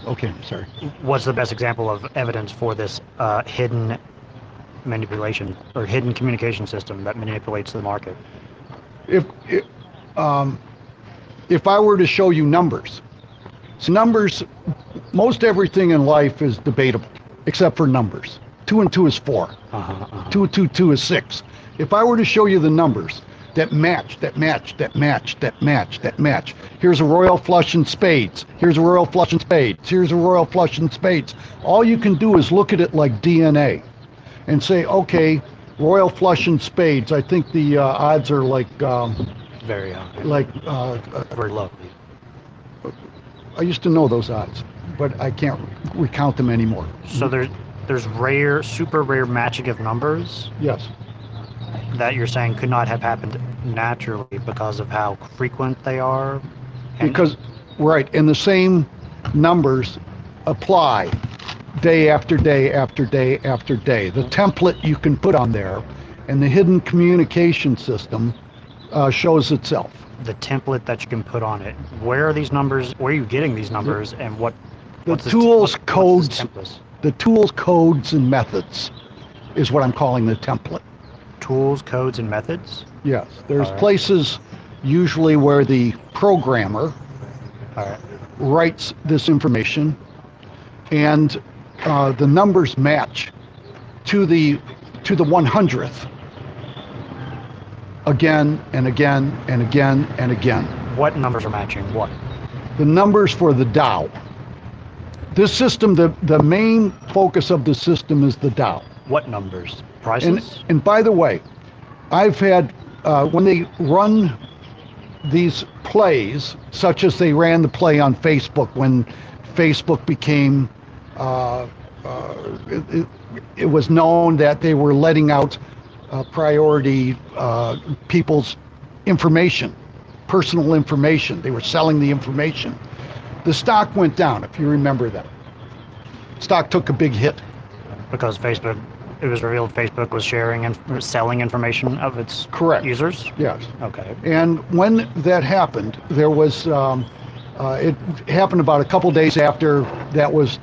okay, sorry. What's the best example of evidence for this hidden manipulation or hidden communication system that manipulates the market? If I were to show you numbers, numbers, most everything in life is debatable except for numbers. 2 and 2 is 4. 2 and 2 is 6. If I were to show you the numbers that match, here's a royal flush in spades, here's a royal flush in spades, here's a royal flush in spades. All you can do is look at it like DNA and say, okay, royal flush in spades. I think the odds are like very high. Like very low. I used to know those odds, but I can't recount them anymore. So there's rare, super rare matching of numbers. Yes. that you're saying could not have happened naturally because of how frequent they are? Because, right, and the same numbers apply day after day after day after day. The template you can put on there and the hidden communication system shows itself. The template that you can put on it. Where are these numbers? Where are you getting these numbers? And The tools, codes, templates? the tools, codes, and methods is what I'm calling the template. Tools, codes, and methods? Yes, there's All right. places usually where the programmer All right. writes this information, and the numbers match to the 100th again and again and again and again. What numbers are matching what? The numbers for the Dow. This system, the main focus of the system is the Dow. What numbers? Prices? And by the way, I've had, when they run these plays, such as they ran the play on Facebook when Facebook became, it was known that they were letting out priority people's information, personal information. They were selling the information. The stock went down, if you remember that. Stock took a big hit. Because Facebook, it was revealed Facebook was sharing and selling information of its Correct. users? Yes. Okay. And when that happened, there was, it happened about a couple days after that was,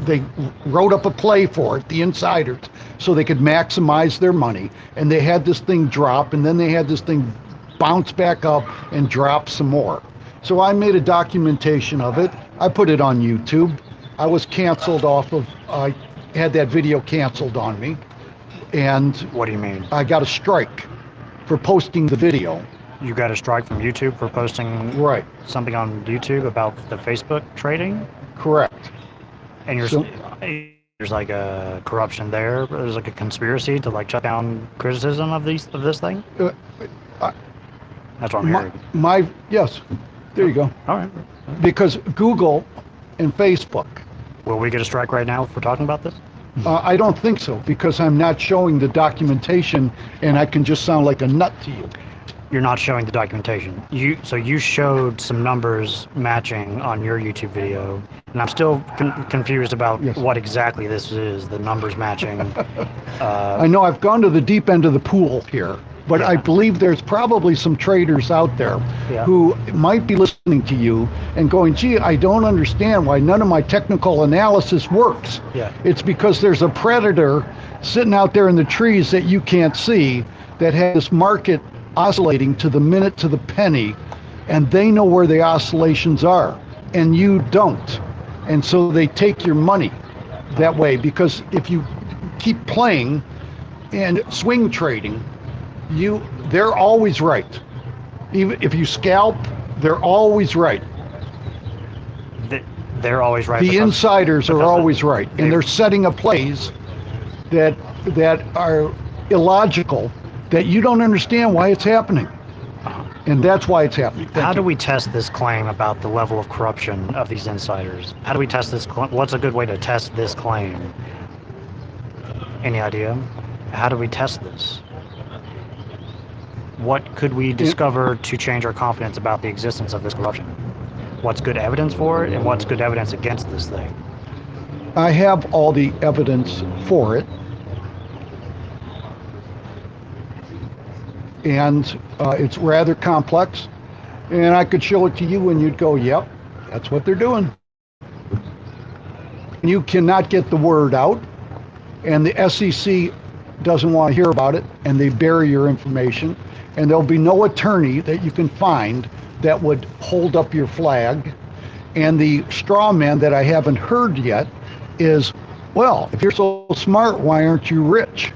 they wrote up a play for it, the insiders, so they could maximize their money. And they had this thing drop, and then they had this thing bounce back up and drop some more. So I made a documentation of it. I put it on YouTube. I was canceled off of, I had that video canceled on me. And What do you mean? I got a strike for posting the video. You got a strike from YouTube for posting Right. something on YouTube about the Facebook trading? Correct. And So- there's like a corruption there. There's like a conspiracy to like shut down criticism of this thing. That's what I'm hearing. Yes, there you go. All right. Because Google and Facebook, Will we get a strike right now for talking about this? I don't think so, because I'm not showing the documentation, and I can just sound like a nut to you. You're not showing the documentation. So you showed some numbers matching on your YouTube video, and I'm still confused about Yes. what exactly this is. The numbers matching. I know I've gone to the deep end of the pool here, but I believe there's probably some traders out there Yeah. who might be listening to you and going, gee, I don't understand why none of my technical analysis works. Yeah. It's because there's a predator sitting out there in the trees that you can't see that has this market oscillating to the minute, to the penny, and they know where the oscillations are, and you don't. And so they take your money that way, because if you keep playing and swing trading, they're always right. Even if you scalp, they're always right. They're always right. The because- insiders are because always right, they- and they're setting up plays that are illogical, that you don't understand why it's happening, and that's why it's happening. Thank How you. do we test this claim about the level of corruption of these insiders? How do we test this? What's a good way to test this claim? Any idea? How do we test this? What could we discover to change our confidence about the existence of this corruption? What's good evidence for it, and what's good evidence against this thing? I have all the evidence for it, and it's rather complex, and I could show it to you and you'd go, yep, that's what they're doing. You cannot get the word out, and the SEC doesn't want to hear about it, and they bury your information, and there'll be no attorney that you can find that would hold up your flag. And the straw man that I haven't heard yet is, well, if you're so smart, why aren't you rich?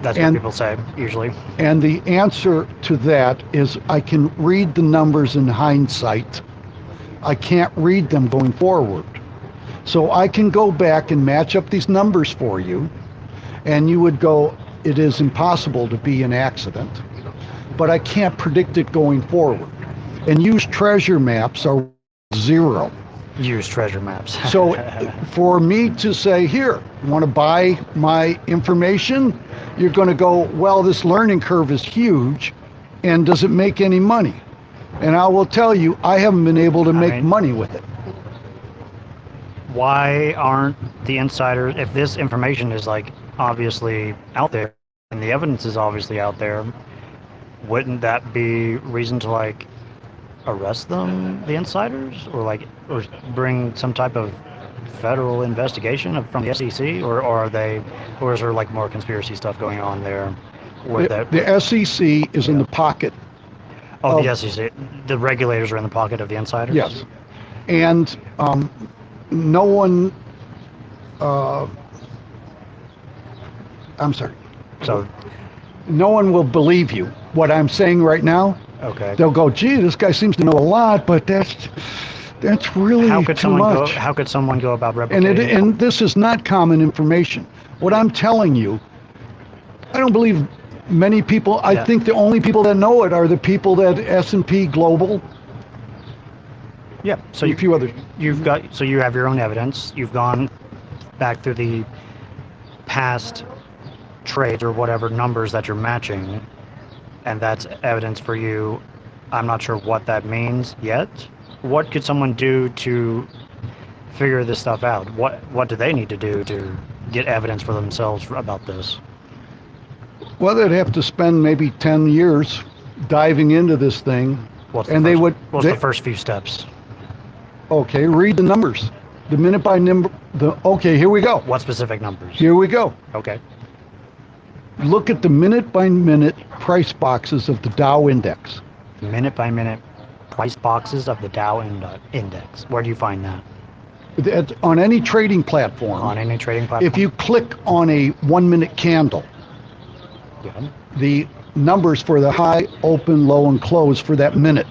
That's And- what people say usually. And the answer to that is, I can read the numbers in hindsight. I can't read them going forward. So I can go back and match up these numbers for you, and you would go, it is impossible to be an accident. But I can't predict it going forward. And used treasure maps are zero. Use treasure maps. So for me to say, here, you want to buy my information? you're going to go, well, this learning curve is huge, and does it make any money? And I will tell you, I haven't been able to make money with it. Why aren't the insiders, if this information is like obviously out there and the evidence is obviously out there, wouldn't that be reason to like arrest them, the insiders, or bring some type of federal investigation from the SEC, or are they, or is there like more conspiracy stuff going on there? The SEC is in the pocket. Oh, the SEC, the regulators are in the pocket of the insiders? Yes. And no one, I'm sorry. So no one will believe you. What I'm saying right now, okay. They'll go, gee, this guy seems to know a lot, but that's really too much. How could someone go about replicating? And this is not common information. What I'm telling you, I don't believe many people. I think the only people that know it are the people that S&P Global. Yeah. So a few others. You have your own evidence. You've gone back through the past trades or whatever numbers that you're matching, and that's evidence for you. I'm not sure what that means yet. What could someone do to figure this stuff out? What do they need to do to get evidence for themselves about this? Well, they'd have to spend maybe 10 years diving into this thing. What's the first few steps? Okay, read the numbers. The minute by number. Okay, here we go. What specific numbers? Here we go. Okay. Look at the minute by minute price boxes of the Dow index. Minute by minute price boxes of the Dow index. Where do you find that? On any trading platform. On any trading platform. If you click on a 1 minute candle, the numbers for the high, open, low, and close for that minute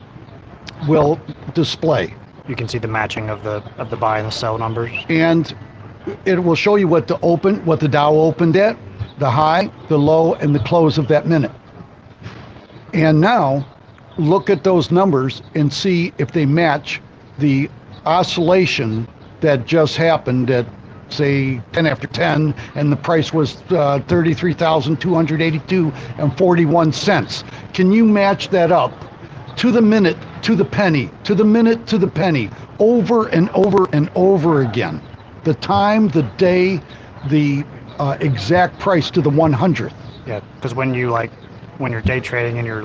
will display. You can see the matching of the buy and the sell numbers. And it will show you what the Dow opened at, the high, the low, and the close of that minute. And now look at those numbers and see if they match the oscillation that just happened at, say, 10 after 10, and the price was 33,282 and 41 cents. Can you match that up to the minute, to the penny, to the minute, to the penny, over and over and over again? The time, the day, the exact price to the 100th. Yeah, because when you're day trading and you're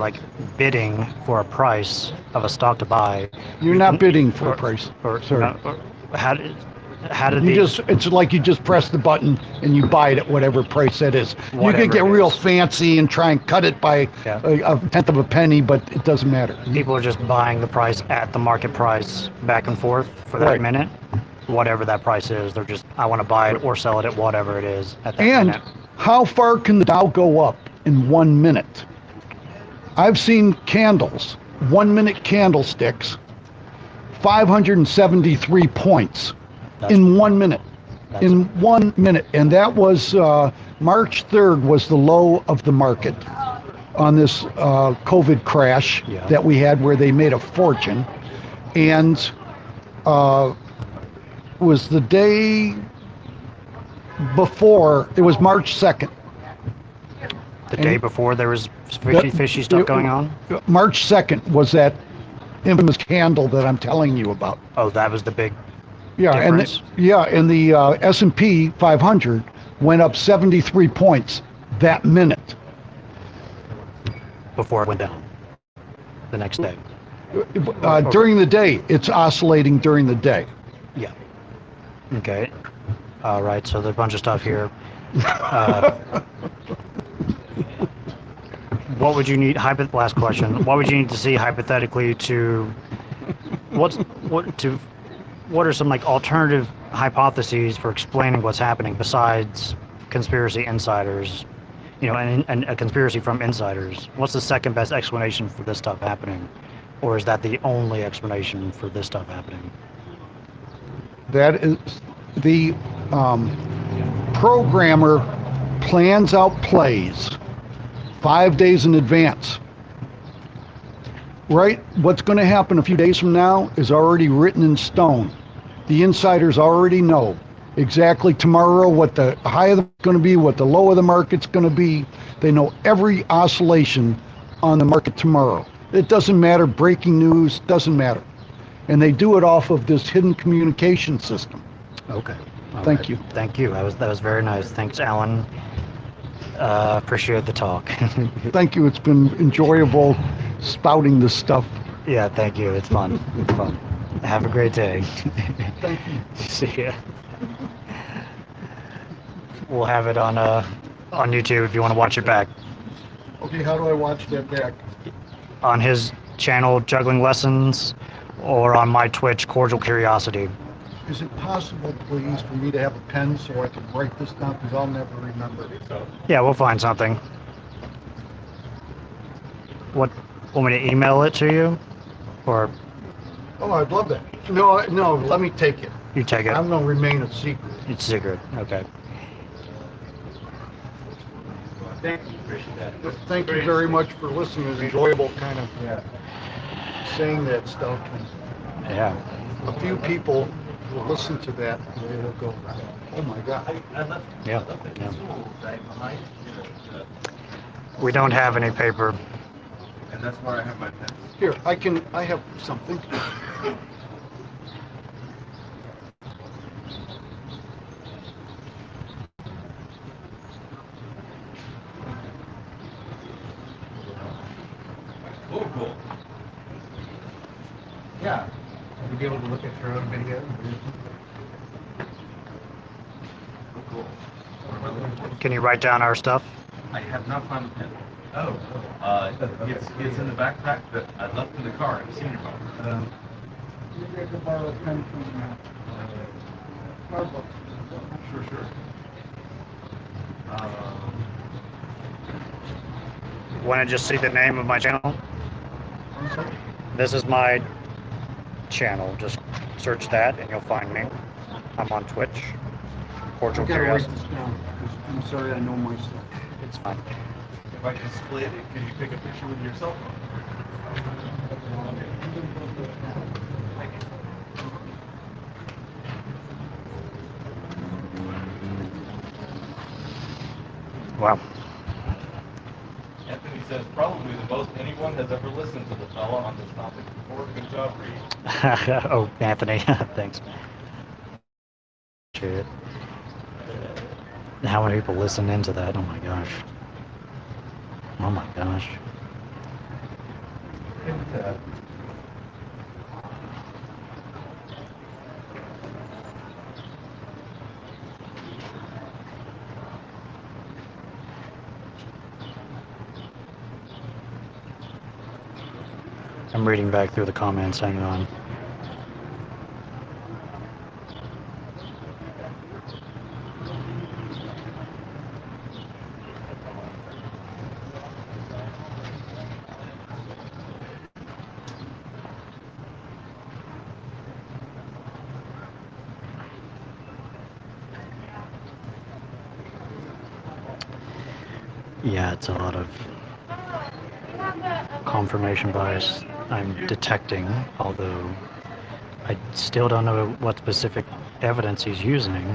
bidding for a price of a stock to buy, you're not bidding for a price. It's like you just press the button and you buy it at whatever price that is. You can get real fancy and try and cut it by a tenth of a penny, but it doesn't matter. People are just buying the price at the market price back and forth for that minute. Whatever that price is, they're just, I want to buy it or sell it at whatever it is at that minute. And how far can the Dow go up in 1 minute? I've seen candles, 1 minute candlesticks, 573 points in 1 minute. In 1 minute. And that was March 3rd was the low of the market on this COVID crash that we had where they made a fortune. And was the day before, it was March 2nd. The day before there was fishy stuff going on? March 2nd was that infamous candle that I'm telling you about. Oh, that was the big difference? And the S&P 500 went up 73 points that minute. Before it went down the next day? During the day. It's oscillating during the day. Yeah. Okay. All right. So there's a bunch of stuff here. What would you need? Last question. What would you need to see hypothetically to? What are some alternative hypotheses for explaining what's happening besides conspiracy insiders? And a conspiracy from insiders. What's the second best explanation for this stuff happening, or is that the only explanation for this stuff happening? That is the programmer plans out plays 5 days in advance. Right? What's going to happen a few days from now is already written in stone. The insiders already know exactly tomorrow what the high of the going to be, what the low of the market's going to be. They know every oscillation on the market tomorrow. It doesn't matter, breaking news, doesn't matter. And they do it off of this hidden communication system. Okay. All Thank right. you. Thank you. That was very nice. Thanks, Alan. Appreciate the talk. Thank you. It's been enjoyable spouting this stuff. Yeah, thank you. It's fun. It's fun. Have a great day. Thank you. See ya. We'll have it on YouTube if you want to watch it back. Okay, how do I watch that back? On his channel, Juggling Lessons, or on my Twitch, Cordial Curiosity. Is it possible, please, for me to have a pen so I can write this down, because I'll never remember it. Yeah, we'll find something. What, want me to email it to you? Or Oh, I'd love that. No, let me take it. you take it? I'm going to remain a secret. It's secret. Okay. Thank you. Thank you very much for listening. It's enjoyable kind of saying that stuff. And Yeah. a few people will listen to that and they will go, oh my God. Yeah. We don't have any paper. And that's where I have my pen. Here, I have something. Oh, cool. Yeah. You'll be able to look at your own video. Can you write down our stuff? I have not found the pen. It's in the backpack that I left in the car in the senior car. Maybe I could borrow a pen from Starbucks. Sure. Want to just see the name of my channel? I'm sorry? This is my channel. Just search that and you'll find me. I'm on Twitch. I Cordial gotta write Curiosity. this down, 'cause I'm sorry, I know my stuff. It's fine. If I can split it, can you take a picture with your cell phone? Wow. Anthony says probably the most anyone has ever listened to the fella on this topic before. Good job, Reed. Oh, Anthony. Thanks. Shit. How many people listen into that? Oh my gosh. Oh my gosh. I'm reading back through the comments. Hang on. Yeah, it's a lot of confirmation bias I'm detecting, although I still don't know what specific evidence he's using.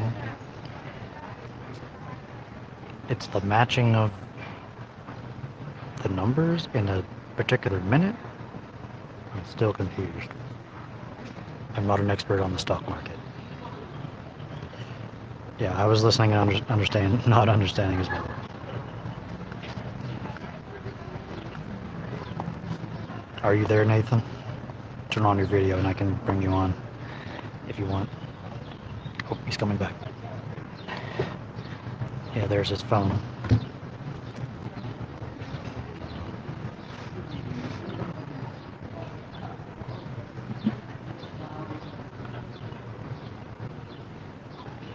It's the matching of the numbers in a particular minute. I'm still confused. I'm not an expert on the stock market. Yeah, I was listening and not understanding as well. Are you there, Nathan? Turn on your video and I can bring you on if you want. Oh, he's coming back. Yeah, there's his phone.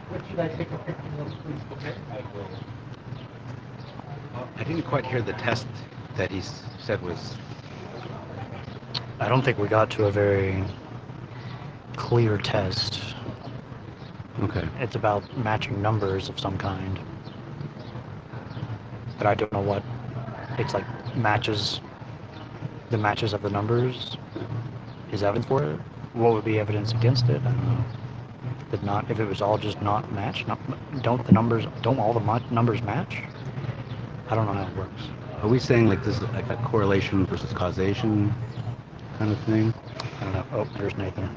What should I take a picture of, please? Okay, I will. I didn't quite hear the test that he said was. I don't think we got to a very clear test. Okay. It's about matching numbers of some kind. But I don't know what. It's like matches. The matches of the numbers is evidence for it. What would be evidence against it? I don't know. if it was all just not match, don't all the numbers match? I don't know how it works. Are we saying like this is like a correlation versus causation kind of thing? I don't know. Oh, there's Nathan.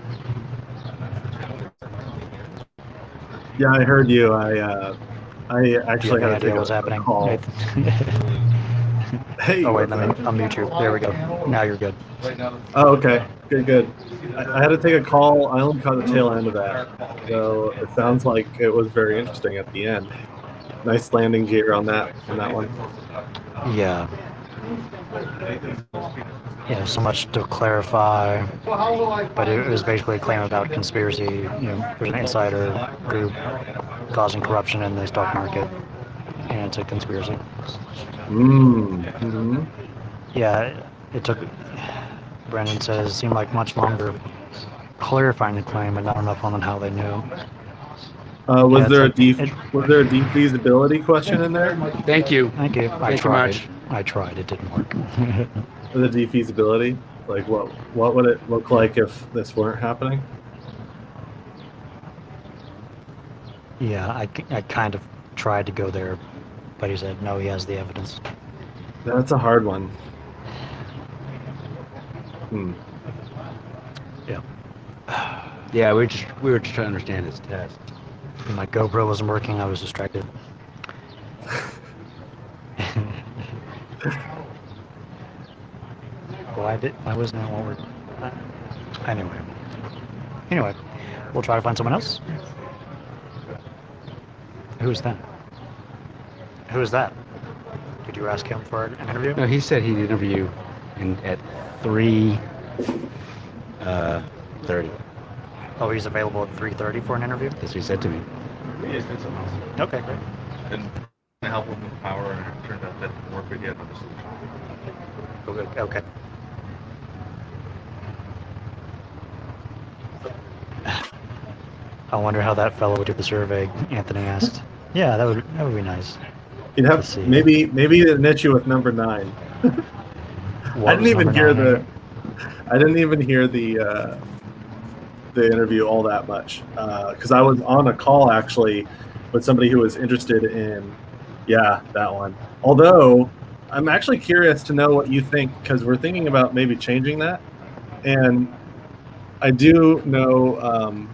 Yeah, I heard you. I Do you actually have had any to idea take what's a happening? call. Nathan? Hey. Oh wait, what's let me up? unmute you. There we go. Now you're good. Oh, okay. Good. I had to take a call. I only caught the tail end of that. So it sounds like it was very interesting at the end. Nice landing gear on that one. Yeah. Yeah, so much to clarify, but it was basically a claim about conspiracy. There's an insider group causing corruption in the stock market, and it's a conspiracy. Mm-hmm. Yeah, it took, Brendan says, it seemed like much longer clarifying the claim, but not enough on how they knew. Was Yeah, there it's was there a defeasibility question in there? Thank you. Thank you. Thank you much. I tried. It didn't work. The defeasibility? Like what would it look like if this weren't happening? Yeah, I kind of tried to go there, but he said no, he has the evidence. That's a hard one. Yeah. Yeah, we were just trying to understand his test. When my GoPro wasn't working, I was distracted. Why wasn't it all working? Anyway, we'll try to find someone else. Who's that? Who is that? Did you ask him for an interview? No, he said he'd interview at 3:30. Oh, he's available at 3:30 for an interview? That's what he said to me. He just did something else. Okay, great. And to help him with power, and it turned out that didn't work, but he had another solution. Okay. I wonder how that fellow would do the survey, Anthony asked. Yeah, that would be nice. You'd have maybe to niche you with number 9. I didn't even hear the interview all that much because I was on a call actually with somebody who was interested in that one. Although I'm actually curious to know what you think because we're thinking about maybe changing that, and I do know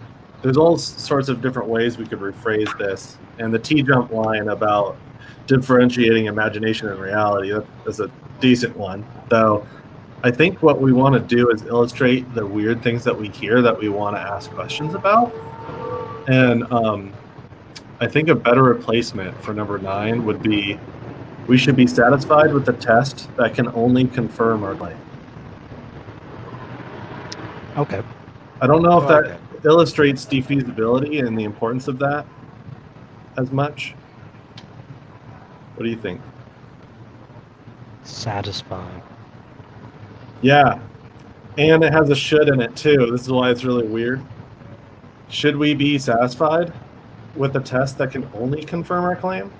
there's all sorts of different ways we could rephrase this, and the T-jump line about differentiating imagination and reality, that's a decent one. Though I think what we want to do is illustrate the weird things that we hear that we want to ask questions about. And I think a better replacement for number 9 would be, we should be satisfied with the test that can only confirm our claim. Okay. I don't know if that illustrates defeasibility and the importance of that as much. What do you think? Satisfied. Yeah, and it has a should in it too. This is why it's really weird. Should we be satisfied with a test that can only confirm our claim?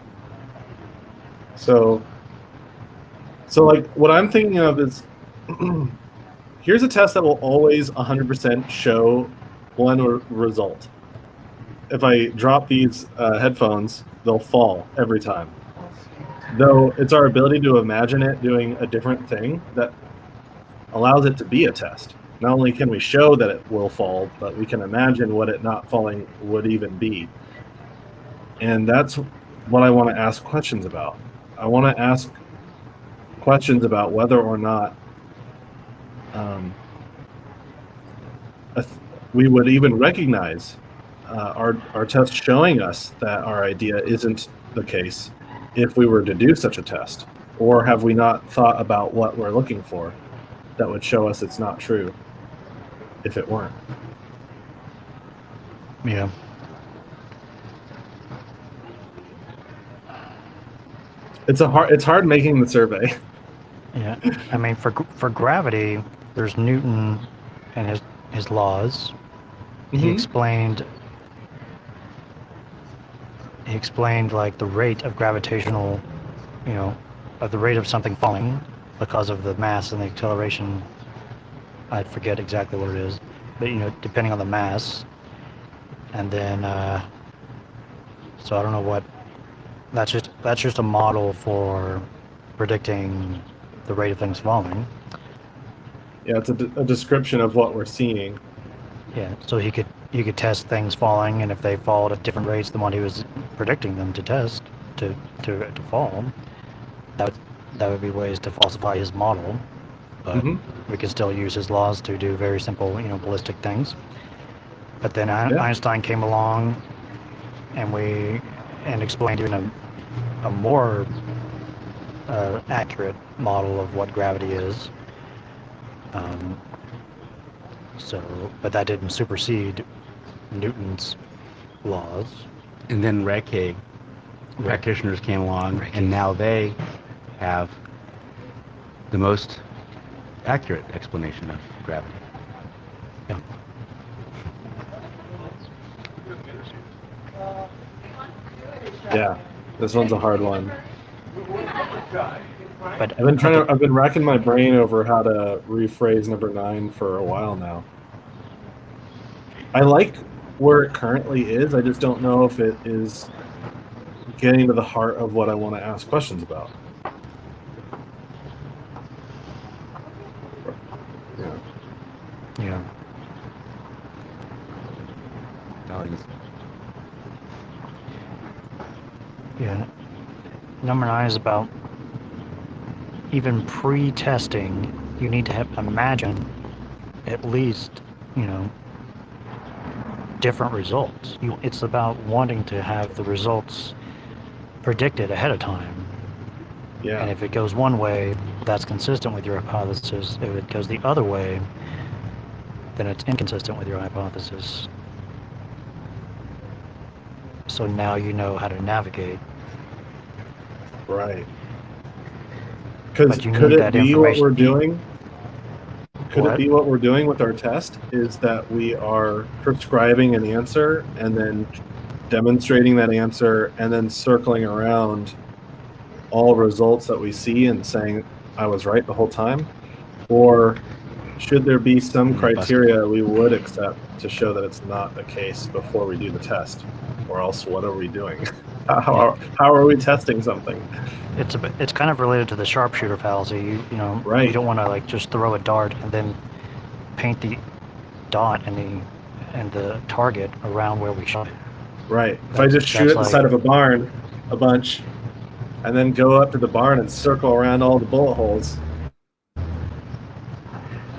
So like what I'm thinking of is here's a test that will always 100% show one result. If I drop these headphones, they'll fall every time. Though it's our ability to imagine it doing a different thing that allows it to be a test. Not only can we show that it will fall, but we can imagine what it not falling would even be. And that's what I want to ask questions about. I want to ask questions about whether or not we would even recognize our test showing us that our idea isn't the case if we were to do such a test. Or have we not thought about what we're looking for that would show us it's not true if it weren't? Yeah. It's hard making the survey. Yeah. I mean, for gravity, there's Newton and his laws. Mm-hmm. He explained like the rate of gravitational, of the rate of something falling because of the mass and the acceleration. I forget exactly what it is, but depending on the mass, and then so I don't know what. That's just a model for predicting the rate of things falling. Yeah, it's a description of what we're seeing. Yeah, so he could test things falling, and if they fall at different rates than what he was predicting them to test to fall, that would be ways to falsify his model. But we could still use his laws to do very simple, ballistic things. But then Einstein came along, and explained even a more accurate model of what gravity is. But that didn't supersede Newton's laws. And then Recke practitioners came along, and now they have the most accurate explanation of gravity. Yeah. Yeah, this one's a hard one. But I've been racking my brain over how to rephrase number 9 for a while now. I like where it currently is. I just don't know if it is getting to the heart of what I want to ask questions about. Yeah. Yeah. Number 9 is about even pre-testing. You need to imagine at least, different results. It's about wanting to have the results predicted ahead of time. Yeah. And if it goes one way, that's consistent with your hypothesis. If it goes the other way, then it's inconsistent with your hypothesis. So now you know how to navigate. Right. Because But you could need it that be what information. we're doing? Could What? it be what we're doing with our test is that we are prescribing an answer and then demonstrating that answer and then circling around all results that we see and saying, I was right the whole time? Or should there be some criteria we would accept to show that it's not the case before we do the test? Or else what are we doing? How are we testing something? It's kind of related to the sharpshooter fallacy. Right. You don't want to just throw a dart and then paint the dot and the target around where we shot it. Right. If I just shoot at the side of a barn a bunch and then go up to the barn and circle around all the bullet holes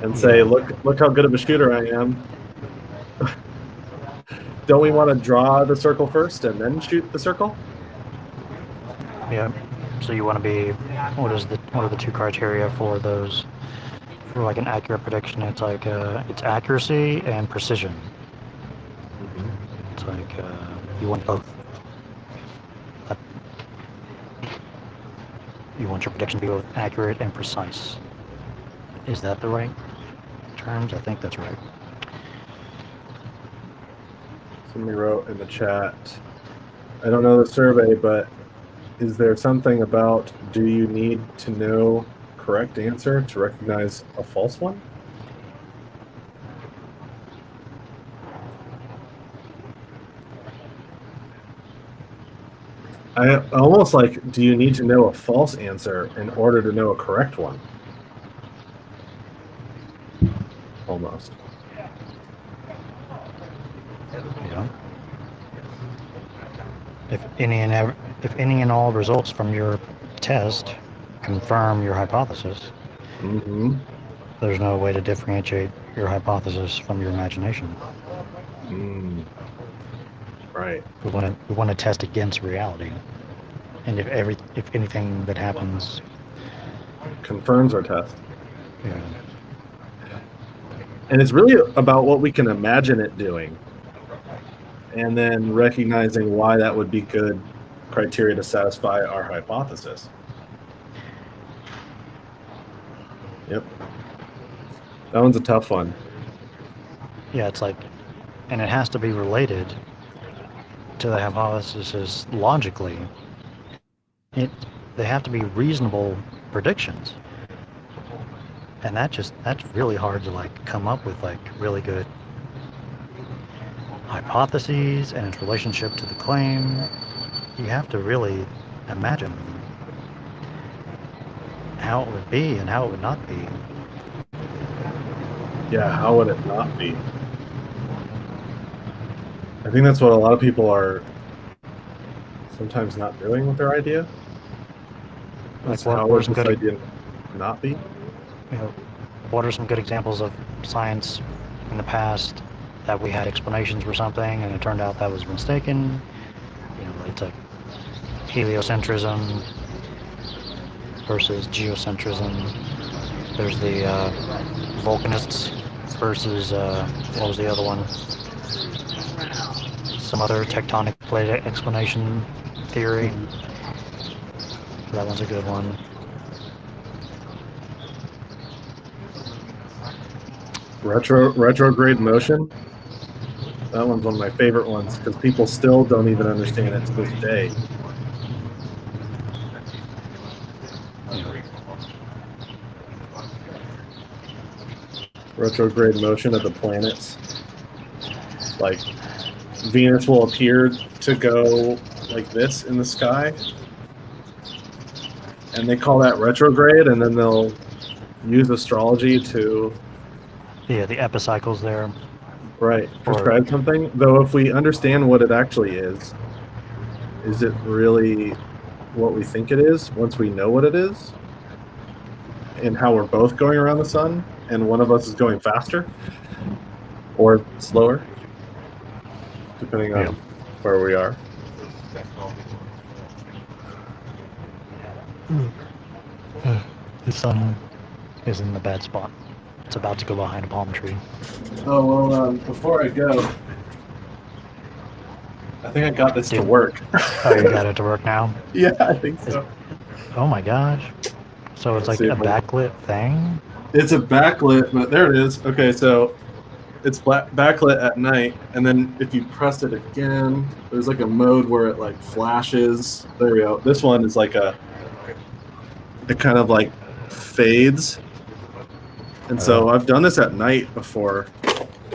and say, look how good of a shooter I am. Don't we want to draw the circle first and then shoot the circle? Yeah. So you want to be, what are the two criteria for those, for like an accurate prediction? It's like it's accuracy and precision. It's like you want both. You want your prediction to be both accurate and precise. Is that the right terms? I think that's right. Somebody wrote in the chat, I don't know the survey, but is there something about do you need to know correct answer to recognize a false one? I almost like, do you need to know a false answer in order to know a correct one? Almost. Yeah. If any and all results from your test confirm your hypothesis, there's no way to differentiate your hypothesis from your imagination. Right. We want to test against reality, and if anything that happens confirms our test. Yeah. And it's really about what we can imagine it doing, and then recognizing why that would be good criteria to satisfy our hypothesis. Yep. That one's a tough one. Yeah, it's like, and it has to be related to the hypothesis logically. They have to be reasonable predictions. And that's really hard to come up with really good hypotheses and its relationship to the claim, you have to really imagine how it would be and how it would not be. Yeah, how would it not be? I think that's what a lot of people are sometimes not doing with their idea. That's Like, how what are would some this good, idea not be? what are some good examples of science in the past that we had explanations for something and it turned out that was mistaken? They took heliocentrism versus geocentrism. There's the volcanists versus what was the other one? Some other tectonic plate explanation theory. That one's a good one. Retrograde motion. That one's one of my favorite ones because people still don't even understand it to this day. Retrograde motion of the planets. Like Venus will appear to go like this in the sky, and they call that retrograde, and then they'll use astrology to Yeah, the epicycles there. right prescribe something. Though if we understand what it actually is it really what we think it is once we know what it is and how we're both going around the sun and one of us is going faster or slower depending on where we are? The sun is in the bad spot. It's about to go behind a palm tree. Oh, well, before I go, I think I got this to work. Oh, you got it to work now? Yeah, I think so. Oh my gosh. So it's like a backlit thing? It's a backlit, but there it is. Okay, so it's backlit at night, and then if you press it again, there's like a mode where it like flashes. There we go. This one is like it kind of like fades. And so I've done this at night before.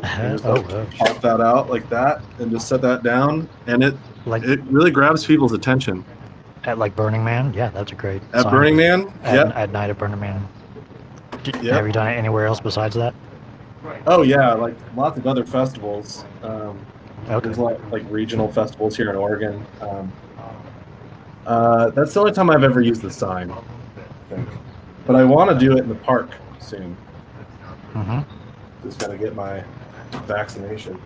Just pop that out like that and just set that down, and it really grabs people's attention. At like Burning Man? Yeah, that's a great At sign. Burning Man? At night at Burning Man. Have you done it anywhere else besides that? Oh yeah, like lots of other festivals. There's a lot like regional festivals here in Oregon. That's the only time I've ever used the sign, I think. But I want to do it in the park soon. Just gotta get my vaccination.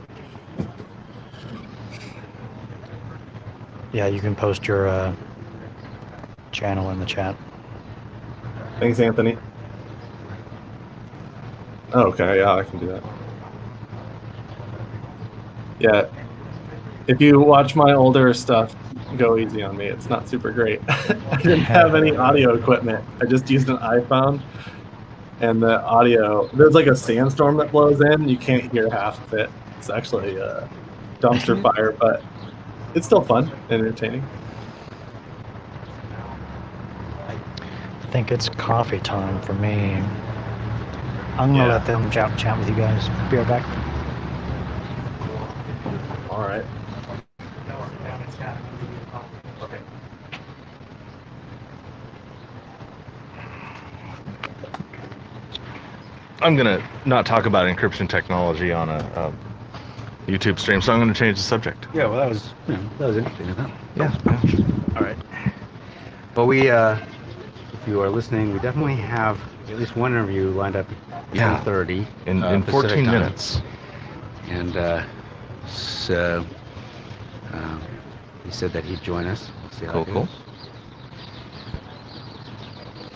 Yeah, you can post your channel in the chat. Thanks, Anthony. Oh, okay, yeah, I can do that. Yeah, if you watch my older stuff, go easy on me. It's not super great. I didn't have any audio equipment. I just used an iPhone, and the audio, there's like a sandstorm that blows in. You can't hear half of it. It's actually a dumpster fire, but it's still fun and entertaining. I think it's coffee time for me. I'm gonna let them chat with you guys. Be right back. All right. I'm gonna not talk about encryption technology on a YouTube stream, so I'm gonna change the subject. Yeah, well, that was interesting, isn't it? Yeah. All right. Well, we, if you are listening, we definitely have at least one interview lined up at 10:30 in Pacific 14 time. minutes. And so he said that he'd join us. We'll see how it Cool. goes.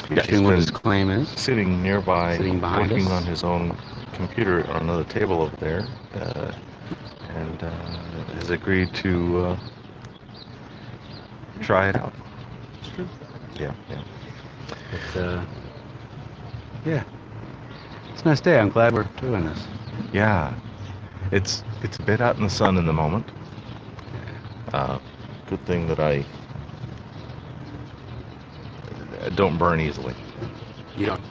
Yeah, Seeing what his claim is. Sitting nearby, Sitting behind working us. on his own computer on another table over there, and has agreed to try it out. It's true. Yeah. But, yeah. It's a nice day. I'm glad we're doing this. Yeah, it's a bit out in the sun in the moment. Good thing that I don't burn easily. You don't?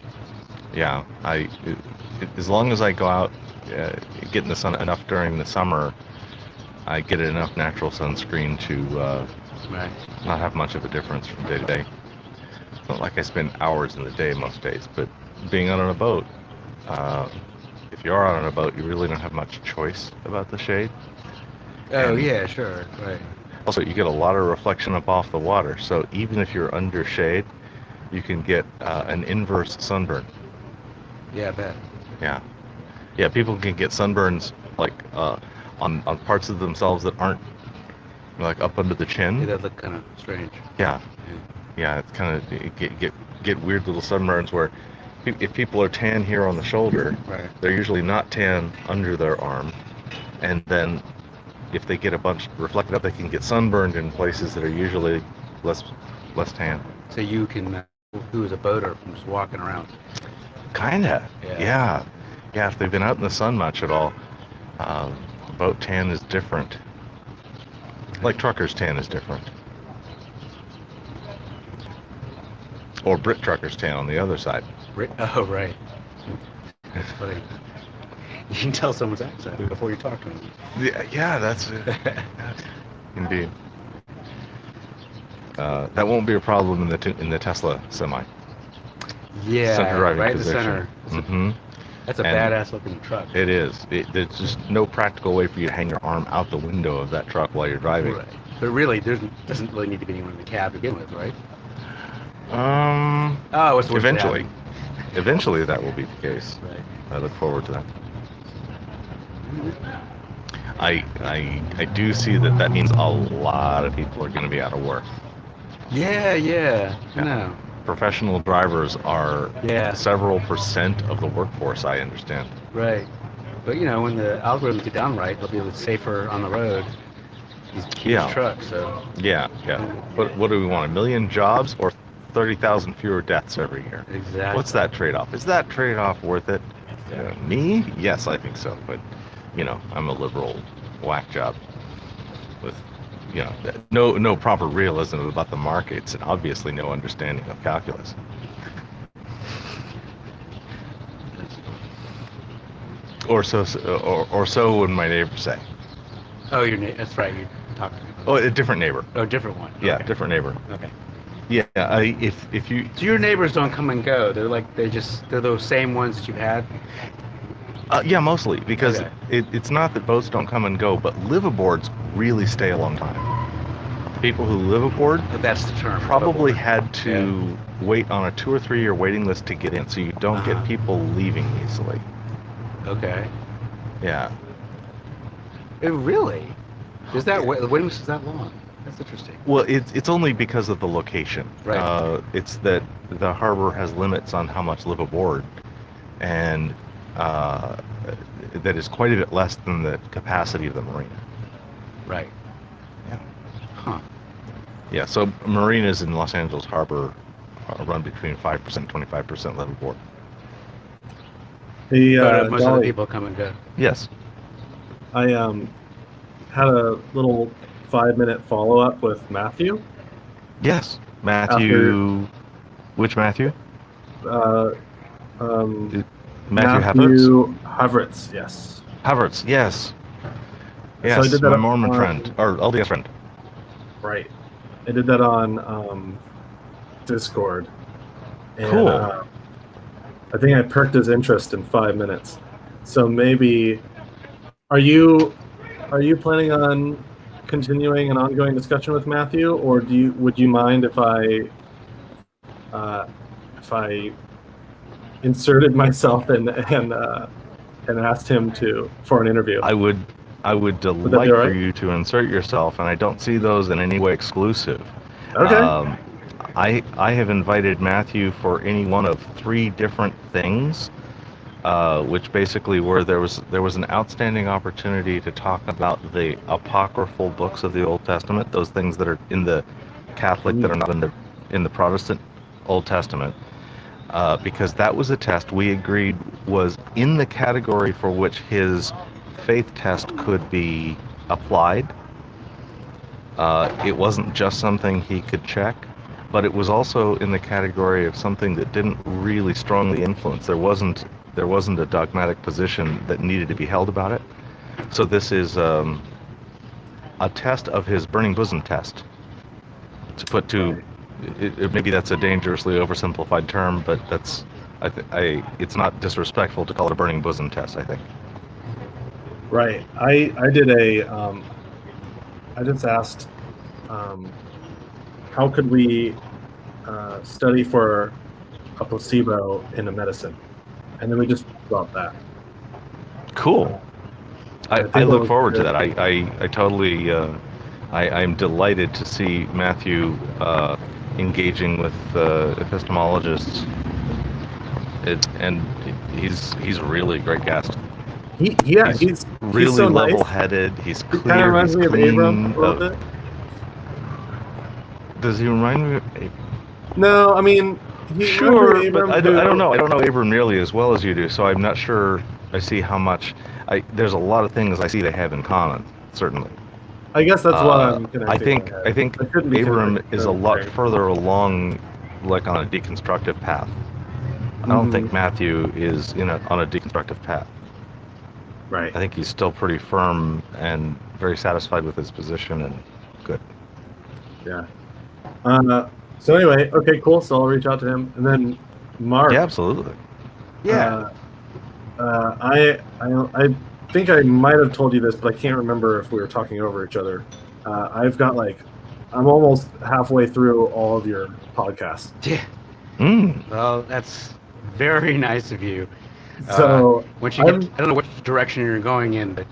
Yeah, as long as I go out, get in the sun enough during the summer, I get enough natural sunscreen to Right. not have much of a difference from day to day. It's not like I spend hours in the day most days, but being out on a boat, if you are out on a boat, you really don't have much choice about the shade. Oh, And yeah, sure. Right. also, you get a lot of reflection up off the water, so even if you're under shade, you can get an inverse sunburn. Yeah, I bet. Yeah, yeah. People can get sunburns like on parts of themselves that aren't like up under the Yeah, chin. that look kind of strange. Yeah, Yeah. yeah. It's kind of get weird little sunburns where if people are tan here on the shoulder, Right. they're usually not tan under their arm, and then if they get a bunch reflected up, they can get sunburned in places that are usually less tan. So you can, who is a boater from just walking around. Kinda. Yeah. Yeah. Yeah. If they've been out in the sun much at all, boat tan is different. Like truckers tan is different. Or Brit truckers tan on the other side. Oh, right. That's funny. You can tell someone's accent before you talk to them. Yeah, that's it. Indeed. That won't be a problem in the Tesla semi. Yeah, Center driving right position. in the center. Hmm. That's a And badass looking truck. It is. There's just no practical way for you to hang your arm out the window of that truck while you're driving. Right. But really, there doesn't really need to be anyone in the cab to begin with, right? Oh, it's Eventually. Eventually that will be the case. Right. I look forward to that. I do see that means a lot of people are going to be out of work. Yeah, yeah. I know. Professional drivers are Yeah. several percent of the workforce, I understand. Right. But you know, when the algorithms get down right, they'll be safer on the road. These huge Yeah. trucks, so. Yeah, yeah. What do we want? 1 million jobs or 30,000 fewer deaths every year? Exactly. What's that trade-off? Is that trade-off worth it? Me? Yes, I think so. But, you know, I'm a liberal whack job with, you know, no proper realism about the markets and obviously no understanding of calculus. Or so would my neighbors say. Oh, that's right. You're talking. Oh, a different neighbor. Oh, different one. Yeah, Okay. different neighbor. Okay. Yeah, if you So your neighbors don't come and go. They're those same ones that you've had. yeah, mostly because Okay. it's not that boats don't come and go, but liveaboards really stay a long time. People who live aboard But that's the term. probably had to wait on a 2 or 3 year waiting list to get in, so you don't Uh-huh. get people leaving easily. Okay. Yeah. Really? Is that waiting list is that long? That's interesting. Well, it's only because of the location. Right. It's that the harbor has limits on how much live aboard, and that is quite a bit less than the capacity of the marina. Right. Yeah. Huh. Yeah. So marinas in Los Angeles Harbor run between 5% and 25% live aboard. Hey, But most of the Dolly, people come and go. Yes. I had a little 5-minute follow-up with Matthew. Yes. Matthew. Which Matthew? Uh, Matthew Havertz. Havertz, yes. Havertz. Yes. I Yes. did that My on- Mormon friend or LDS friend. Right. I did that on Discord. And, Cool. I think I perked his interest in 5 minutes. So maybe, are you planning on continuing an ongoing discussion with Matthew, or would you mind if I inserted myself and asked him for an interview? I would that be delight all for right? you to insert yourself, and I don't see those in any way exclusive. Okay. I have invited Matthew for any one of 3 different things, which basically were there was an outstanding opportunity to talk about the apocryphal books of the Old Testament, those things that are in the Catholic that are not in the Protestant Old Testament, because that was a test we agreed was in the category for which his faith test could be applied. It wasn't just something he could check, but it was also in the category of something that didn't really strongly influence. There wasn't a dogmatic position that needed to be held about it. So this is a test of his burning bosom test. To put to, maybe that's a dangerously oversimplified term, but that's, it's not disrespectful to call it a burning bosom test, I think. Right. I did I just asked, how could we study for a placebo in a medicine? And then we just dropped that. Cool. I look forward to that. I totally, I'm delighted to see Matthew engaging with epistemologists. And he's a really great guest. He's really so nice. level-headed. He's clear. He kind of reminds me of Abram a little bit. Does he remind me of Abram? No, I mean, sure, but I don't know. I don't know Abram nearly as well as you do, so I'm not sure I see how much. There's a lot of things I see they have in common, certainly. I guess that's what I'm connecting. I think Abram is a lot further along, like on a deconstructive path. I don't think Matthew is on a deconstructive path. Right. I think he's still pretty firm and very satisfied with his position and good. Yeah. So anyway, okay, cool. So I'll reach out to him, and then Mark. Yeah, absolutely. Yeah. I think I might have told you this, but I can't remember if we were talking over each other. I've got I'm almost halfway through all of your podcasts. Yeah. Well, that's very nice of you. So once you get, I don't know which direction you're going in, but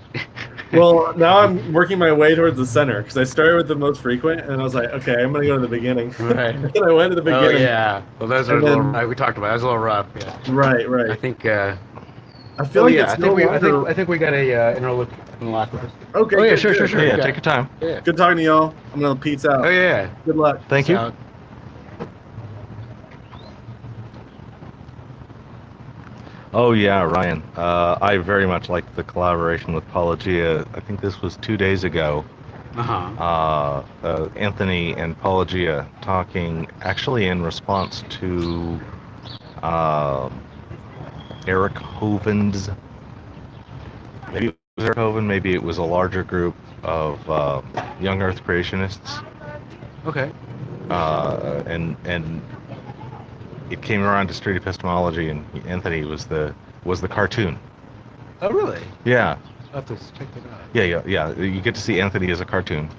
well, now I'm working my way towards the center because I started with the most frequent, and I was like, okay, I'm gonna go to the beginning. Right. And I went to the beginning. Oh yeah. Well, those are a little. We talked about. That was a little rough. Yeah. Right. I think. I feel like it's I think we got a interloop in the last one. Okay. Oh yeah, good, sure. Yeah, Okay. take your time. Yeah. Good talking to y'all. I'm gonna peace out. Oh yeah. Good luck. Thank you. So, Oh yeah, Ryan. I very much liked the collaboration with Paulogia. I think this was 2 days ago. Anthony and Paulogia talking actually in response to Eric Hoven's. Maybe it was Eric Hoven. Maybe it was a larger group of young Earth creationists. Okay. And it came around to street epistemology, and Anthony was the cartoon. Oh really? Yeah. I'll have to check that out. Yeah. You get to see Anthony as a cartoon.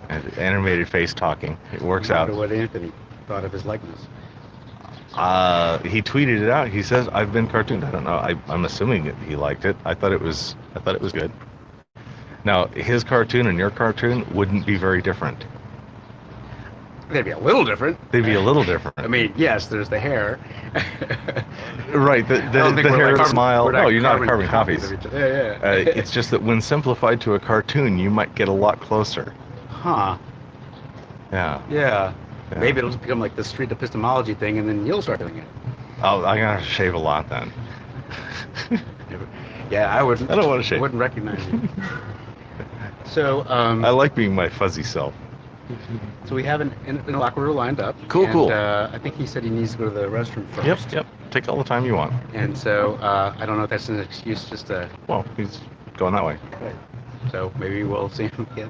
And animated face talking. It works out. What Anthony thought of his likeness. He tweeted it out. He says, "I've been cartooned." I don't know. I'm assuming that he liked it. I thought it was good. Now, his cartoon and your cartoon wouldn't be very different. They'd be a little different. They'd be a little different. I mean, yes, there's the hair. Right, the hair, the smile. No, you're not carbon copies. Yeah. It's just that when simplified to a cartoon, you might get a lot closer. Huh. Yeah. Maybe it'll just become like the street epistemology thing, and then you'll start doing it. Oh, I'm gonna have to shave a lot then. Yeah, I wouldn't. I don't want to shave. Wouldn't recognize you. So, I like being my fuzzy self. So we have an interlocutor lined up. Cool. I think he said he needs to go to the restroom first. Yep. Take all the time you want. And so I don't know if that's an excuse just to. Well, he's going that way. Right. So maybe we'll see him again.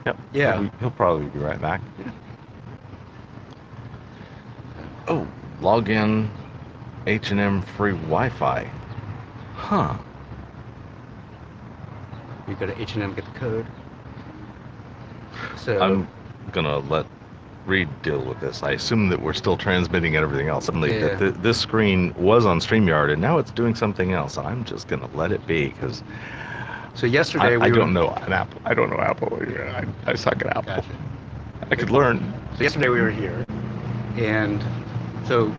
Yep. Yeah. He'll probably be right back. Oh, log in H&M free Wi-Fi. Huh. You go to H&M, get the code. So I'm gonna let Reed deal with this. I assume that we're still transmitting and everything else. Suddenly, this screen was on StreamYard and now it's doing something else. I'm just gonna let it be because. So yesterday I don't know Apple. I don't know Apple. I suck at Apple. Gotcha. I could learn. So yesterday we were here, and so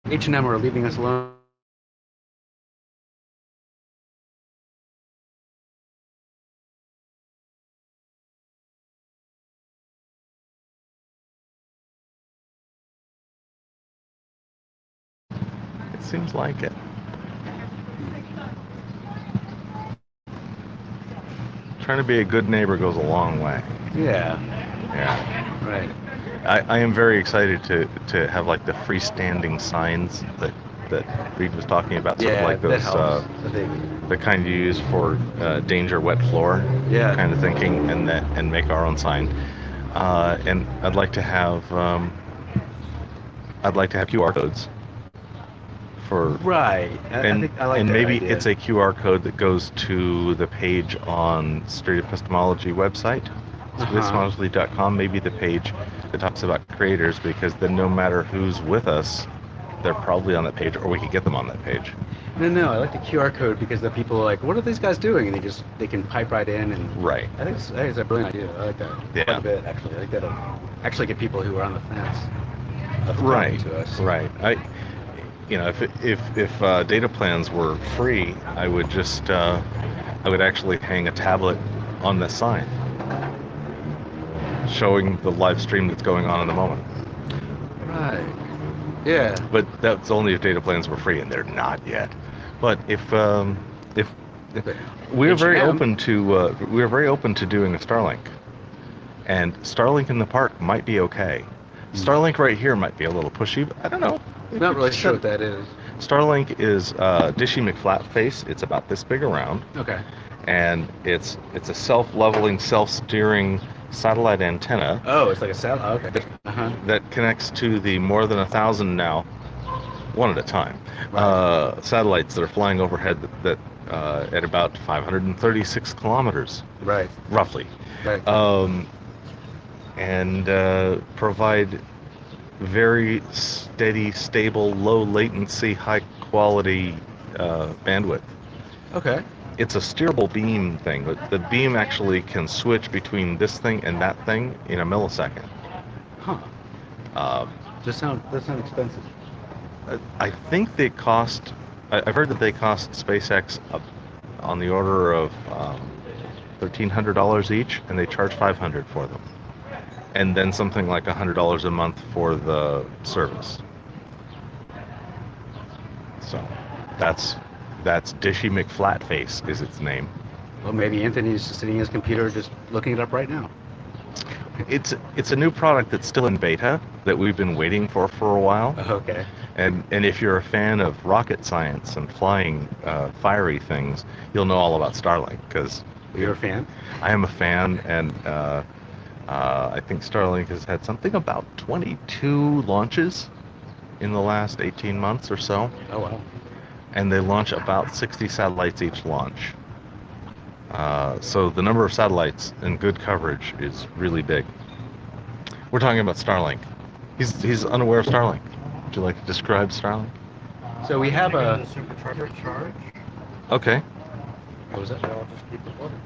H&M are leaving us alone. It seems like it. Trying to be a good neighbor goes a long way. Yeah. Yeah. Right. I am very excited to have like the freestanding signs that that Reed was talking about, sort of Yeah, like that those helps. I think. the kind you use for danger wet floor Yeah. kind of thinking, and make our own sign. And I'd like to have QR codes for Right. I think I like and that maybe idea. it's a QR code that goes to the page on Street Epistemology website, epistemology.com. Maybe the page that talks about creators, because then no matter who's with us, they're probably on that page, or we could get them on that page. No, I like the QR code because the people are like, what are these guys doing? And they can pipe right in and. Right. I think it's a brilliant idea. I like that Yeah. quite a bit, actually. I think that'll actually get people who are on the fence Right. to us. Right. If data plans were free, I would just I would actually hang a tablet on the sign, showing the live stream that's going on in the moment. Right. Yeah. But that's only if data plans were free, and they're not yet. But if we're very open to doing a Starlink, and Starlink in the park might be okay. Starlink right here might be a little pushy, but I don't know. Not really sure what that is. Starlink is Dishy McFlatface. It's about this big around, Okay. and it's a self-leveling, self-steering satellite antenna Oh, it's like a satellite. Okay. that connects to the more than 1,000 now, one at a time, satellites that are flying overhead that at about 536 kilometers, Right. roughly, Right. and provide very steady, stable, low latency, high quality bandwidth. Okay. It's a steerable beam thing, but the beam actually can switch between this thing and that thing in a millisecond. Huh. That sounds expensive. I think they cost. I've heard that they cost SpaceX on the order of $1,300 each, and they charge $500 for them, and then something like $100 a month for the service. So that's Dishy McFlatface is its name. Well, maybe Anthony's just sitting at his computer just looking it up right now. It's a new product that's still in beta that we've been waiting for a while. Okay. And if you're a fan of rocket science and flying fiery things, you'll know all about Starlink, because You're a fan? I am a fan, and I think Starlink has had something about 22 launches in the last 18 months or so, Oh, wow. and they launch about 60 satellites each launch. So the number of satellites and good coverage is really big. We're talking about Starlink. He's unaware of Starlink. Would you like to describe Starlink? So we have a... The supercharger charge. Okay. What was that? I'll just keep recording.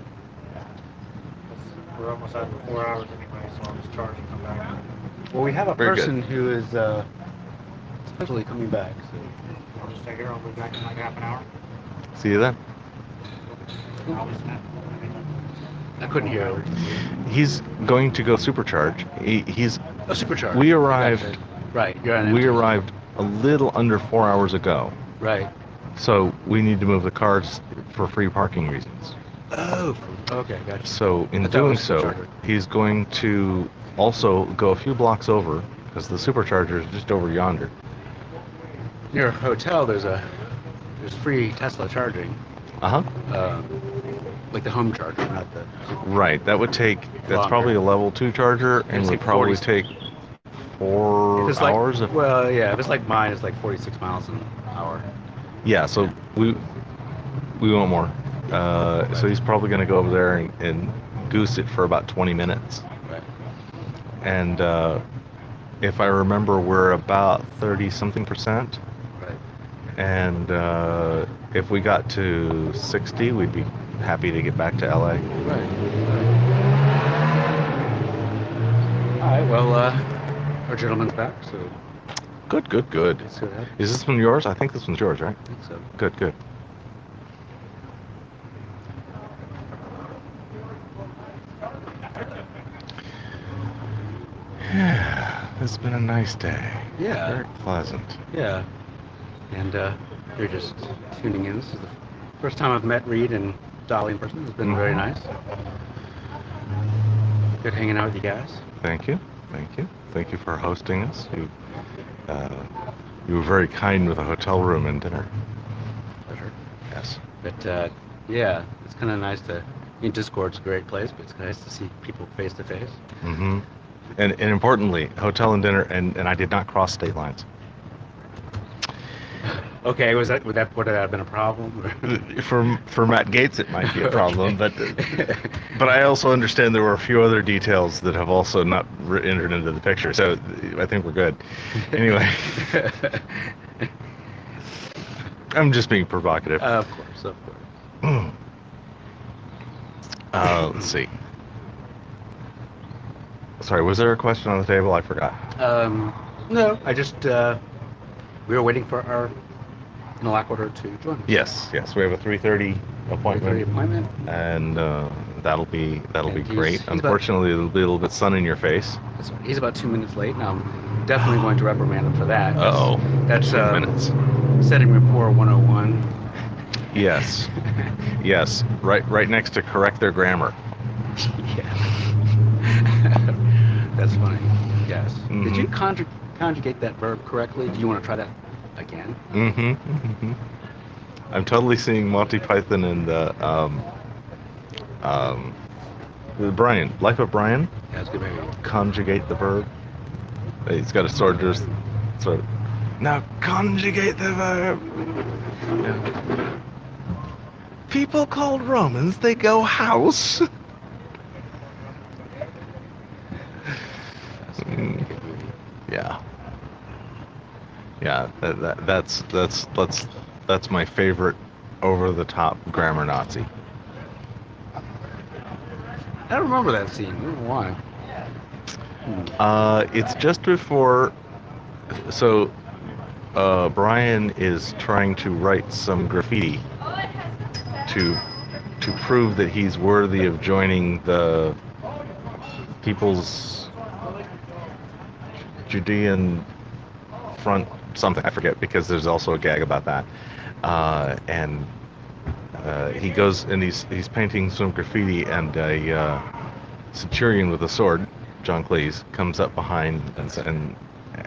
We're almost at 4 hours anyway, so I'll just charge and come back. Well, we have a Very good. person who is supposedly coming back. So. I'll just stay here. I'll be back in like half an hour. See you then. I'll just snap. I couldn't hear it. He's going to go supercharge. He's. Oh, supercharged. We arrived. Gotcha. Right. You're on. We arrived a little under 4 hours ago, Right. so we need to move the cars for free parking reasons. Oh. Okay. Gotcha. So in I thought it doing was so, supercharger. he's going to also go a few blocks over, because the supercharger is just over yonder. Near a hotel, there's free Tesla charging. Like the home charger, not the. Right. That would take. That's Longer. probably a level 2 charger, and It's would like probably 40 take 4 If it's hours. Like, well, yeah. If it's like mine, it's like 46 miles an hour. Yeah. So we want more. So he's probably going to go over there and goose it for about 20 minutes. Right. And if I remember, we're about 30-something%. Right. And if we got to 60, we'd be happy to get back to LA. Right. All right. Well, our gentleman's back, so Good. let's see what happens. Is this one yours? I think this one's yours, right? I think so. Good. Yeah, it's been a nice day. Yeah. Very pleasant. Yeah. And you're just tuning in. This is the first time I've met Reed and Dolly in person. It's been very nice. Good hanging out with you guys. Thank you for hosting us. You You were very kind with a hotel room and dinner. Pleasure. Yes. But yeah, it's kind of nice to. Discord's a great place, but it's nice to see people face to face. Mm-hmm. And importantly, hotel and dinner, and I did not cross state lines. Okay, would that have been a problem? For Matt Gates, it might be a problem, but I also understand there were a few other details that have also not entered into the picture, so I think we're good. Anyway, I'm just being provocative. Of course. Let's see. Sorry, was there a question on the table? I forgot. No, I just we were waiting for our interlocutor to join us. Yes. We have a 3:30 appointment. And that'll be great. Unfortunately, it'll be a little bit sun in your face. He's about 2 minutes late. Now I'm definitely going to reprimand him for that. That's 2 minutes. Setting rapport 101. Yes. Right next to correct their grammar. Yeah. That's funny. Yes. Mm-hmm. Did you conjugate that verb correctly? Do you want to try that again? Mm-hmm. I'm totally seeing Monty Python and Brian. Life of Brian. Yeah, that's a good movie. Conjugate the verb. He's got a sword. Just sort of. Now conjugate the verb. Yeah. People called Romans, they go house. Yeah. That's my favorite over-the-top grammar Nazi. I don't remember that scene. I don't know why. It's just before. So, Brian is trying to write some graffiti to prove that he's worthy of joining the People's Judean Front something, I forget, because there's also a gag about that. And he goes and he's painting some graffiti, and a centurion with a sword, John Cleese, comes up behind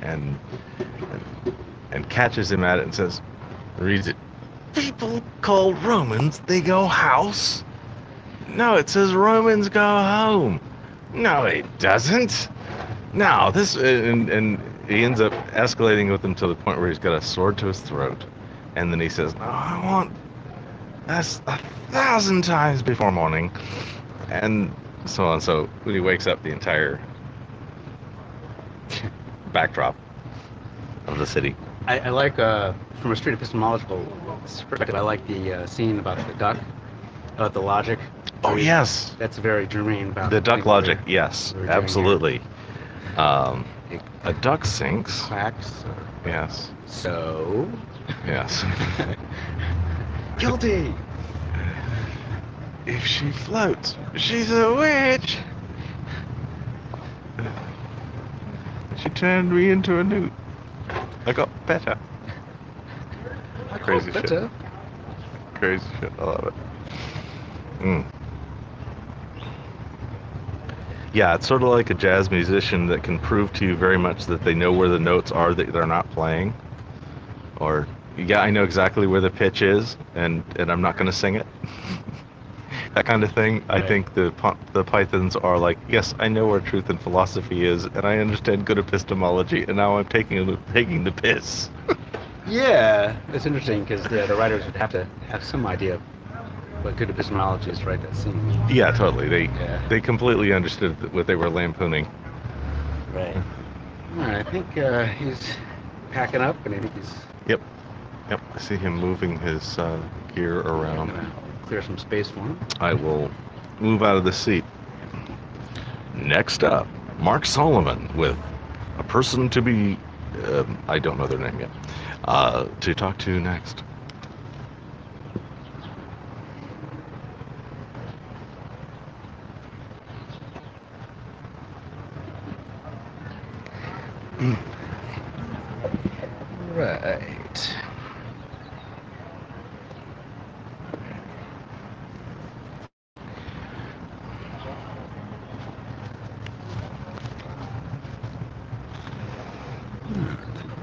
and catches him at it and says, reads it. People called Romans, they go house. No, it says Romans go home. No, it doesn't. No, this and he ends up escalating with him to the point where he's got a sword to his throat, and then he says, "No, I want that's 1,000 times before morning," and so on. So when he wakes up, the entire backdrop of the city. I like, from a street epistemological perspective, I like the scene about the duck, about the logic. Oh, yes. That's very germane about the duck logic, yes, absolutely. A duck sinks. Quacks. Yes. So? Yes. Guilty! If she floats, she's a witch! She turned me into a newt. I got better. Crazy shit. Crazy shit. I love it. Yeah, it's sort of like a jazz musician that can prove to you very much that they know where the notes are that they're not playing. Or, yeah, I know exactly where the pitch is, and I'm not going to sing it. That kind of thing. Right. I think the Pythons are like, yes, I know where truth and philosophy is, and I understand good epistemology, and now I'm taking the piss. Yeah, it's interesting because the writers would have to have some idea of what good epistemology is, right? That scene. Yeah, totally. They completely understood what they were lampooning. Right. All right, I think he's packing up, and I think he's. Yep. I see him moving his gear around. Clear some space for him. I will move out of the seat. Next up, Mark Solomon with a person to be, I don't know their name yet, to talk to next. Right.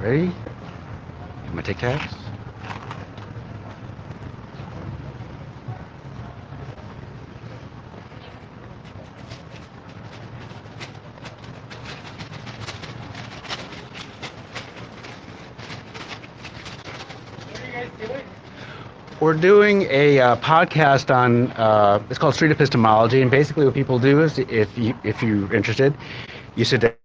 Ready? gonna take tabs. We're doing a podcast on it's called Street Epistemology, and basically what people do is if you're interested, you sit down